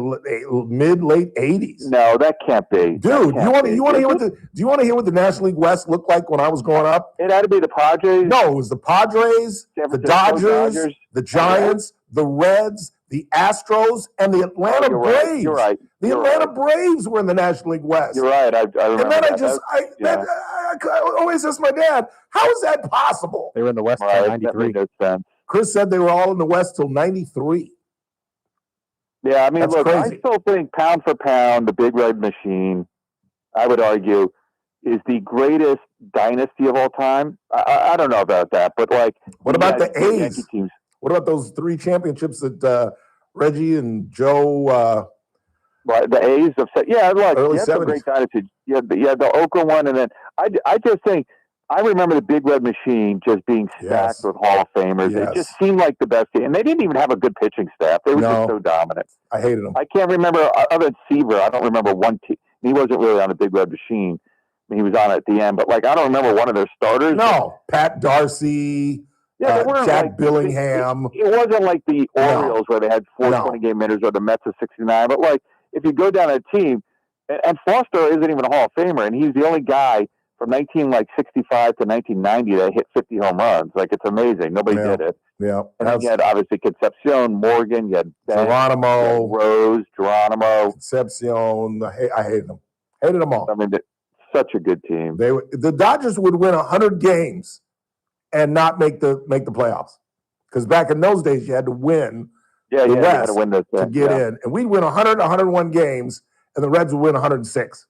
mid-late 80s. No, that can't be. Dude, you want to hear what the National League West looked like when I was growing up? It had to be the Padres. No, it was the Padres, the Dodgers, the Giants, the Reds, the Astros, and the Atlanta Braves. Right. You're right. The Atlanta Braves were in the National League West. You're right. I remember and then that. I always ask my dad, how is that possible? They were in the West till 93. That makes sense. Chris said they were all in the West till 93. Yeah, I mean, That's look, crazy. I still think pound for pound, the Big Red Machine, I would argue, is the greatest dynasty of all time. I don't know about that, but like, what about the A's? Yankee teams? What about those 3 championships that Reggie and Joe? Right, the A's of look, early you had some 70s. great dynasty. You had the Oakland one, and then I just think I remember the Big Red Machine just being stacked with Hall of Famers. Yes. It just seemed like the best team, and they didn't even have a good pitching staff. They were No. just so dominant. I hated them. I can't remember other than Seaver. I don't remember one team. He wasn't really on the Big Red Machine. I mean, he was on it at the end, but like I don't remember one of their starters. No, Pat Darcy, Yeah, they weren't Jack like, Billingham. It wasn't like the Orioles where they had 4 No. 20-game hitters or the Mets of '69. But like, if you go down a team, and Foster isn't even a Hall of Famer, and he's the only guy from 1965 to 1990 that hit 50 home runs. Like, it's amazing. Nobody did it. Yeah, And then you had obviously Concepcion, Morgan, you had Ben, Geronimo, you had Rose, Geronimo, Concepcion. I hated them. Hated them all. I mean, such a good team. The Dodgers would win 100 games and not make the playoffs, because back in those days you had to win. Yeah, the you West had to win those to things, get yeah. in, and we'd win 100, 101 games, and the Reds would win 106.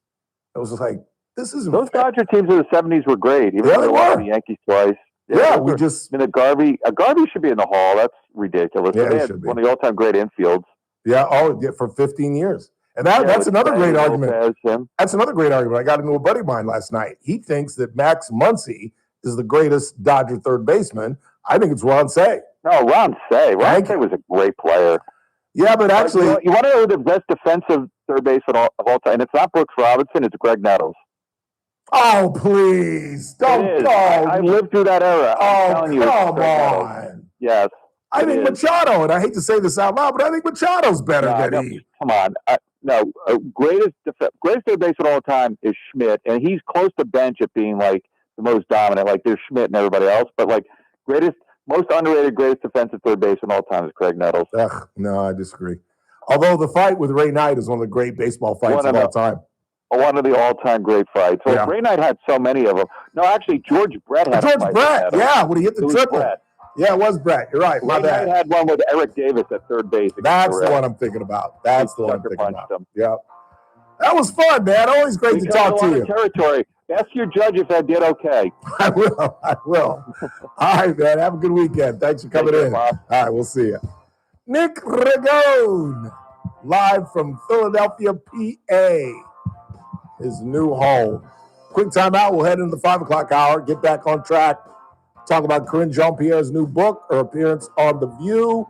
It was just like, this isn't Those Dodger teams of the '70s were great. Even Yeah, though they won were. the Yankees twice. Yeah, those we were- just I mean, Garvey should be in the Hall. That's ridiculous. Yeah, But he they had should be. one of the all-time great infields. for 15 years, and that's with another great Sandy argument. Lopez, him. That's another great argument. I got into a buddy of mine last night. He thinks that Max Muncy is the greatest Dodger third baseman. I think it's Ron Say. No, Ron Say. Ron Thank Say was a great player. Yeah, but actually, you want to know who the best defensive third baseman of all time? And it's not Brooks Robinson. It's Greg Nettles. oh please, don't It is. go. I lived through that era. I'm Oh, telling you, it's come Greg Nettles. on. Yes. I it think is. Machado, and I hate to say this out loud, but I think Machado's better No, than no, he. come on. Greatest third baseman of all time is Schmidt, and he's close to bench at being like the most dominant. Like there's Schmidt and everybody else, but like most underrated, greatest defensive third baseman of all time is Craig Nettles. Ugh, no, I disagree. Although the fight with Ray Knight is one of the great baseball fights One of of all the- time. One of the all-time great fights. So Yeah. Ray Knight had so many of them. No, actually, George Brett had a George fight Brett, with Nettles. yeah, when he hit the It was triple. Brett. Yeah, it was Brett. You're right. My Ray bad. Knight had one with Eric Davis at third base. against That's the Reds. one I'm thinking about. That's the one I'm Sucker thinking punched about. him. Yeah. That was fun, man. Always great We to covered talk a to lot you. of territory. Ask your judge if I did okay. I will. All right, man. Have a good weekend. Thanks for coming care, in. Bob. All right, we'll see you. Nick Ragone, live from Philadelphia, PA, his new home. Quick timeout. We'll head into the 5 o'clock hour, get back on track, talk about Corinne Jean-Pierre's new book, her appearance on The View,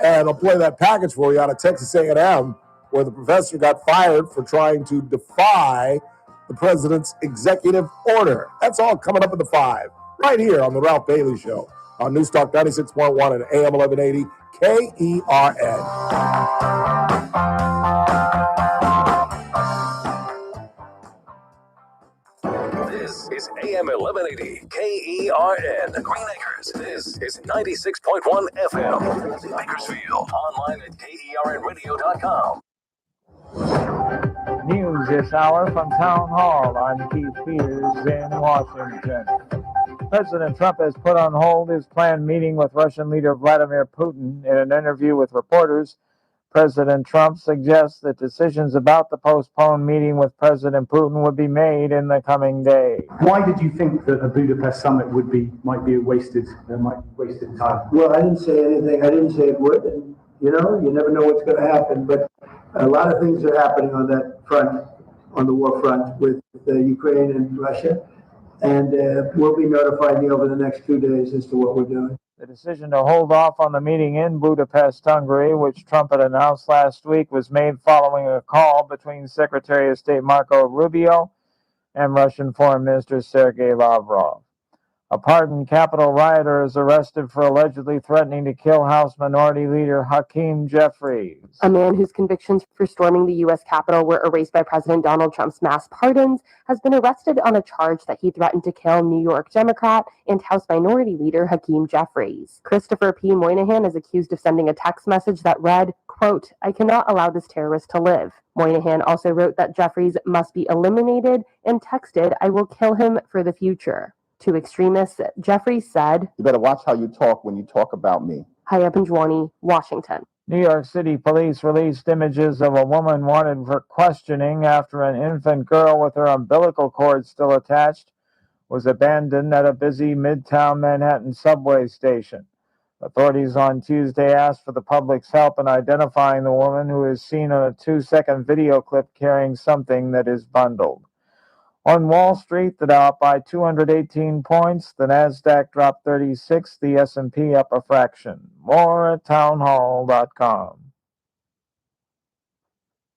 and I'll play that package for you out of Texas A&M, where the professor got fired for trying to defy the president's executive order. That's all coming up at the 5, right here on The Ralph Bailey Show on News Talk 96.1 and AM 1180 KERN. This is AM 1180 KERN. Green Acres. This is 96.1 FM. Bakersfield. Online at KERNradio.com. News this hour from Town Hall. I'm Keith Peters in Washington. President Trump has put on hold his planned meeting with Russian leader Vladimir Putin. In an interview with reporters, President Trump suggests that decisions about the postponed meeting with President Putin would be made in the coming days. Why did you think that a Budapest summit might be wasted time? Well, I didn't say anything. I didn't say it would. And, you never know what's going to happen. But a lot of things are happening on that front, on the war front with Ukraine and Russia. And we'll be notifying you over the next 2 days as to what we're doing. The decision to hold off on the meeting in Budapest, Hungary, which Trump had announced last week, was made following a call between Secretary of State Marco Rubio and Russian Foreign Minister Sergei Lavrov. A pardoned Capitol rioter is arrested for allegedly threatening to kill House Minority Leader Hakeem Jeffries. A man whose convictions for storming the U.S. Capitol were erased by President Donald Trump's mass pardons has been arrested on a charge that he threatened to kill New York Democrat and House Minority Leader Hakeem Jeffries. Christopher P. Moynihan is accused of sending a text message that read, quote, "I cannot allow this terrorist to live." Moynihan also wrote that Jeffries must be eliminated and texted, "I will kill him for the future." To extremists, Jeffries said, "You better watch how you talk when you talk about me." Haya Panjwani, Washington. New York City police released images of a woman wanted for questioning after an infant girl with her umbilical cord still attached was abandoned at a busy Midtown Manhattan subway station. Authorities on Tuesday asked for the public's help in identifying the woman, who is seen on a 2-second video clip carrying something that is bundled. On Wall Street, the Dow up by 218 points, the Nasdaq dropped 36, the S&P up a fraction. More at townhall.com.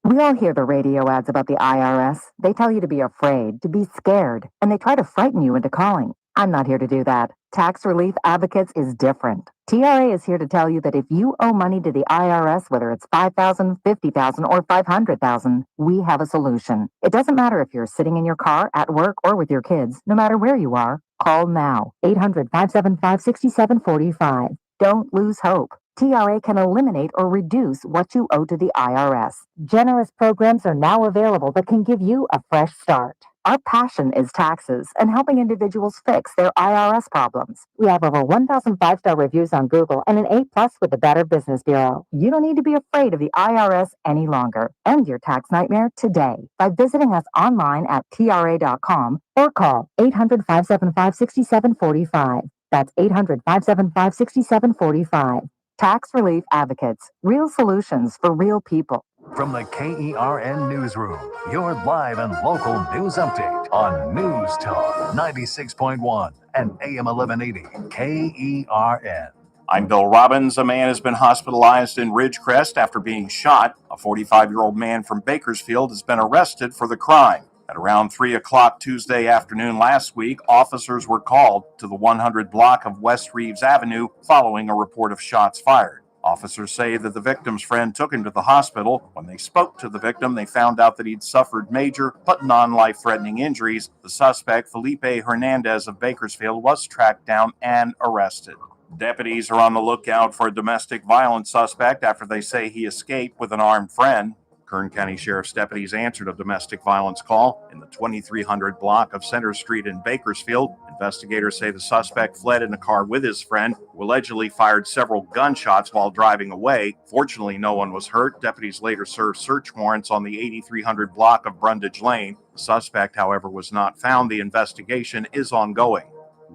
We all hear the radio ads about the IRS. They tell you to be afraid, to be scared, and they try to frighten you into calling. I'm not here to do that. Tax Relief Advocates is different. TRA is here to tell you that if you owe money to the IRS, whether it's $5,000, $50,000, or $500,000, we have a solution. It doesn't matter if you're sitting in your car, at work, or with your kids. No matter where you are, call now. 800-575-6745. Don't lose hope. TRA can eliminate or reduce what you owe to the IRS. Generous programs are now available that can give you a fresh start. Our passion is taxes and helping individuals fix their IRS problems. We have over 1,000 5-star reviews on Google and an A+ with the Better Business Bureau. You don't need to be afraid of the IRS any longer. End your tax nightmare today by visiting us online at TRA.com or call 800-575-6745. That's 800-575-6745. Tax Relief Advocates. Real solutions for real people. From the KERN Newsroom, your live and local news update on News Talk 96.1 and AM 1180 KERN. I'm Bill Robbins. A man has been hospitalized in Ridgecrest after being shot. A 45-year-old man from Bakersfield has been arrested for the crime. At around 3 o'clock Tuesday afternoon last week, officers were called to the 100 block of West Reeves Avenue following a report of shots fired. Officers say that the victim's friend took him to the hospital. When they spoke to the victim, they found out that he'd suffered major but non-life-threatening injuries. The suspect, Felipe Hernandez of Bakersfield, was tracked down and arrested. Deputies are on the lookout for a domestic violence suspect after they say he escaped with an armed friend. Kern County Sheriff's deputies answered a domestic violence call in the 2300 block of Center Street in Bakersfield. Investigators say the suspect fled in a car with his friend, who allegedly fired several gunshots while driving away. Fortunately, no one was hurt. Deputies later served search warrants on the 8300 block of Brundage Lane. The suspect, however, was not found. The investigation is ongoing.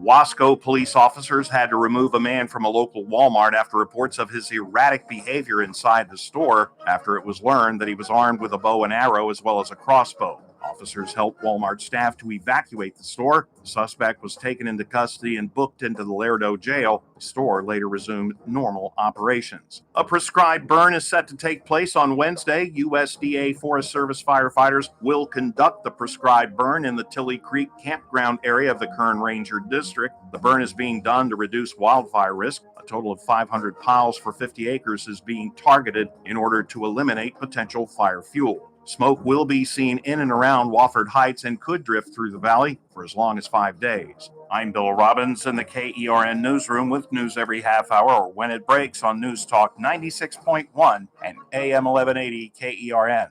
Wasco police officers had to remove a man from a local Walmart after reports of his erratic behavior inside the store after it was learned that he was armed with a bow and arrow as well as a crossbow. Officers helped Walmart staff to evacuate the store. The suspect was taken into custody and booked into the Lerdo jail. The store later resumed normal operations. A prescribed burn is set to take place on Wednesday. USDA Forest Service firefighters will conduct the prescribed burn in the Tilly Creek campground area of the Kern Ranger District. The burn is being done to reduce wildfire risk. A total of 500 piles for 50 acres is being targeted in order to eliminate potential fire fuel. Smoke will be seen in and around Wofford Heights and could drift through the valley for as long as 5 days. I'm Bill Robbins in the KERN Newsroom with news every half hour or when it breaks on News Talk 96.1 and AM 1180 KERN.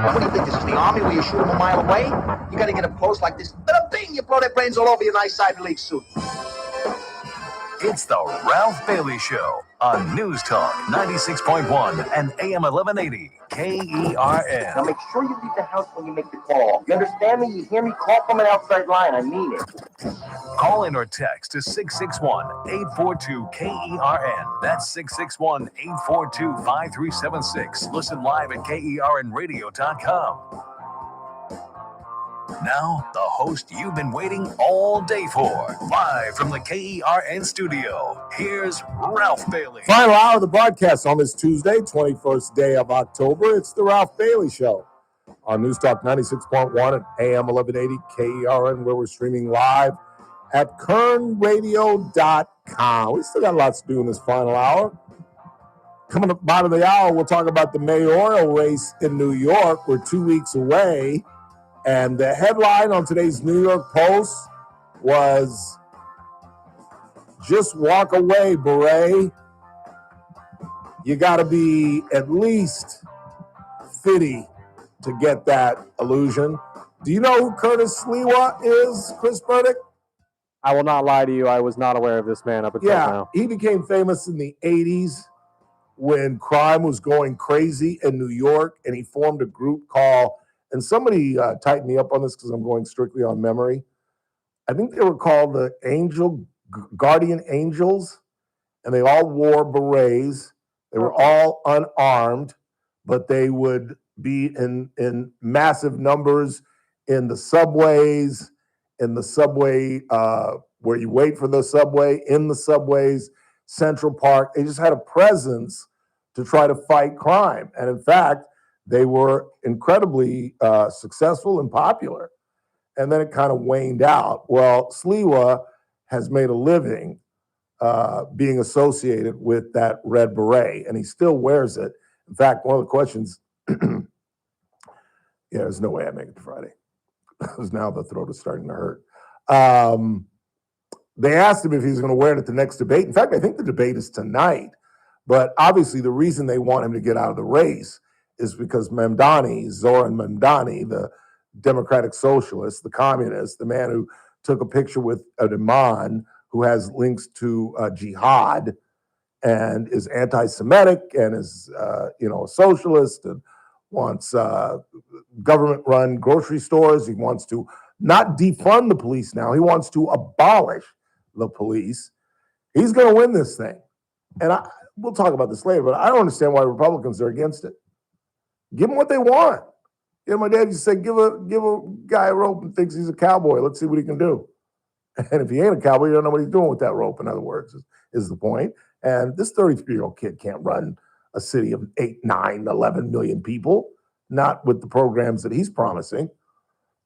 What do you think? This is the Army where you shoot them a mile away? You got to get up close like this. Bada bing! You blow their brains all over your nice Ivy League suit. It's the Ralph Bailey Show on News Talk 96.1 and AM 1180 KERN. Now make sure you leave the house when you make the call. You understand me? You hear me? Call from an outside line. I mean it. Call in or text to 661-842-KERN. That's 661-842-5376. Listen live at KERNradio.com. Now, the host you've been waiting all day for. Live from the KERN studio, here's Ralph Bailey. Final hour of the broadcast on this Tuesday, 21st day of October. It's the Ralph Bailey Show. on News Talk 96.1 and AM 1180 KERN, where we're streaming live at kernradio.com. We still got lots to do in this final hour. Coming up bottom of the hour, we'll talk about the mayoral race in New York. We're 2 weeks away. And the headline on today's New York Post was, "Just walk away, Beret. You got to be at least 50 to get that illusion." Do you know who Curtis Sliwa is, Chris Burdick? I will not lie to you. I was not aware of this man up until now. He became famous in the 80s when crime was going crazy in New York, and he formed a group called, and somebody tightened me up on this because I'm going strictly on memory. I think they were called the Guardian Angels, and they all wore berets. They were all unarmed, but they would be in massive numbers in the subways, where you wait for the subway, in the subways, Central Park. They just had a presence to try to fight crime. And in fact, they were incredibly successful and popular. And then it kind of waned out. Well, Sliwa has made a living being associated with that red beret, and he still wears it. In fact, one of the questions, there's no way I make it to Friday, because now the throat is starting to hurt. They asked him if he was going to wear it at the next debate. In fact, I think the debate is tonight. But obviously, the reason they want him to get out of the race is because Zoran Mamdani, the Democratic Socialist, the communist, the man who took a picture with an imam who has links to jihad and is anti-Semitic and is, a socialist and wants government-run grocery stores. He wants to not defund the police now. He wants to abolish the police. He's going to win this thing. And we'll talk about this later, but I don't understand why Republicans are against it. Give them what they want. My dad used to say, give a guy a rope and thinks he's a cowboy. Let's see what he can do. And if he ain't a cowboy, you don't know what he's doing with that rope, in other words, is the point. And this 33-year-old kid can't run a city of 8, 9, 11 million people, not with the programs that he's promising.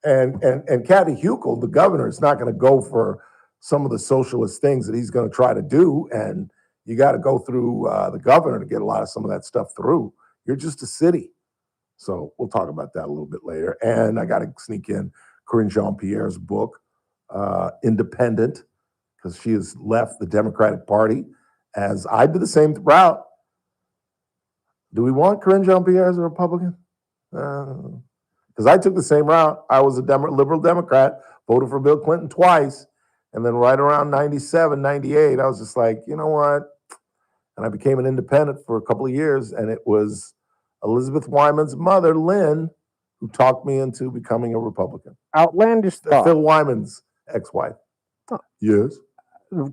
And Kathy Hochul, the governor, is not going to go for some of the socialist things that he's going to try to do. And you got to go through the governor to get a lot of some of that stuff through. You're just a city. So we'll talk about that a little bit later. And I got to sneak in Karine Jean-Pierre's book, Independent, because she has left the Democratic Party, as I did the same route. Do we want Karine Jean-Pierre as a Republican? Because I took the same route. I was a liberal Democrat, voted for Bill Clinton twice. And then right around 97, 98, I was just like, you know what? And I became an independent for a couple of years. And it was Elizabeth Wyman's mother, Lynn, who talked me into becoming a Republican. Outlandish thought. Phil Wyman's ex-wife. Oh. Yes.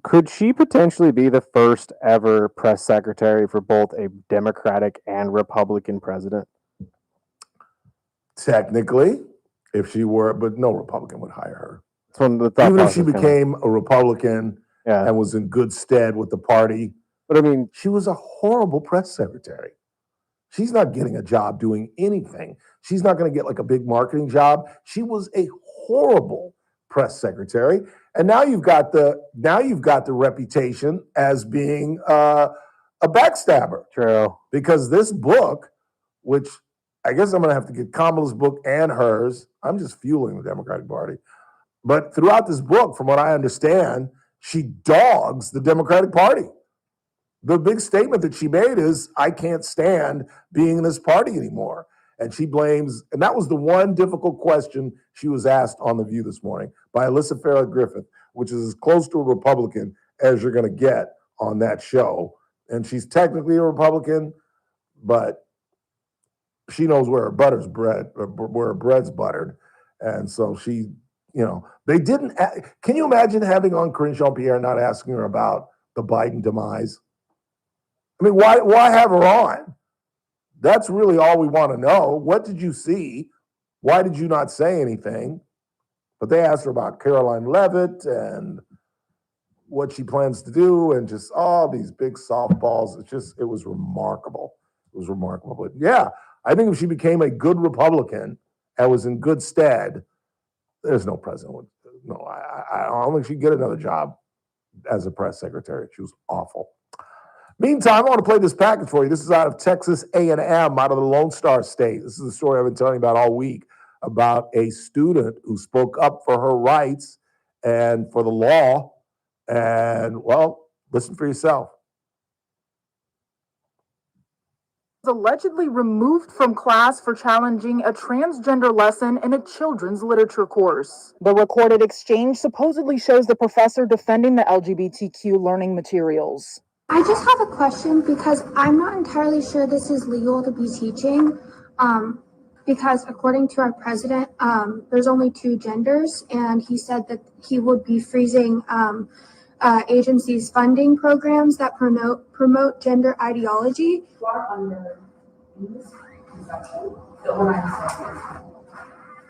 Could she potentially be the first ever press secretary for both a Democratic and Republican president? Technically, if she were, but no Republican would hire her. Even if she became a Republican and was in good stead with the party. But I mean, she was a horrible press secretary. She's not getting a job doing anything. She's not going to get like a big marketing job. She was a horrible press secretary. And now you've got the reputation as being a backstabber. True. Because this book, which I guess I'm going to have to get Kamala's book and hers. I'm just fueling the Democratic Party. But throughout this book, from what I understand, she dogs the Democratic Party. The big statement that she made is, I can't stand being in this party anymore. And she blames, and that was the one difficult question she was asked on The View this morning by Alyssa Farrah Griffith, which is as close to a Republican as you're going to get on that show. And she's technically a Republican, but she knows where her butter's bread, where her bread's buttered. And so she, they didn't, can you imagine having on Karine Jean-Pierre, not asking her about the Biden demise? I mean, why have her on? That's really all we want to know. What did you see? Why did you not say anything? But they asked her about Caroline Levitt and what she plans to do and just all these big softballs. It was remarkable. It was remarkable. But yeah, I think if she became a good Republican and was in good stead, there's no president. No, I don't think she'd get another job as a press secretary. She was awful. Meantime, I want to play this package for you. This is out of Texas A&M, out of the Lone Star State. This is the story I've been telling you about all week, about a student who spoke up for her rights and for the law. And, well, listen for yourself. Allegedly removed from class for challenging a transgender lesson in a children's literature course. The recorded exchange supposedly shows the professor defending the LGBTQ learning materials. I just have a question because I'm not entirely sure this is legal to be teaching. Because according to our president, there's only 2 genders, and he said that he would be freezing agencies funding programs that promote gender ideology.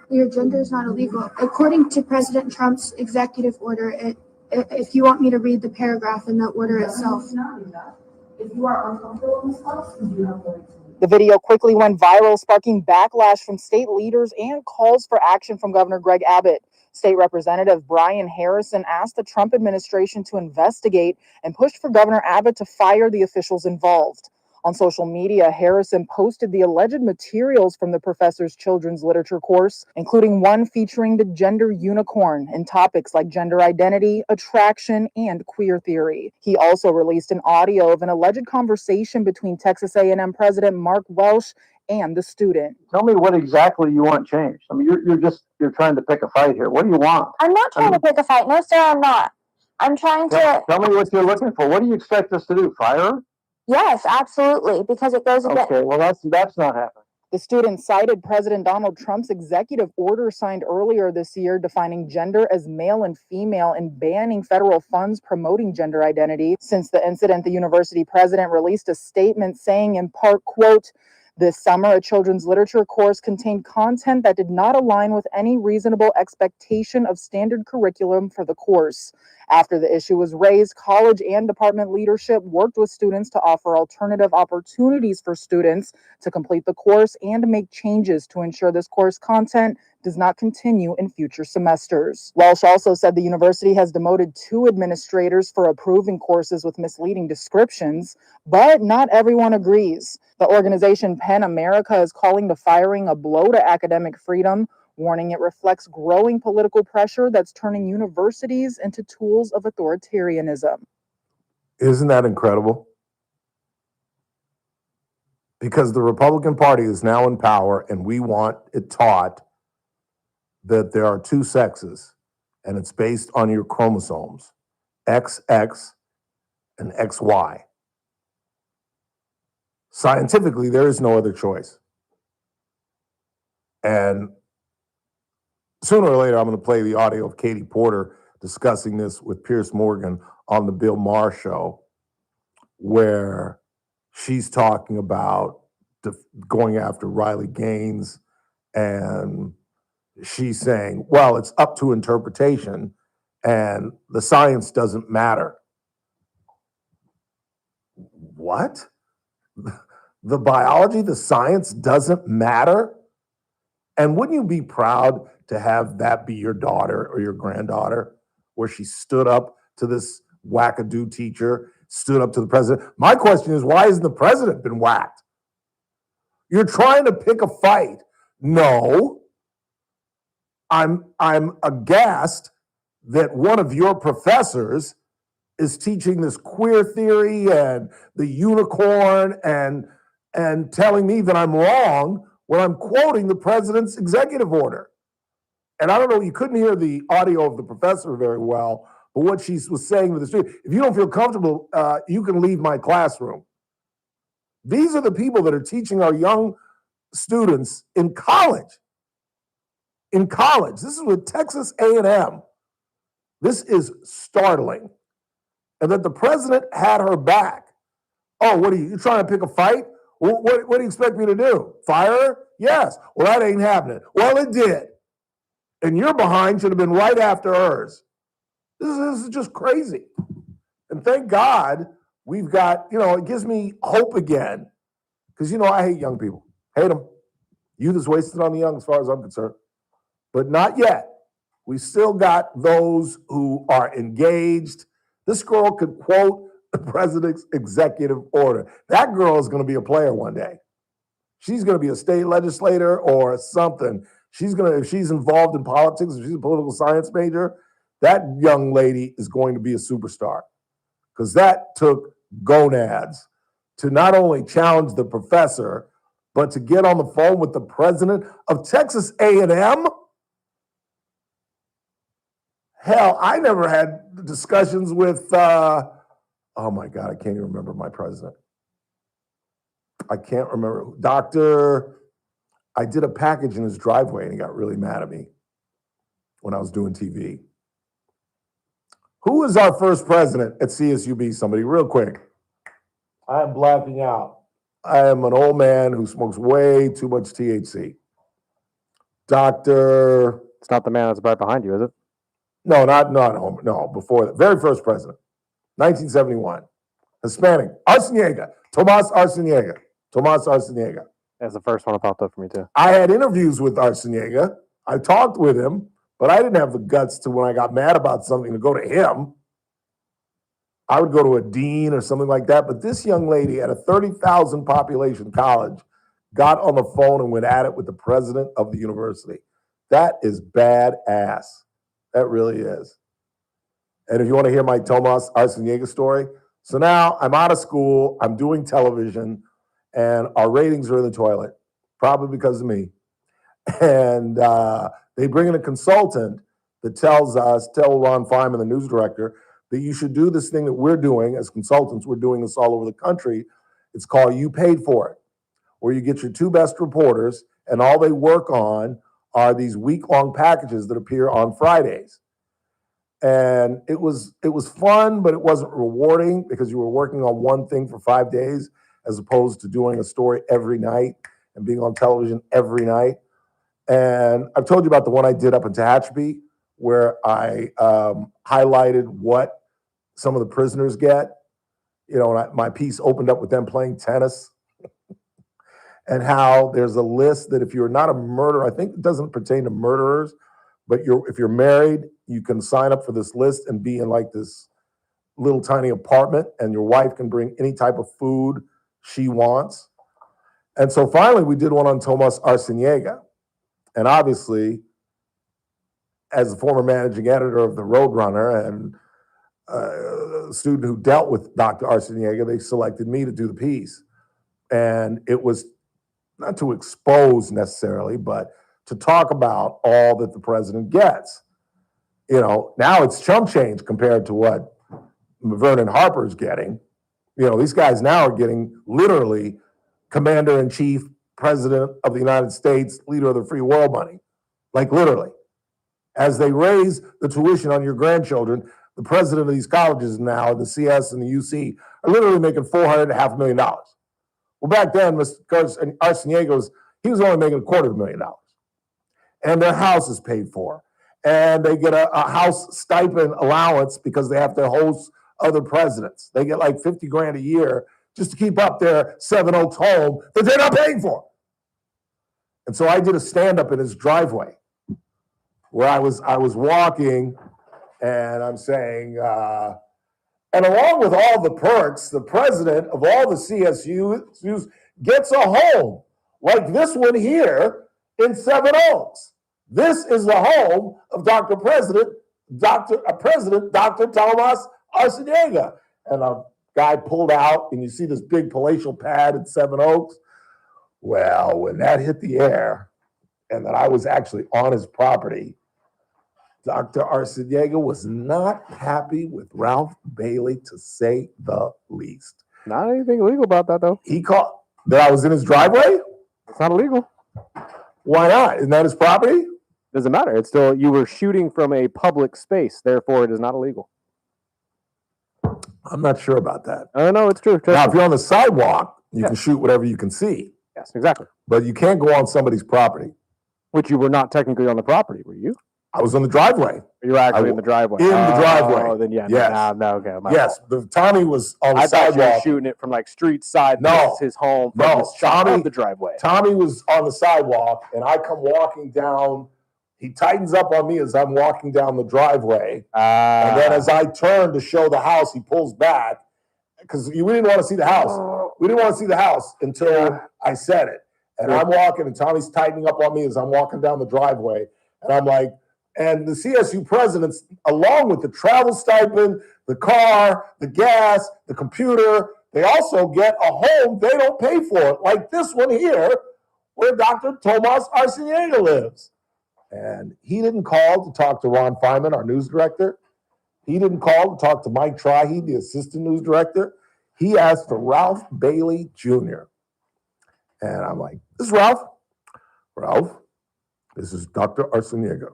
Your gender is not illegal. According to President Trump's executive order, if you want me to read the paragraph in the order itself. If you are uncomfortable in this class, you do not go. The video quickly went viral, sparking backlash from state leaders and calls for action from Governor Greg Abbott. State Representative Brian Harrison asked the Trump administration to investigate and pushed for Governor Abbott to fire the officials involved. On social media, Harrison posted the alleged materials from the professor's children's literature course, including one featuring the gender unicorn and topics like gender identity, attraction, and queer theory. He also released an audio of an alleged conversation between Texas A&M President Mark Welsh and the student. Tell me what exactly you want changed. I mean, you're trying to pick a fight here. What do you want? I'm not trying to pick a fight. No, sir, I'm not. I'm trying to... Tell me what you're looking for. What do you expect us to do? Fire her? Yes, absolutely, because it goes against... Okay, well, that's not happening. The student cited President Donald Trump's executive order signed earlier this year defining gender as male and female and banning federal funds promoting gender identity. Since the incident, the university president released a statement saying in part, quote, "This summer, a children's literature course contained content that did not align with any reasonable expectation of standard curriculum for the course. After the issue was raised, college and department leadership worked with students to offer alternative opportunities for students to complete the course and make changes to ensure this course content does not continue in future semesters." Welsh also said the university has demoted 2 administrators for approving courses with misleading descriptions, but not everyone agrees. The organization PEN America is calling the firing a blow to academic freedom, warning it reflects growing political pressure that's turning universities into tools of authoritarianism. Isn't that incredible? Because the Republican Party is now in power and we want it taught that there are 2 sexes and it's based on your chromosomes, XX and XY. Scientifically, there is no other choice. And sooner or later, I'm going to play the audio of Katie Porter discussing this with Piers Morgan on the Bill Maher show, where she's talking about going after Riley Gaines, and she's saying, well, it's up to interpretation and the science doesn't matter. What? The biology, the science doesn't matter? And wouldn't you be proud to have that be your daughter or your granddaughter, where she stood up to this wackadoo teacher, stood up to the president? My question is, why hasn't the president been whacked? You're trying to pick a fight. No, I'm aghast that one of your professors is teaching this queer theory and the unicorn and telling me that I'm wrong when I'm quoting the president's executive order. And I don't know, you couldn't hear the audio of the professor very well, but what she was saying to the student, if you don't feel comfortable, you can leave my classroom. These are the people that are teaching our young students in college. In college, this is with Texas A&M. This is startling. And that the president had her back. Oh, what are you trying to pick a fight? What do you expect me to do? Fire her? Yes. Well, that ain't happening. Well, it did. And your behind should have been right after hers. This is just crazy. And thank God we've got, it gives me hope again. Because, I hate young people. Hate them. Youth is wasted on the young, as far as I'm concerned. But not yet. We still got those who are engaged. This girl could quote the president's executive order. That girl is going to be a player one day. She's going to be a state legislator or something. If she's involved in politics, if she's a political science major, that young lady is going to be a superstar. Because that took gonads to not only challenge the professor, but to get on the phone with the president of Texas A&M. Hell, I never had discussions with, oh my God, I can't even remember my president. I can't remember. I did a package in his driveway and he got really mad at me when I was doing TV. Who was our first president at CSUB? Somebody, real quick. I am blacking out. I am an old man who smokes way too much THC. Dr. It's not the man that's right behind you, is it? No, before that. Very first president, 1971. Hispanic, Arciniega, Tomas Arciniega. That's the first one that popped up for me, too. I had interviews with Arciniega. I talked with him, but I didn't have the guts to, when I got mad about something, to go to him. I would go to a dean or something like that. But this young lady at a 30,000 population college got on the phone and went at it with the president of the university. That is badass. That really is. And if you want to hear my Tomas Arciniega story, so now I'm out of school, I'm doing television, and our ratings are in the toilet, probably because of me. And they bring in a consultant that tell Ron Feynman, the news director, that you should do this thing that we're doing as consultants. We're doing this all over the country. It's called You Paid For It, where you get your two best reporters, and all they work on are these week-long packages that appear on Fridays. And it was fun, but it wasn't rewarding because you were working on one thing for 5 days as opposed to doing a story every night and being on television every night. And I've told you about the one I did up in Tehachapi where I highlighted what some of the prisoners get. You know, and my piece opened up with them playing tennis and how there's a list that if you're not a murderer, I think it doesn't pertain to murderers, but if you're married, you can sign up for this list and be in like this little tiny apartment, and your wife can bring any type of food she wants. And so finally we did one on Tomas Arciniega. And obviously, as the former managing editor of the Roadrunner and a student who dealt with Dr. Arciniega, they selected me to do the piece. And it was not to expose necessarily, but to talk about all that the president gets. You know, now it's chump change compared to what Vernon Harper's getting. You know, these guys now are getting literally commander-in-chief, president of the United States, leader of the free world money. Like literally. As they raise the tuition on your grandchildren, the president of these colleges now, the CS and the UC, are literally making $400.5 million. Well, back then, Mr. Arciniega he was only making $250,000. And their house is paid for. And they get a house stipend allowance because they have to host other presidents. They get like $50,000 a year just to keep up their Seven Oaks home that they're not paying for. And so I did a stand-up in his driveway where I was walking and I'm saying, and along with all the perks, the president of all the CSUs gets a home like this one here in Seven Oaks. This is the home of President Dr. Tomas Arciniega. And a guy pulled out, and you see this big palatial pad at Seven Oaks. Well, when that hit the air, and that I was actually on his property, Dr. Arciniega was not happy with Ralph Bailey, to say the least. Not anything illegal about that, though. He caught that I was in his driveway? It's not illegal. Why not? Isn't that his property? Doesn't matter. It's still, you were shooting from a public space. Therefore, it is not illegal. I'm not sure about that. No, it's true. Now, if you're on the sidewalk, you can shoot whatever you can see. Yes, exactly. But you can't go on somebody's property. Which you were not technically on the property, were you? I was on the driveway. You're actually in the driveway. In the driveway. Oh, then yeah. Yes. No, okay. My Yes. fault. Tommy was on the I thought you were sidewalk. shooting it from like street side. No. This is his home. From No, his shot Tommy- of the driveway. Tommy was on the sidewalk, and I come walking down. He tightens up on me as I'm walking down the driveway. And then as I turn to show the house, he pulls back because we didn't want to see the house. We didn't want to see the house until I said it. And I'm walking, and Tommy's tightening up on me as I'm walking down the driveway. And I'm like, and the CSU presidents, along with the travel stipend, the car, the gas, the computer, they also get a home they don't pay for, like this one here, where Dr. Tomas Arciniega lives. And he didn't call to talk to Ron Feynman, our news director. He didn't call to talk to Mike Trahey, the assistant news director. He asked for Ralph Bailey Jr. And I'm like, this is Ralph. Ralph, this is Dr. Arciniega.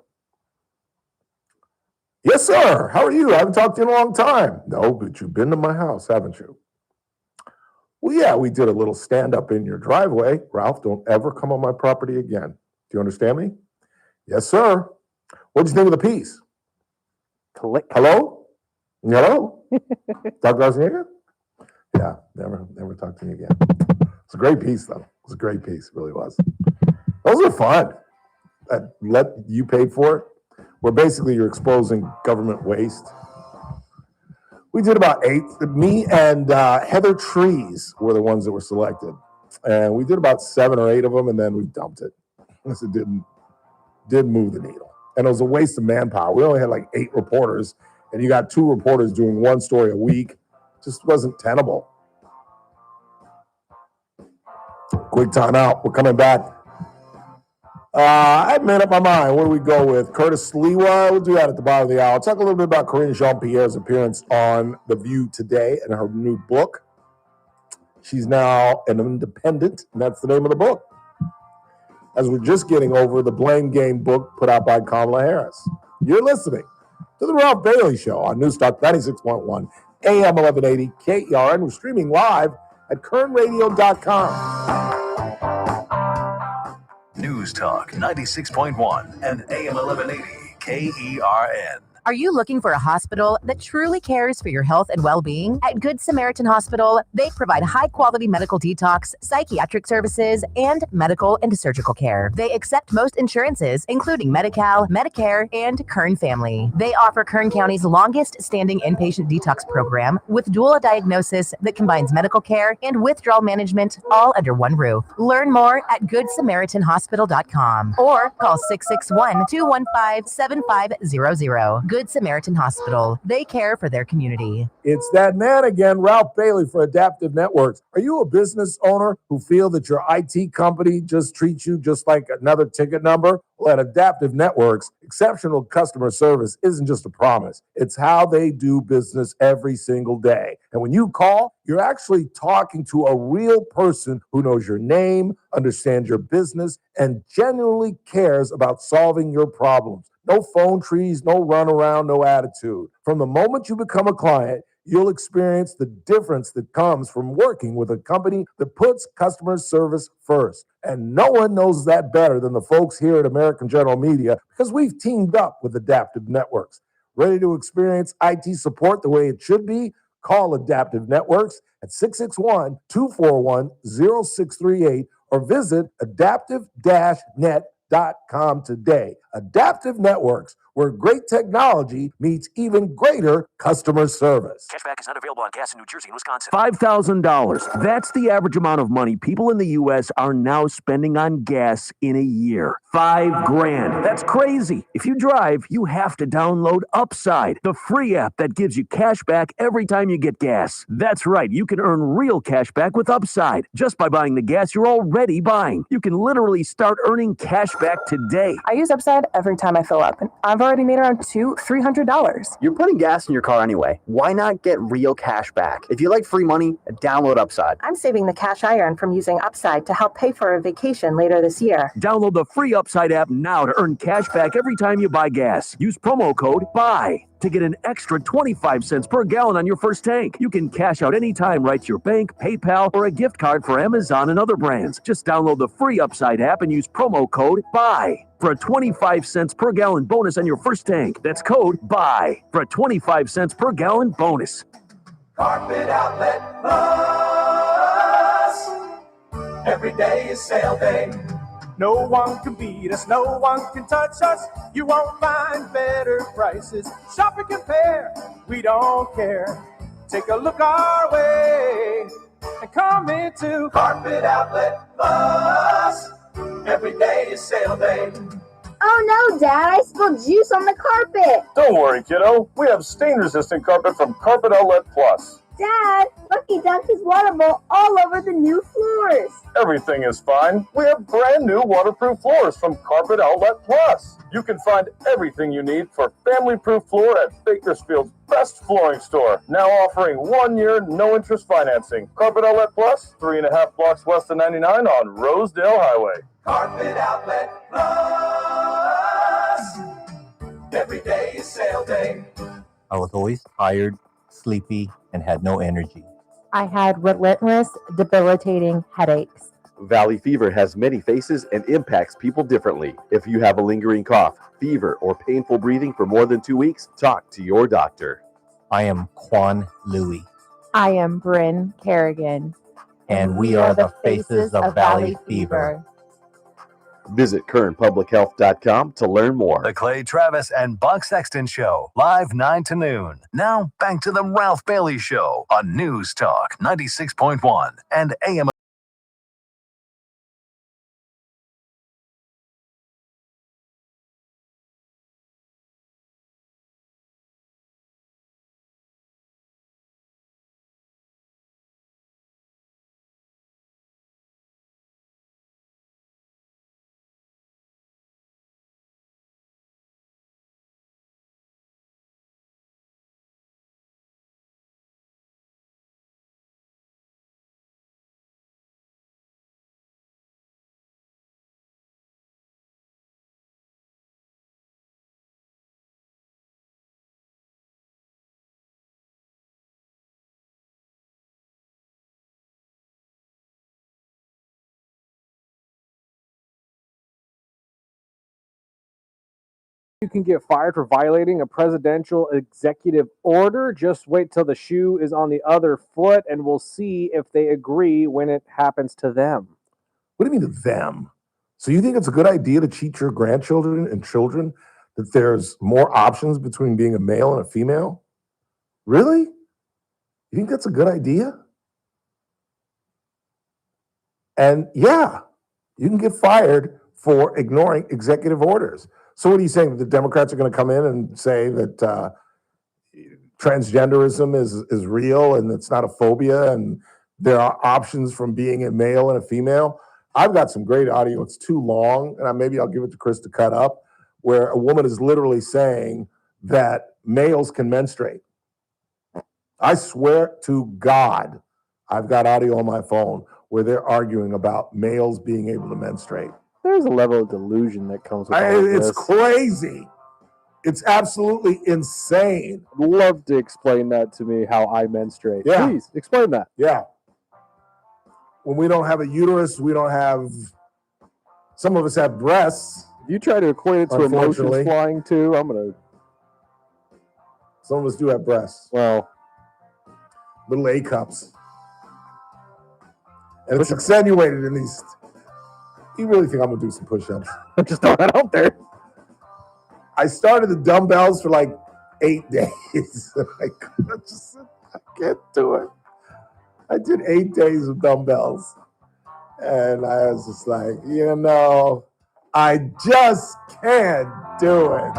Yes, sir. How are you? I haven't talked to you in a long time. No, but you've been to my house, haven't you? Well, yeah, we did a little stand-up in your driveway. Ralph, don't ever come on my property again. Do you understand me? Yes, sir. What'd you think of the piece? Click. Hello? Hello? Dr. Arciniega? Yeah, never talk to me again. It's a great piece, though. It's a great piece. It really was. Those are fun. You paid for it. Where basically you're exposing government waste. We did about 8. Me and Heather Trees were the ones that were selected. And we did about 7 or 8 of them, and then we dumped it. Because it didn't move the needle. And it was a waste of manpower. We only had like 8 reporters, and you got 2 reporters doing 1 story a week. Just wasn't tenable. Quick time out. We're coming back. I made up my mind. Where do we go with? Curtis Lewa. We'll do that at the bottom of the hour. I'll talk a little bit about Karine Jean-Pierre's appearance on The View today and her new book. She's now an independent, and that's the name of the book. As we're just getting over the Blame Game book put out by Kamala Harris. You're listening to The Ralph Bailey Show on Newstalk 96.1 AM 1180 KERN. We're streaming live at kernradio.com. News Talk 96.1 and AM 1180 KERN. Are you looking for a hospital that truly cares for your health and well-being? At Good Samaritan Hospital, they provide high-quality medical detox, psychiatric services, and medical and surgical care. They accept most insurances, including Medi-Cal, Medicare, and Kern Family. They offer Kern County's longest-standing inpatient detox program with dual diagnosis that combines medical care and withdrawal management all under one roof. Learn more at GoodSamaritanHospital.com or call 661-215-7500. Good Samaritan Hospital. They care for their community. It's that man again, Ralph Bailey for Adaptive Networks. Are you a business owner who feel that your IT company just treats you just like another ticket number? Well, at Adaptive Networks, exceptional customer service isn't just a promise. It's how they do business every single day. And when you call, you're actually talking to a real person who knows your name, understands your business, and genuinely cares about solving your problems. No phone trees, no runaround, no attitude. From the moment you become a client, you'll experience the difference that comes from working with a company that puts customer service first. And no one knows that better than the folks here at American General Media because we've teamed up with Adaptive Networks. Ready to experience IT support the way it should be? Call Adaptive Networks at 661-241-0638 or visit adaptive-net.com today. Adaptive Networks, where great technology meets even greater customer service. Cashback is not available on gas in New Jersey and Wisconsin. $5,000. That's the average amount of money people in the U.S. are now spending on gas in a year. $5,000. That's crazy. If you drive, you have to download Upside, the free app that gives you cash back every time you get gas. That's right. You can earn real cash back with Upside just by buying the gas you're already buying. You can literally start earning cash back today. I use Upside every time I fill up, and I've already made around $200-$300. You're putting gas in your car anyway. Why not get real cash back? If you like free money, download Upside. I'm saving the cash I earn from using Upside to help pay for a vacation later this year. Download the free Upside app now to earn cash back every time you buy gas. Use promo code BUY. to get an extra 25 cents per gallon on your first tank. You can cash out anytime right to your bank, PayPal, or a gift card for Amazon and other brands. Just download the free Upside app and use promo code BUY for a 25 cents per gallon bonus on your first tank. That's code BUY for a 25 cents per gallon bonus. Carpet Outlet Plus. Every day is sale day. No one can beat us, no one can touch us. You won't find better prices. Shop and compare, we don't care. Take a look our way and come into Carpet Outlet Plus. Every day is sale day. Oh no, Dad, I spilled juice on the carpet. Don't worry, kiddo. We have stain-resistant carpet from Carpet Outlet Plus. Dad, Lucky dumped his water bowl all over the new floors. Everything is fine. We have brand new waterproof floors from Carpet Outlet Plus. You can find everything you need for family-proof floor at Bakersfield's best flooring store. Now offering 1 year, no interest financing. Carpet Outlet Plus, 3.5 blocks west of 99 on Rosedale Highway. Carpet Outlet Plus. Every day is sale day. I was always tired, sleepy, and had no energy. I had relentless, debilitating headaches. Valley fever has many faces and impacts people differently. If you have a lingering cough, fever, or painful breathing for more than 2 weeks, talk to your doctor. I am Quan Louie. I am Bryn Kerrigan. And we are the faces of Valley Fever. Visit KernPublicHealth.com to learn more. The Clay Travis and Buck Sexton Show, live 9 to noon. Now, back to the Ralph Bailey Show on News Talk 96.1 and AM. You can get fired for violating a presidential executive order. Just wait till the shoe is on the other foot, and we'll see if they agree when it happens to them. What do you mean to them? So you think it's a good idea to teach your grandchildren and children that there's more options between being a male and a female? Really? You think that's a good idea? And yeah, you can get fired for ignoring executive orders. So what are you saying? The Democrats are going to come in and say that transgenderism is real and it's not a phobia and there are options from being a male and a female? I've got some great audio. It's too long, and maybe I'll give it to Chris to cut up, where a woman is literally saying that males can menstruate. I swear to God, I've got audio on my phone where they're arguing about males being able to menstruate. There's a level of delusion that comes with all It's this. crazy. It's absolutely insane. I'd love to explain that to me, how I menstruate. Yeah. Please, explain that. Yeah. When we don't have a uterus, we don't have, some of us have breasts. If you try to equate it to emotions Unfortunately. flying too, I'm going to... Some of us do have breasts. Well, little A cups. And it's accentuated in these. You really think I'm going to do some push-ups? I'm just throwing that out there. I started the dumbbells for like 8 days. I can't do it. I did 8 days of dumbbells. And I was just like, I just can't do it.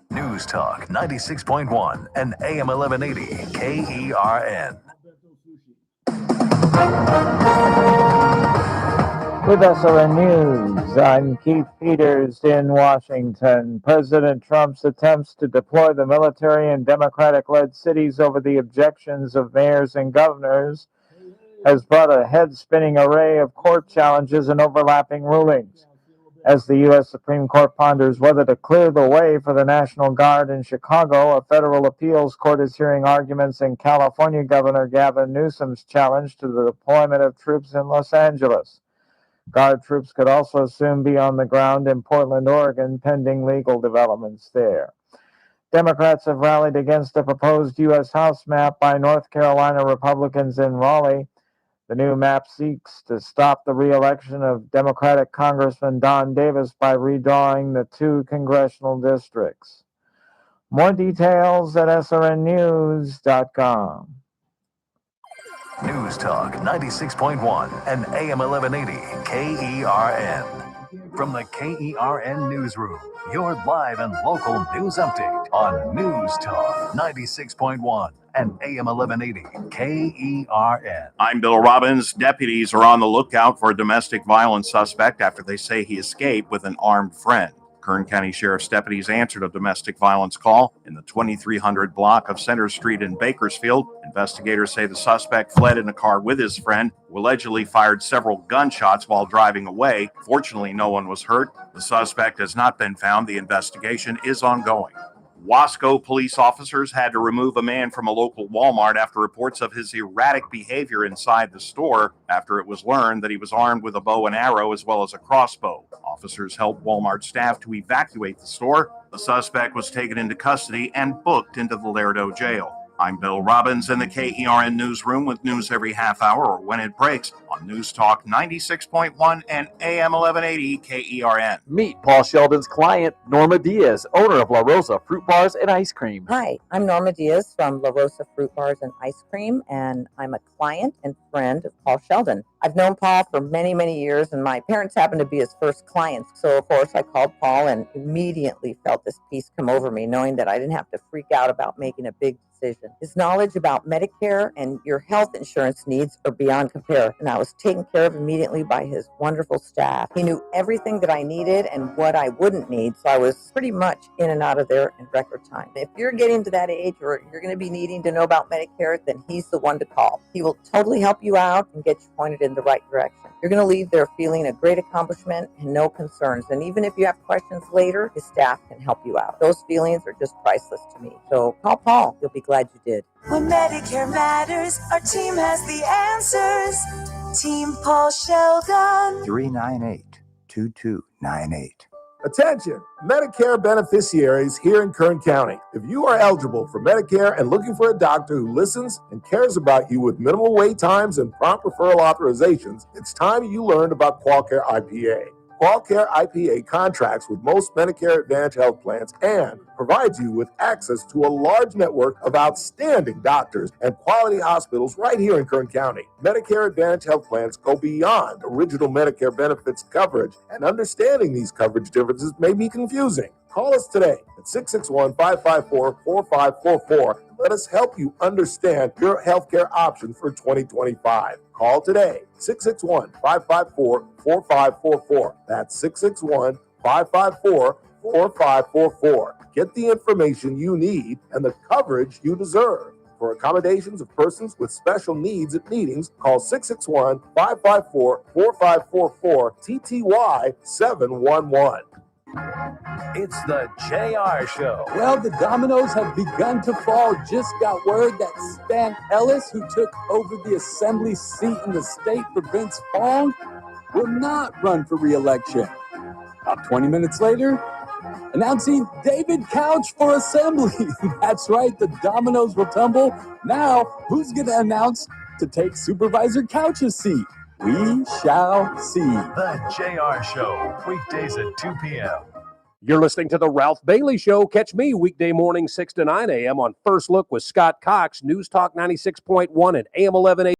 News Talk 96.1 and AM 1180 KERN. With SRN News, I'm Keith Peters in Washington. President Trump's attempts to deploy the military in Democratic-led cities over the objections of mayors and governors has brought a head-spinning array of court challenges and overlapping rulings. As the U.S. Supreme Court ponders whether to clear the way for the National Guard in Chicago, a federal appeals court is hearing arguments in California Governor Gavin Newsom's challenge to the deployment of troops in Los Angeles. Guard troops could also soon be on the ground in Portland, Oregon, pending legal developments there. Democrats have rallied against a proposed U.S. House map by North Carolina Republicans in Raleigh. The new map seeks to stop the re-election of Democratic Congressman Don Davis by redrawing the 2 congressional districts. More details at srnnews.com. News Talk 96.1 and AM 1180 KERN. From the KERN Newsroom, your live and local news update on News Talk 96.1 and AM 1180 KERN. I'm Bill Robbins. Deputies are on the lookout for a domestic violence suspect after they say he escaped with an armed friend. Kern County Sheriff's deputies answered a domestic violence call in the 2300 block of Center Street in Bakersfield. Investigators say the suspect fled in a car with his friend, who allegedly fired several gunshots while driving away. Fortunately, no one was hurt. The suspect has not been found. The investigation is ongoing. Wasco police officers had to remove a man from a local Walmart after reports of his erratic behavior inside the store after it was learned that he was armed with a bow and arrow as well as a crossbow. Officers helped Walmart staff to evacuate the store. The suspect was taken into custody and booked into the Laredo jail. I'm Bill Robbins in the KERN newsroom with news every half hour or when it breaks on News Talk 96.1 and AM 1180 KERN. Meet Paul Sheldon's client, Norma Diaz, owner of La Rosa Fruit Bars and Ice Cream. Hi, I'm Norma Diaz from La Rosa Fruit Bars and Ice Cream, and I'm a client and friend of Paul Sheldon. I've known Paul for many, many years, and my parents happened to be his first clients. So, of course, I called Paul and immediately felt this peace come over me, knowing that I didn't have to freak out about making a big decision. His knowledge about Medicare and your health insurance needs are beyond compare, and I was taken care of immediately by his wonderful staff. He knew everything that I needed and what I wouldn't need, so I was pretty much in and out of there in record time. If you're getting to that age or you're going to be needing to know about Medicare, then he's the one to call. He will totally help you out and get you pointed in the right direction. You're going to leave there feeling a great accomplishment and no concerns, and even if you have questions later, his staff can help you out. Those feelings are just priceless to me. So call Paul. You'll be glad you did. When Medicare matters, our team has the answers. Team Paul Sheldon. 398-2298. Attention, Medicare beneficiaries here in Kern County. If you are eligible for Medicare and looking for a doctor who listens and cares about you with minimal wait times and prompt referral authorizations, it's time you learned about QualCare IPA. QualCare IPA contracts with most Medicare Advantage health plans and provides you with access to a large network of outstanding doctors and quality hospitals right here in Kern County. Medicare Advantage health plans go beyond original Medicare benefits coverage, and understanding these coverage differences may be confusing. Call us today at 661-554-4544 and let us help you understand your healthcare options for 2025. Call today, 661-554-4544. That's 661-554-4544. Get the information you need and the coverage you deserve. For accommodations of persons with special needs at meetings, call 661-554-4544, TTY 711. It's the JR Show. Well, the dominoes have begun to fall. Just got word that Stan Ellis, who took over the assembly seat in the state for Vince Fong, will not run for re-election. About 20 minutes later, announcing David Couch for assembly. That's right, the dominoes will tumble. Now, who's going to announce to take Supervisor Couch's seat? We shall see. The JR Show, weekdays at 2 p.m. You're listening to The Ralph Bailey Show. Catch me weekday morning 6 to 9 a.m. on First Look with Scott Cox, News Talk 96.1 and AM 1180.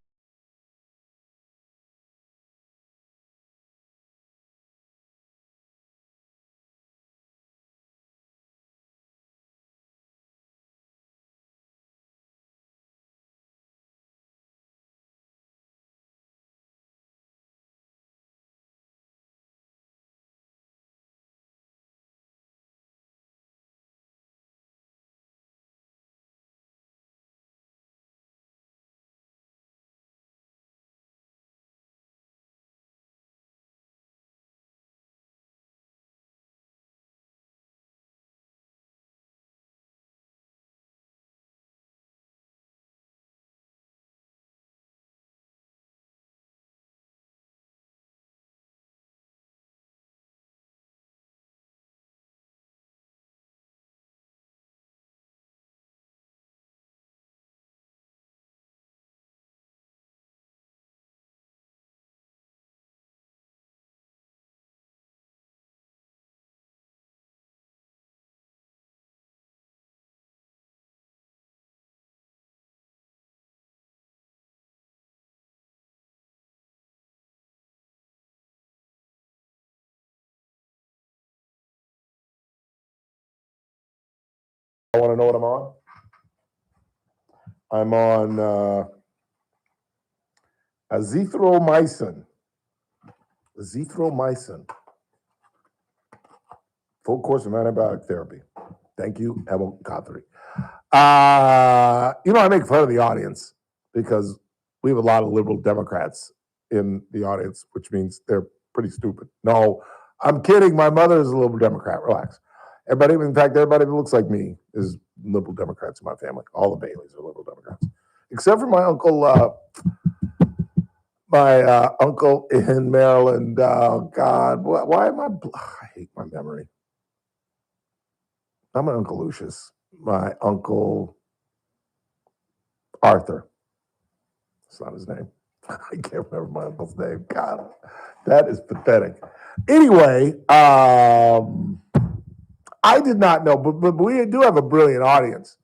I want to know what I'm on? I'm on azithromycin. Azithromycin. Full course of antibiotic therapy. Thank you, Emil Guthrie. I make fun of the audience because we have a lot of liberal Democrats in the audience, which means they're pretty stupid. No, I'm kidding. My mother is a liberal Democrat. Relax. Everybody, in fact, everybody that looks like me is liberal Democrats in my family. All the Baileys are liberal Democrats, except for my uncle. Uncle in Maryland. Oh God, why am I hate my memory. Not my Uncle Lucius. My Uncle Arthur. That's not his name. I can't remember my uncle's name. God, that is pathetic. Anyway, I did not know, but we do have a brilliant audience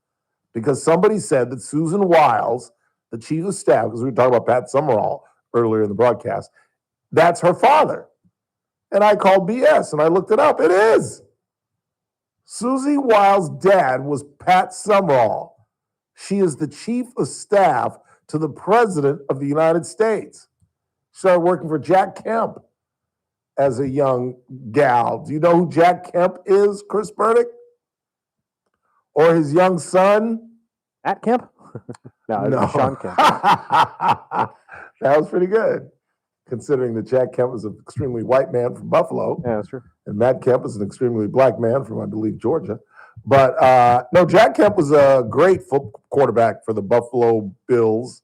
because somebody said that Susan Wiles, the chief of staff, because we were talking about Pat Summerall earlier in the broadcast, that's her father. And I called BS and I looked it up. It is. Susie Wiles' dad was Pat Summerall. She is the chief of staff to the president of the United States. She started working for Jack Kemp as a young gal. Do you know who Jack Kemp is, Chris Burdick? Or his young son? At Kemp? No. Sean Kemp. That was pretty good, considering that Jack Kemp was an extremely white man from Buffalo. Yeah, that's true. And Matt Kemp is an extremely black man from, I believe, Georgia. But no, Jack Kemp was a great quarterback for the Buffalo Bills.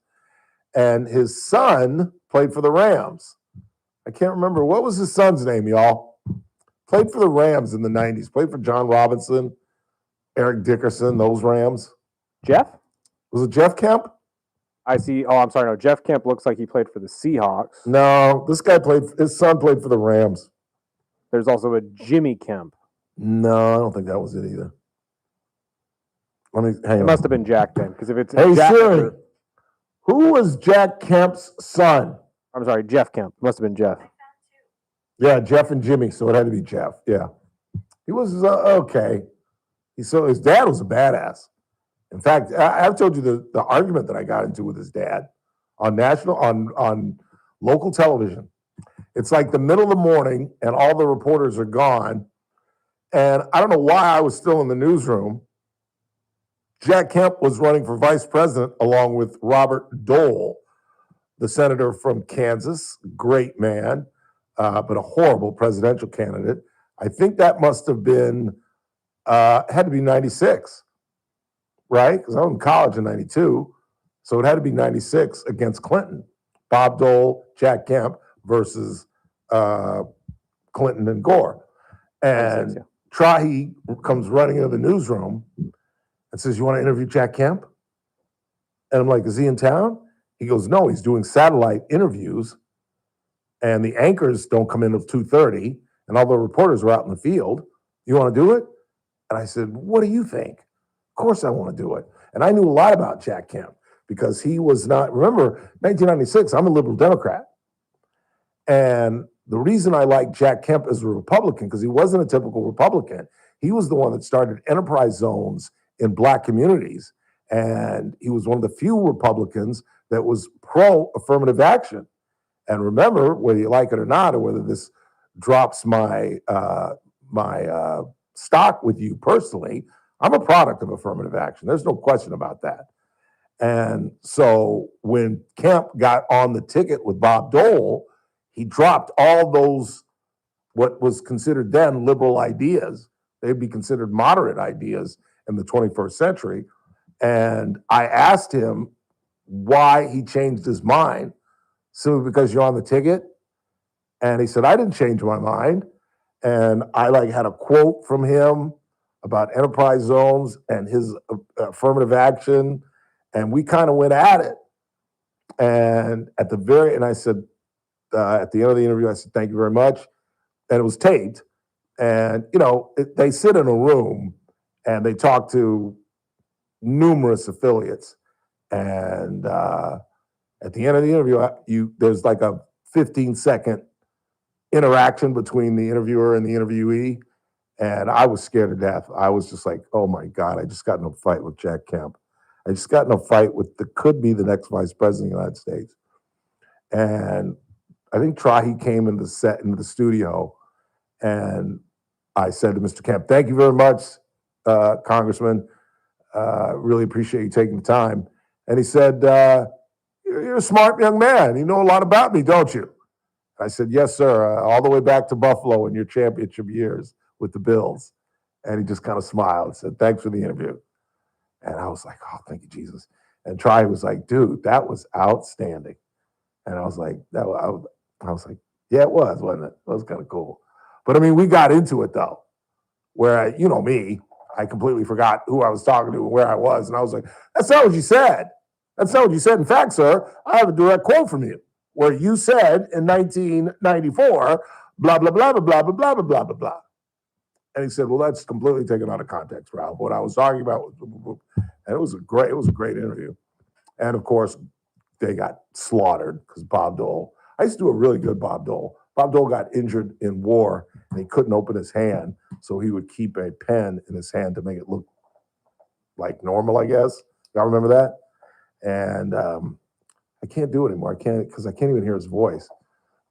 And his son played for the Rams. I can't remember. What was his son's name, y'all? Played for the Rams in the 90s. Played for John Robinson, Eric Dickerson, those Rams. Jeff? Was it Jeff Kemp? I see. Oh, I'm sorry. No, Jeff Kemp looks like he played for the Seahawks. No, this guy his son played for the Rams. There's also a Jimmy Kemp. No, I don't think that was it either. Let me hang on. It must have been Jack then, because if it's Hey Jack, Siri, who was Jack Kemp's son? I'm sorry, Jeff Kemp. It must have been Jeff. Yeah, Jeff and Jimmy. So it had to be Jeff. Yeah, he was okay. His dad was a badass. In fact, I've told you the argument that I got into with his dad on local television. It's like the middle of the morning and all the reporters are gone. And I don't know why I was still in the newsroom. Jack Kemp was running for vice president along with Robert Dole, the senator from Kansas, great man, but a horrible presidential candidate. I think that must have been, had to be 96, right? Because I was in college in 92. So it had to be 96 against Clinton. Bob Dole, Jack Kemp versus Clinton and Gore. And Trahi comes running into the newsroom and says, "You want to interview Jack Kemp?" And I'm like, "Is he in town?" He goes, "No, he's doing satellite interviews and the anchors don't come in until 2:30 and all the reporters are out in the field. You want to do it?" And I said, "What do you think?" Of course I want to do it. And I knew a lot about Jack Kemp because he was not, remember, 1996, I'm a liberal Democrat. And the reason I like Jack Kemp as a Republican, because he wasn't a typical Republican, he was the one that started enterprise zones in black communities. And he was one of the few Republicans that was pro-affirmative action. And remember, whether you like it or not, or whether this drops my stock with you personally, I'm a product of affirmative action. There's no question about that. And so when Kemp got on the ticket with Bob Dole, he dropped all those, what was considered then liberal ideas. They'd be considered moderate ideas in the 21st century. And I asked him why he changed his mind. Simply because you're on the ticket? And he said, "I didn't change my mind." And I had a quote from him about enterprise zones and his affirmative action. And we kind of went at it. And I said, at the end of the interview, I said, "Thank you very much." And it was taped. And, they sit in a room and they talk to numerous affiliates. And at the end of the interview, there's like a 15-second interaction between the interviewer and the interviewee. And I was scared to death. I was just like, oh my God, I just got in a fight with Jack Kemp. I just got in a fight with could be the next vice president of the United States. And I think Trahi came into the studio, and I said to Mr. Kemp, thank you very much, Congressman. Really appreciate you taking the time. And he said, you're a smart young man. You know a lot about me, don't you? I said, yes, sir. All the way back to Buffalo in your championship years with the Bills. And he just kind of smiled and said, thanks for the interview. And I was like, oh, thank you, Jesus. And Trahi was like, dude, that was outstanding. And I was like, yeah, it was, wasn't it? That was kind of cool. But I mean, we got into it though, where, you know me, I completely forgot who I was talking to and where I was. And I was like, that's not what you said. That's not what you said. In fact, sir, I have a direct quote from you where you said in 1994, blah, blah, blah, blah, blah, blah, blah, blah, blah, blah. And he said, well, that's completely taken out of context, Ralph. What I was talking about was, and it was a great interview. And of course, they got slaughtered because Bob Dole. I used to do a really good Bob Dole. Bob Dole got injured in war and he couldn't open his hand, so he would keep a pen in his hand to make it look like normal, I guess. Y'all remember that? And I can't do it anymore. I can't because I can't even hear his voice.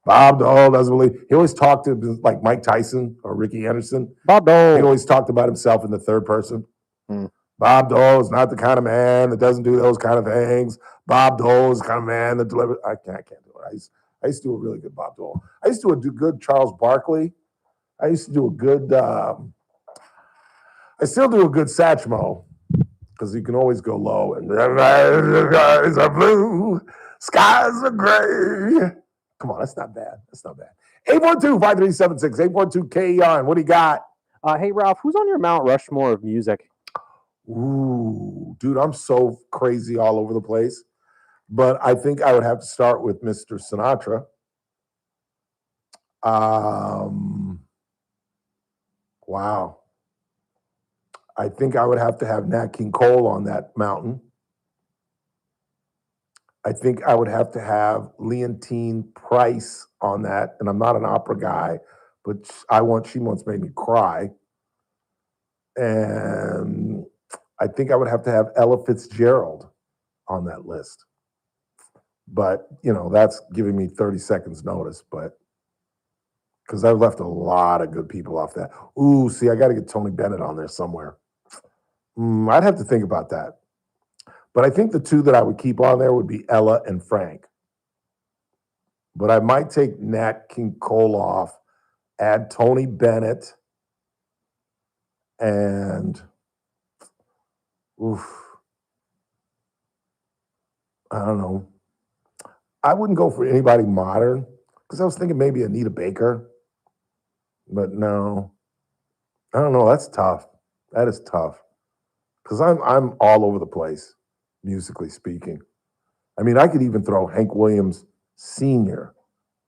Bob Dole doesn't believe. He always talked to like Mike Tyson or Ricky Anderson. Bob Dole. He always talked about himself in the third person. Bob Dole is not the kind of man that doesn't do those kind of things. Bob Dole is the kind of man that delivers. I can't do it. I used to do a really good Bob Dole. I used to do a good Charles Barkley. I used to do a good. I still do a good Satchmo because you can always go low and the skies are blue, skies are gray. Come on, that's not bad. That's not bad. 812-5376, 812-KER. What do you got? Hey, Ralph, who's on your Mount Rushmore of music? Ooh, dude, I'm so crazy all over the place. But I think I would have to start with Mr. Sinatra. Wow. I think I would have to have Nat King Cole on that mountain. I think I would have to have Leontine Price on that. And I'm not an opera guy, but she once made me cry. And I think I would have to have Ella Fitzgerald on that list. But, you know, that's giving me 30 seconds notice, but because I've left a lot of good people off that. Ooh, see, I got to get Tony Bennett on there somewhere. I'd have to think about that. But I think the two that I would keep on there would be Ella and Frank. But I might take Nat King Cole off, add Tony Bennett, and I don't know. I wouldn't go for anybody modern because I was thinking maybe Anita Baker. But no. I don't know. That's tough. That is tough. Because I'm all over the place, musically speaking. I mean, I could even throw Hank Williams Sr.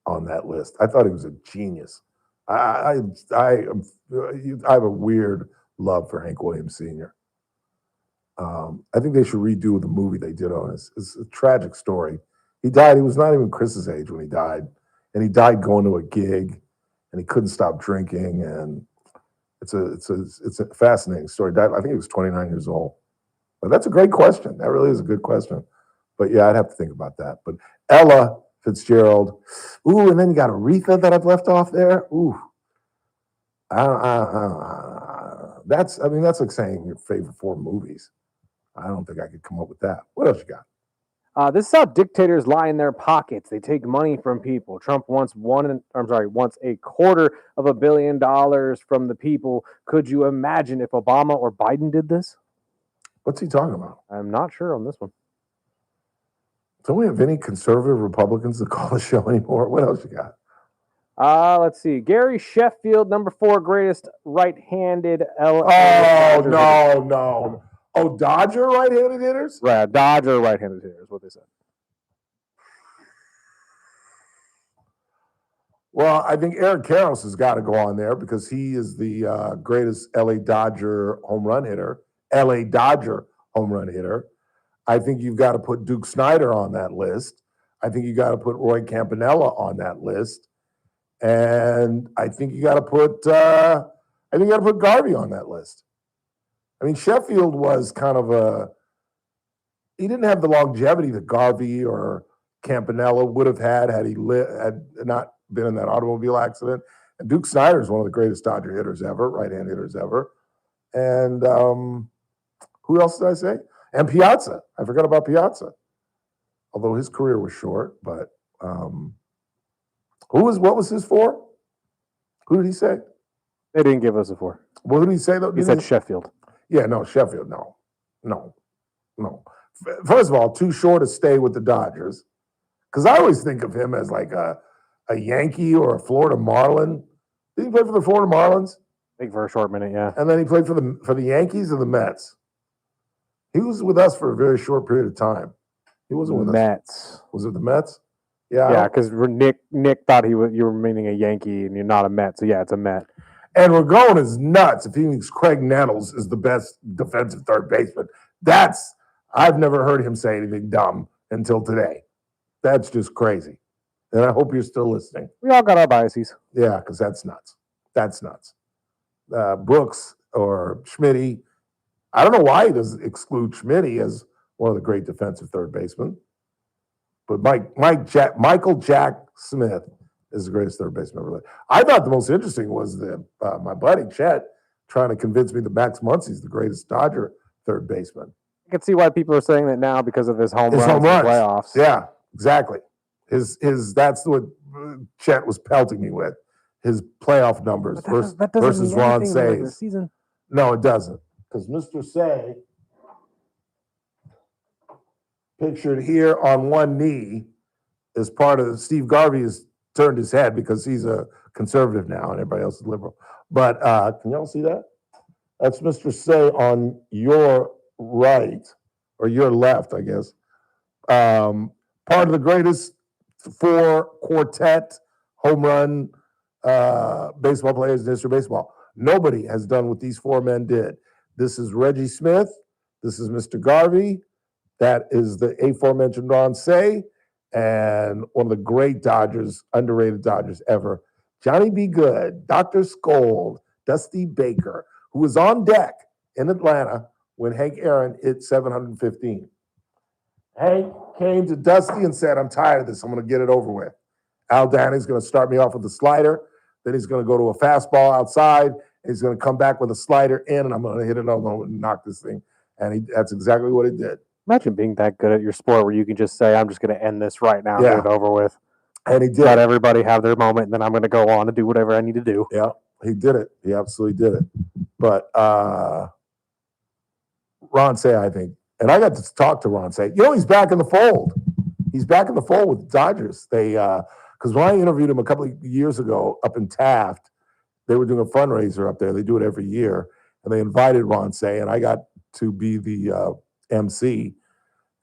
on that list. I thought he was a genius. I have a weird love for Hank Williams Sr. I think they should redo the movie they did on it. It's a tragic story. He died. He was not even Chris's age when he died. And he died going to a gig and he couldn't stop drinking. And it's a fascinating story. Died, I think he was 29 years old. But that's a great question. That really is a good question. But yeah, I'd have to think about that. But Ella Fitzgerald. Ooh, and then you got Aretha that I've left off there. Ooh. That's like saying your favorite 4 movies. I don't think I could come up with that. What else you got? This is how dictators lie in their pockets. They take money from people. Trump wants $250 million from the people. Could you imagine if Obama or Biden did this? What's he talking about? I'm not sure on this one. Don't we have any conservative Republicans to call the show anymore? What else you got? Let's see. Gary Sheffield, number 4 greatest right-handed No. Oh, Dodger right-handed hitters? Right, Dodger right-handed hitters, what they said. Well, I think Eric Karros has got to go on there because he is the greatest LA Dodger home run hitter. I think you've got to put Duke Snider on that list. I think you got to put Roy Campanella on that list. And I think you got to put I think you got to put Garvey on that list. I mean, Sheffield was kind of he didn't have the longevity that Garvey or Campanella would have had he had not been in that automobile accident. And Duke Snyder is one of the greatest Dodger hitters ever, right-hand hitters ever. And who else did I say? And Piazza. I forgot about Piazza. Although his career was short, but what was his for? Who did he say? They didn't give us a 4. What did he say though? He said Sheffield. Yeah, no, Sheffield, no. First of all, too short to stay with the Dodgers. Because I always think of him as like a Yankee or a Florida Marlin. Did he play for the Florida Marlins? I think for a short minute, yeah. And then he played for the Yankees or the Mets. He was with us for a very short period of time. He wasn't with Mets. us. Was it the Mets? Yeah. Yeah, because Nick thought you were meaning a Yankee and you're not a Met. So yeah, it's a Met. And Ragone is nuts if he thinks Craig Nettles is the best defensive third baseman. I've never heard him say anything dumb until today. That's just crazy. And I hope you're still listening. We all got our biases. Yeah, because that's nuts. That's nuts. Brooks or Schmitty, I don't know why he doesn't exclude Schmitty as one of the great defensive third basemen. But Michael Jack Smith is the greatest third baseman ever lived. I thought the most interesting was my buddy Chet trying to convince me that Max Muncy's the greatest Dodger third baseman. I can see why people are saying that now because of his home runs in runs. playoffs. Yeah, exactly. That's what Chet was pelting me with. His playoff numbers versus Ron Say's. No, it doesn't. Because Mr. Say, pictured here on one knee, is part of Steve Garvey has turned his head because he's a conservative now and everybody else is liberal. But can y'all see that? That's Mr. Say on your right, or your left, I guess. Part of the greatest 4 quartet home run baseball players in history of baseball. Nobody has done what these 4 men did. This is Reggie Smith. This is Mr. Garvey. That is the aforementioned Ron Say, and one of the great Dodgers, underrated Dodgers ever, Johnny B. Good, Dr. Scold, Dusty Baker, who was on deck in Atlanta when Hank Aaron hit 715. Hank came to Dusty and said, I'm tired of this. I'm going to get it over with. Al Danny's going to start me off with a slider. Then he's going to go to a fastball outside. And he's going to come back with a slider in, and I'm going to hit it over and knock this thing. And that's exactly what he did. Imagine being that good at your sport where you can just say, I'm just going to end this right now, Yeah. get it over with. And he did. Let everybody have their moment, and then I'm going to go on and do whatever I need to do. Yeah, he did it. He absolutely did it. But Ron Say, I think, and I got to talk to Ron Say. He's back in the fold. He's back in the fold with the Dodgers. Because when I interviewed him a couple of years ago up in Taft, they were doing a fundraiser up there. They do it every year. And they invited Ron Say, and I got to be the MC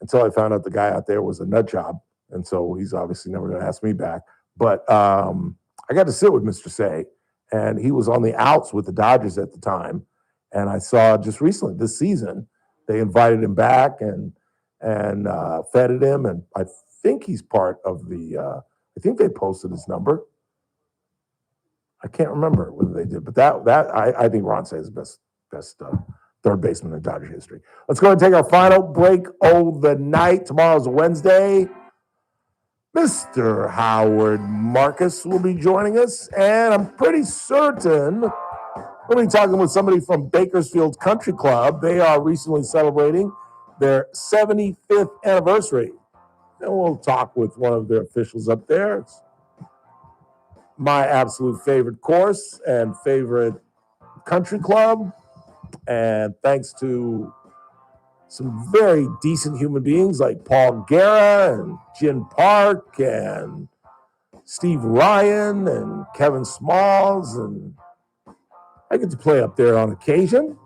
until I found out the guy out there was a nut job. And so he's obviously never going to ask me back. But I got to sit with Mr. Say, and he was on the outs with the Dodgers at the time. And I saw just recently, this season, they invited him back and feted him. And I think he's part of I think they posted his number. I can't remember whether they did, but I think Ron Say is the best third baseman in Dodger history. Let's go and take our final break of the night. Tomorrow's Wednesday. Mr. Howard Marcus will be joining us, and I'm pretty certain we'll be talking with somebody from Bakersfield Country Club. They are recently celebrating their 75th anniversary. And we'll talk with one of their officials up there. It's my absolute favorite course and favorite country club. And thanks to some very decent human beings like Paul Guerra and Jin Park and Steve Ryan and Kevin Smalls. And I get to play up there on occasion.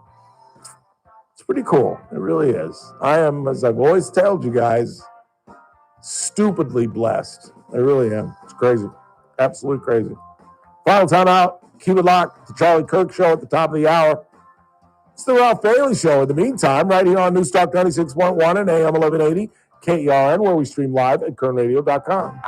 It's pretty cool. It really is. I am, as I've always told you guys, stupidly blessed. I really am. It's crazy. Absolutely crazy. Final timeout. Keep it locked. The Charlie Kirk Show at the top of the hour. It's the Ralph Bailey Show. In the meantime, right here on News Talk 96.1 and AM 1180 KERN, where we stream live at kernradio.com.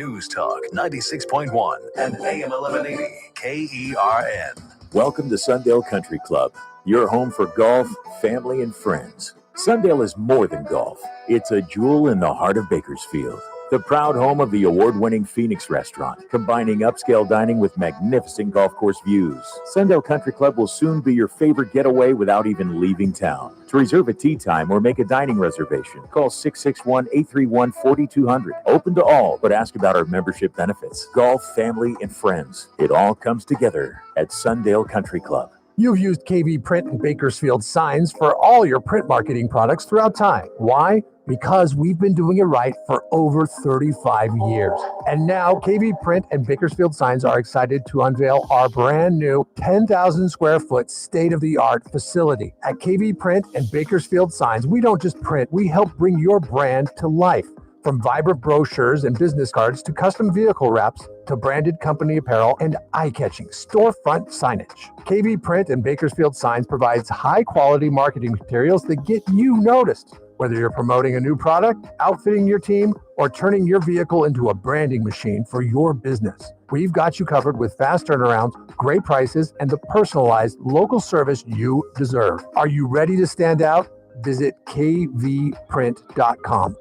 News Talk 96.1 and AM 1180 KERN. Welcome to Sundale Country Club, your home for golf, family, and friends. Sundale is more than golf. It's a jewel in the heart of Bakersfield. The proud home of the award-winning Phoenix restaurant, combining upscale dining with magnificent golf course views. Sundale Country Club will soon be your favorite getaway without even leaving town. To reserve a tee time or make a dining reservation, call 661-831-4200. Open to all, but ask about our membership benefits. Golf, family, and friends. It all comes together at Sundale Country Club. You've used KV Print and Bakersfield signs for all your print marketing products throughout time. Why? Because we've been doing it right for over 35 years. And now KV Print and Bakersfield Signs are excited to unveil our brand new 10,000 square foot state-of-the-art facility. At KV Print and Bakersfield Signs, we don't just print, we help bring your brand to life. From vibrant brochures and business cards to custom vehicle wraps to branded company apparel and eye-catching storefront signage. KV Print and Bakersfield Signs provides high-quality marketing materials that get you noticed. Whether you're promoting a new product, outfitting your team, or turning your vehicle into a branding machine for your business, we've got you covered with fast turnarounds, great prices, and the personalized local service you deserve. Are you ready to stand out? Visit kvprint.com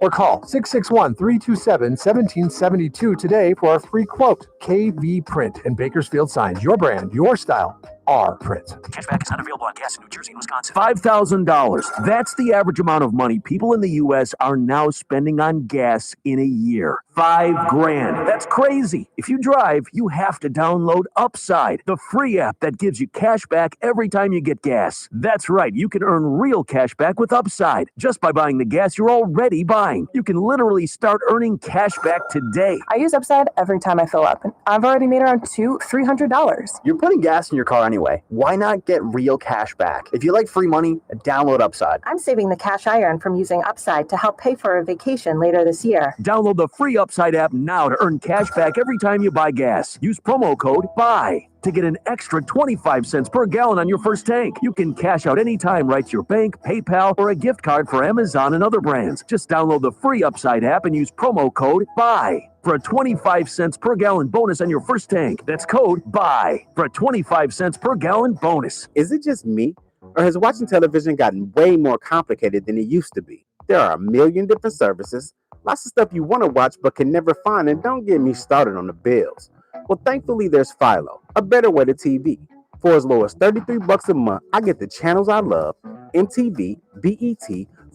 or call 661-327-1772 today for a free quote. KV Print and Bakersfield Signs. Your brand, your style, our print. Cashback is not available on gas in New Jersey and Wisconsin. $5,000. That's the average amount of money people in the U.S. are now spending on gas in a year. $5,000. That's crazy. If you drive, you have to download Upside, the free app that gives you cash back every time you get gas. That's right. You can earn real cash back with Upside just by buying the gas you're already buying. You can literally start earning cash back today. I use Upside every time I fill up, and I've already made around $300. You're putting gas in your car anyway. Why not get real cash back? If you like free money, download Upside. I'm saving the cash I earn from using Upside to help pay for a vacation later this year. Download the free Upside app now to earn cash back every time you buy gas. Use promo code BUY to get an extra 25 cents per gallon on your first tank. You can cash out anytime right to your bank, PayPal, or a gift card for Amazon and other brands. Just download the free Upside app and use promo code BUY for a 25 cents per gallon bonus on your first tank. That's code BUY for a 25 cents per gallon bonus. Is it just me, or has watching television gotten way more complicated than it used to be? There are a million different services, lots of stuff you want to watch but can never find, and don't get me started on the bills. Well, thankfully, there's Philo, a better way to TV. For as low as $33 a month, I get the channels I love, MTV, BET,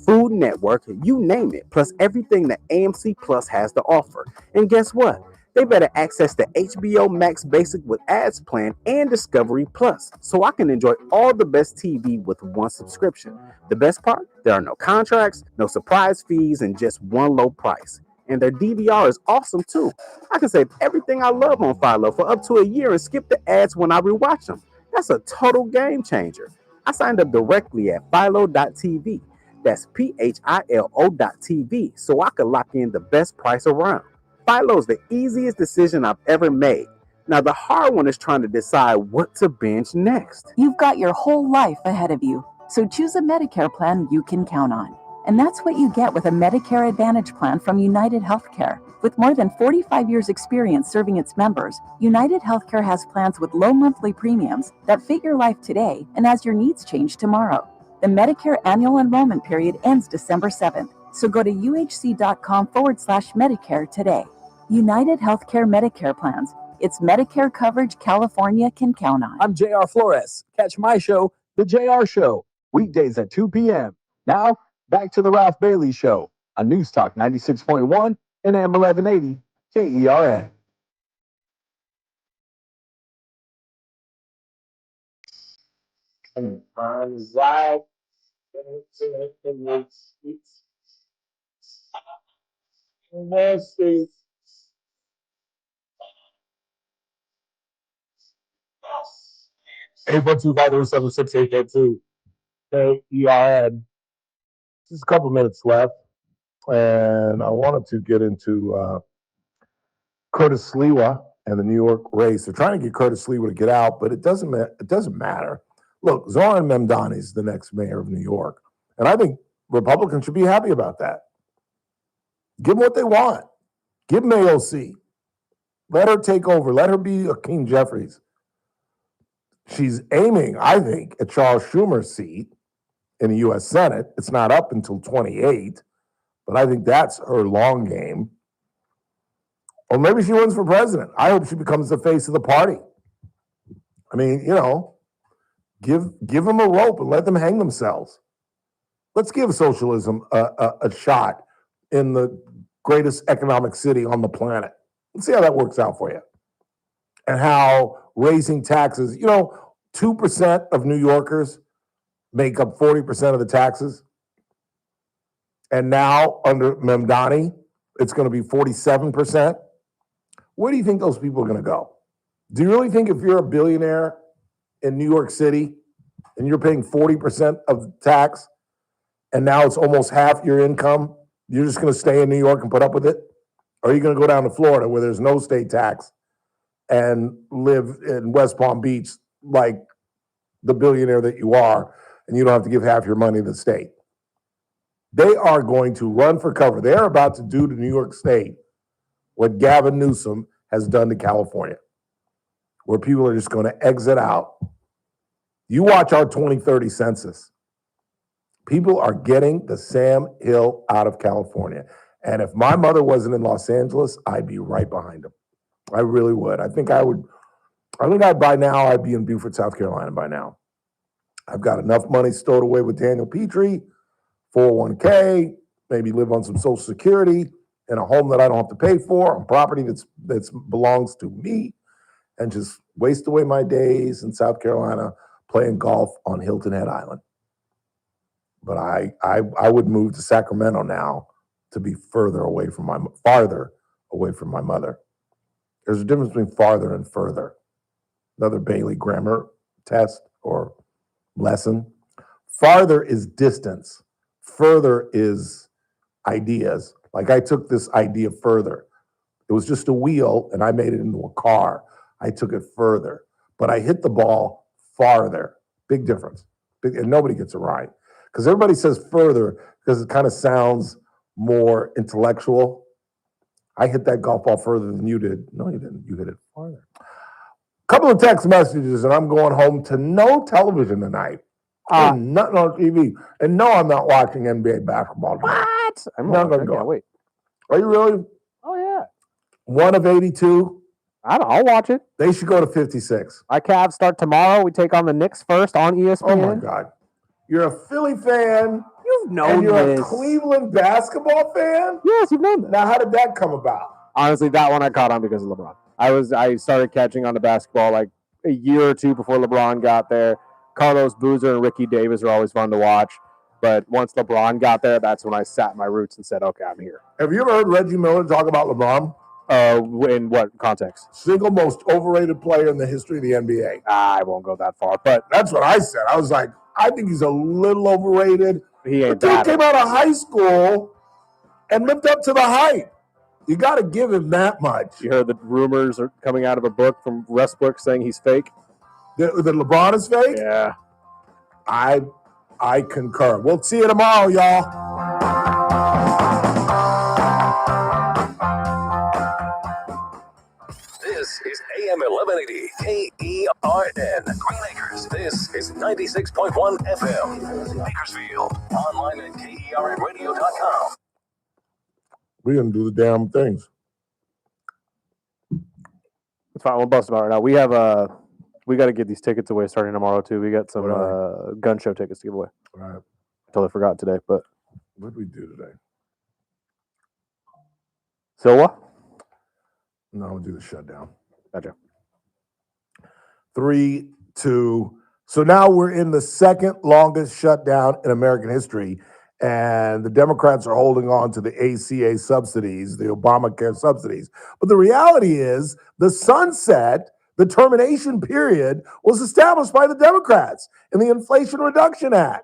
Food Network, you name it, plus everything that AMC Plus has to offer. And guess what? They better access the HBO Max Basic with ads plan and Discovery Plus, so I can enjoy all the best TV with one subscription. The best part? There are no contracts, no surprise fees, and just one low price. And their DVR is awesome too. I can save everything I love on Philo for up to a year and skip the ads when I rewatch them. That's a total game changer. I signed up directly at philo.tv. That's philo.tv, so I could lock in the best price around. Philo is the easiest decision I've ever made. Now the hard one is trying to decide what to binge next. You've got your whole life ahead of you, so choose a Medicare plan you can count on. And that's what you get with a Medicare Advantage plan from United Healthcare. With more than 45 years' experience serving its members, United Healthcare has plans with low monthly premiums that fit your life today and as your needs change tomorrow. The Medicare annual enrollment period ends December 7th, so go to uhc.com/Medicare today. United Healthcare Medicare plans. It's Medicare coverage California can count on. I'm JR Flores. Catch my show, The JR Show, weekdays at 2 p.m. Now, back to The Ralph Bailey Show on News Talk 96.1 and AM 1180 KERN. April 2076-882 KERN. Just a couple minutes left, and I wanted to get into Curtis Sliwa and the New York race. They're trying to get Curtis Sliwa to get out, but it doesn't matter. Look, Zoran Memdani is the next mayor of New York, and I think Republicans should be happy about that. Give them what they want. Give them AOC. Let her take over. Let her be a King Jeffries. She's aiming, I think, at Charles Schumer's seat in the U.S. Senate. It's not up until 28, but I think that's her long game. Or maybe she runs for president. I hope she becomes the face of the party. I mean, give them a rope and let them hang themselves. Let's give socialism a shot in the greatest economic city on the planet. Let's see how that works out for you. And how raising taxes, 2% of New Yorkers make up 40% of the taxes. And now under Mamdani, it's going to be 47%. Where do you think those people are going to go? Do you really think if you're a billionaire in New York City and you're paying 40% of the tax and now it's almost half your income, you're just going to stay in New York and put up with it? Or are you going to go down to Florida where there's no state tax and live in West Palm Beach like the billionaire that you are, and you don't have to give half your money to the state? They are going to run for cover. They're about to do to New York State what Gavin Newsom has done to California, where people are just going to exit out. You watch our 2030 census. People are getting the Sam Hill out of California. And if my mother wasn't in Los Angeles, I'd be right behind him. I really would. I think by now I'd be in Beaufort, South Carolina by now. I've got enough money stowed away with Daniel Petrie, 401k, maybe live on some Social Security in a home that I don't have to pay for, on property that belongs to me, and just waste away my days in South Carolina playing golf on Hilton Head Island. But I would move to Sacramento now to be farther away from my mother. There's a difference between farther and further. Another Bailey grammar test or lesson. Farther is distance. Further is ideas. Like I took this idea further. It was just a wheel and I made it into a car. I took it further, but I hit the ball farther. Big difference. And nobody gets it right. Because everybody says further because it kind of sounds more intellectual. I hit that golf ball further than you did. No, you didn't. You hit it farther. Couple of text messages, and I'm going home to no television tonight. Nothing on TV. And no, I'm not watching NBA basketball tonight. What? I'm not going to go. Wait. Are you really? Oh, yeah. One of 82? I'll watch it. They should go to 56. My Cavs start tomorrow. We take on the Knicks first on ESPN. Oh, my God. You're a Philly fan. You've known and you're this. a Cleveland basketball fan? Yes, you've known that. Now, how did that come about? Honestly, that one I caught on because of LeBron. I started catching on to basketball like a year or two before LeBron got there. Carlos Boozer and Ricky Davis are always fun to watch. But once LeBron got there, that's when I sat my roots and said, okay, I'm here. Have you ever heard Reggie Miller talk about LeBron? In what context? Single most overrated player in the history of the NBA. I won't go that far, but that's what I said. I was like, I think he's a little overrated. He ain't the dude that. Came out of high school and lived up to the hype. You got to give him that much. You heard the rumors are coming out of a book from Westbrook saying he's fake? That LeBron is fake? Yeah. I concur. We'll see you tomorrow, y'all. This is AM 1180 KERN Green Acres. This is 96.1 FM Bakersfield. Online at KERNradio.com. We're going to do the damn things. It's fine. We'll bust them out right now. We got to get these tickets away starting tomorrow, too. We got some gun show tickets to give away. All right. I totally forgot today, but. What did we do today? Silwa? No, we'll do the shutdown. Gotcha. 3, 2. So now we're in the second longest shutdown in American history. And the Democrats are holding on to the ACA subsidies, the Obamacare subsidies. But the reality is the sunset, the termination period, was established by the Democrats in the Inflation Reduction Act.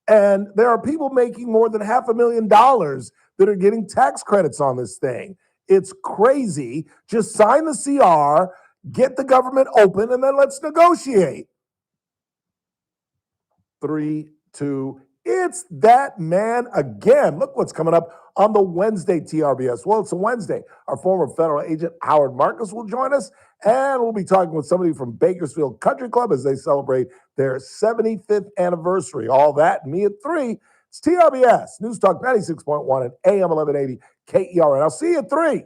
And there are people making more than $500,000 that are getting tax credits on this thing. It's crazy. Just sign the CR, get the government open, and then let's negotiate. 3, 2, It's that man again. Look what's coming up on the Wednesday TRBS. Well, it's a Wednesday. Our former federal agent Howard Marcus will join us, and we'll be talking with somebody from Bakersfield Country Club as they celebrate their 75th anniversary. All that and me at 3. It's TRBS, News Talk 96.1 and AM 1180 KERN. I'll see you at 3.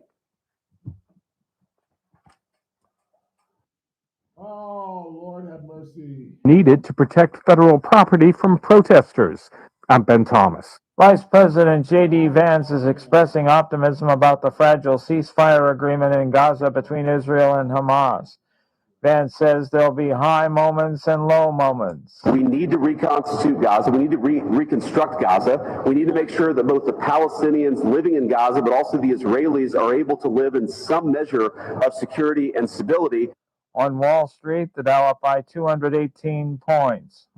Oh, Lord have mercy. Needed to protect federal property from protesters. I'm Ben Thomas. Vice President J.D. Vance is expressing optimism about the fragile ceasefire agreement in Gaza between Israel and Hamas. Vance says there'll be high moments and low moments. We need to reconstitute Gaza. We need to reconstruct Gaza. We need to make sure that both the Palestinians living in Gaza, but also the Israelis, are able to live in some measure of security and stability. On Wall Street, the Dow up by 218 points.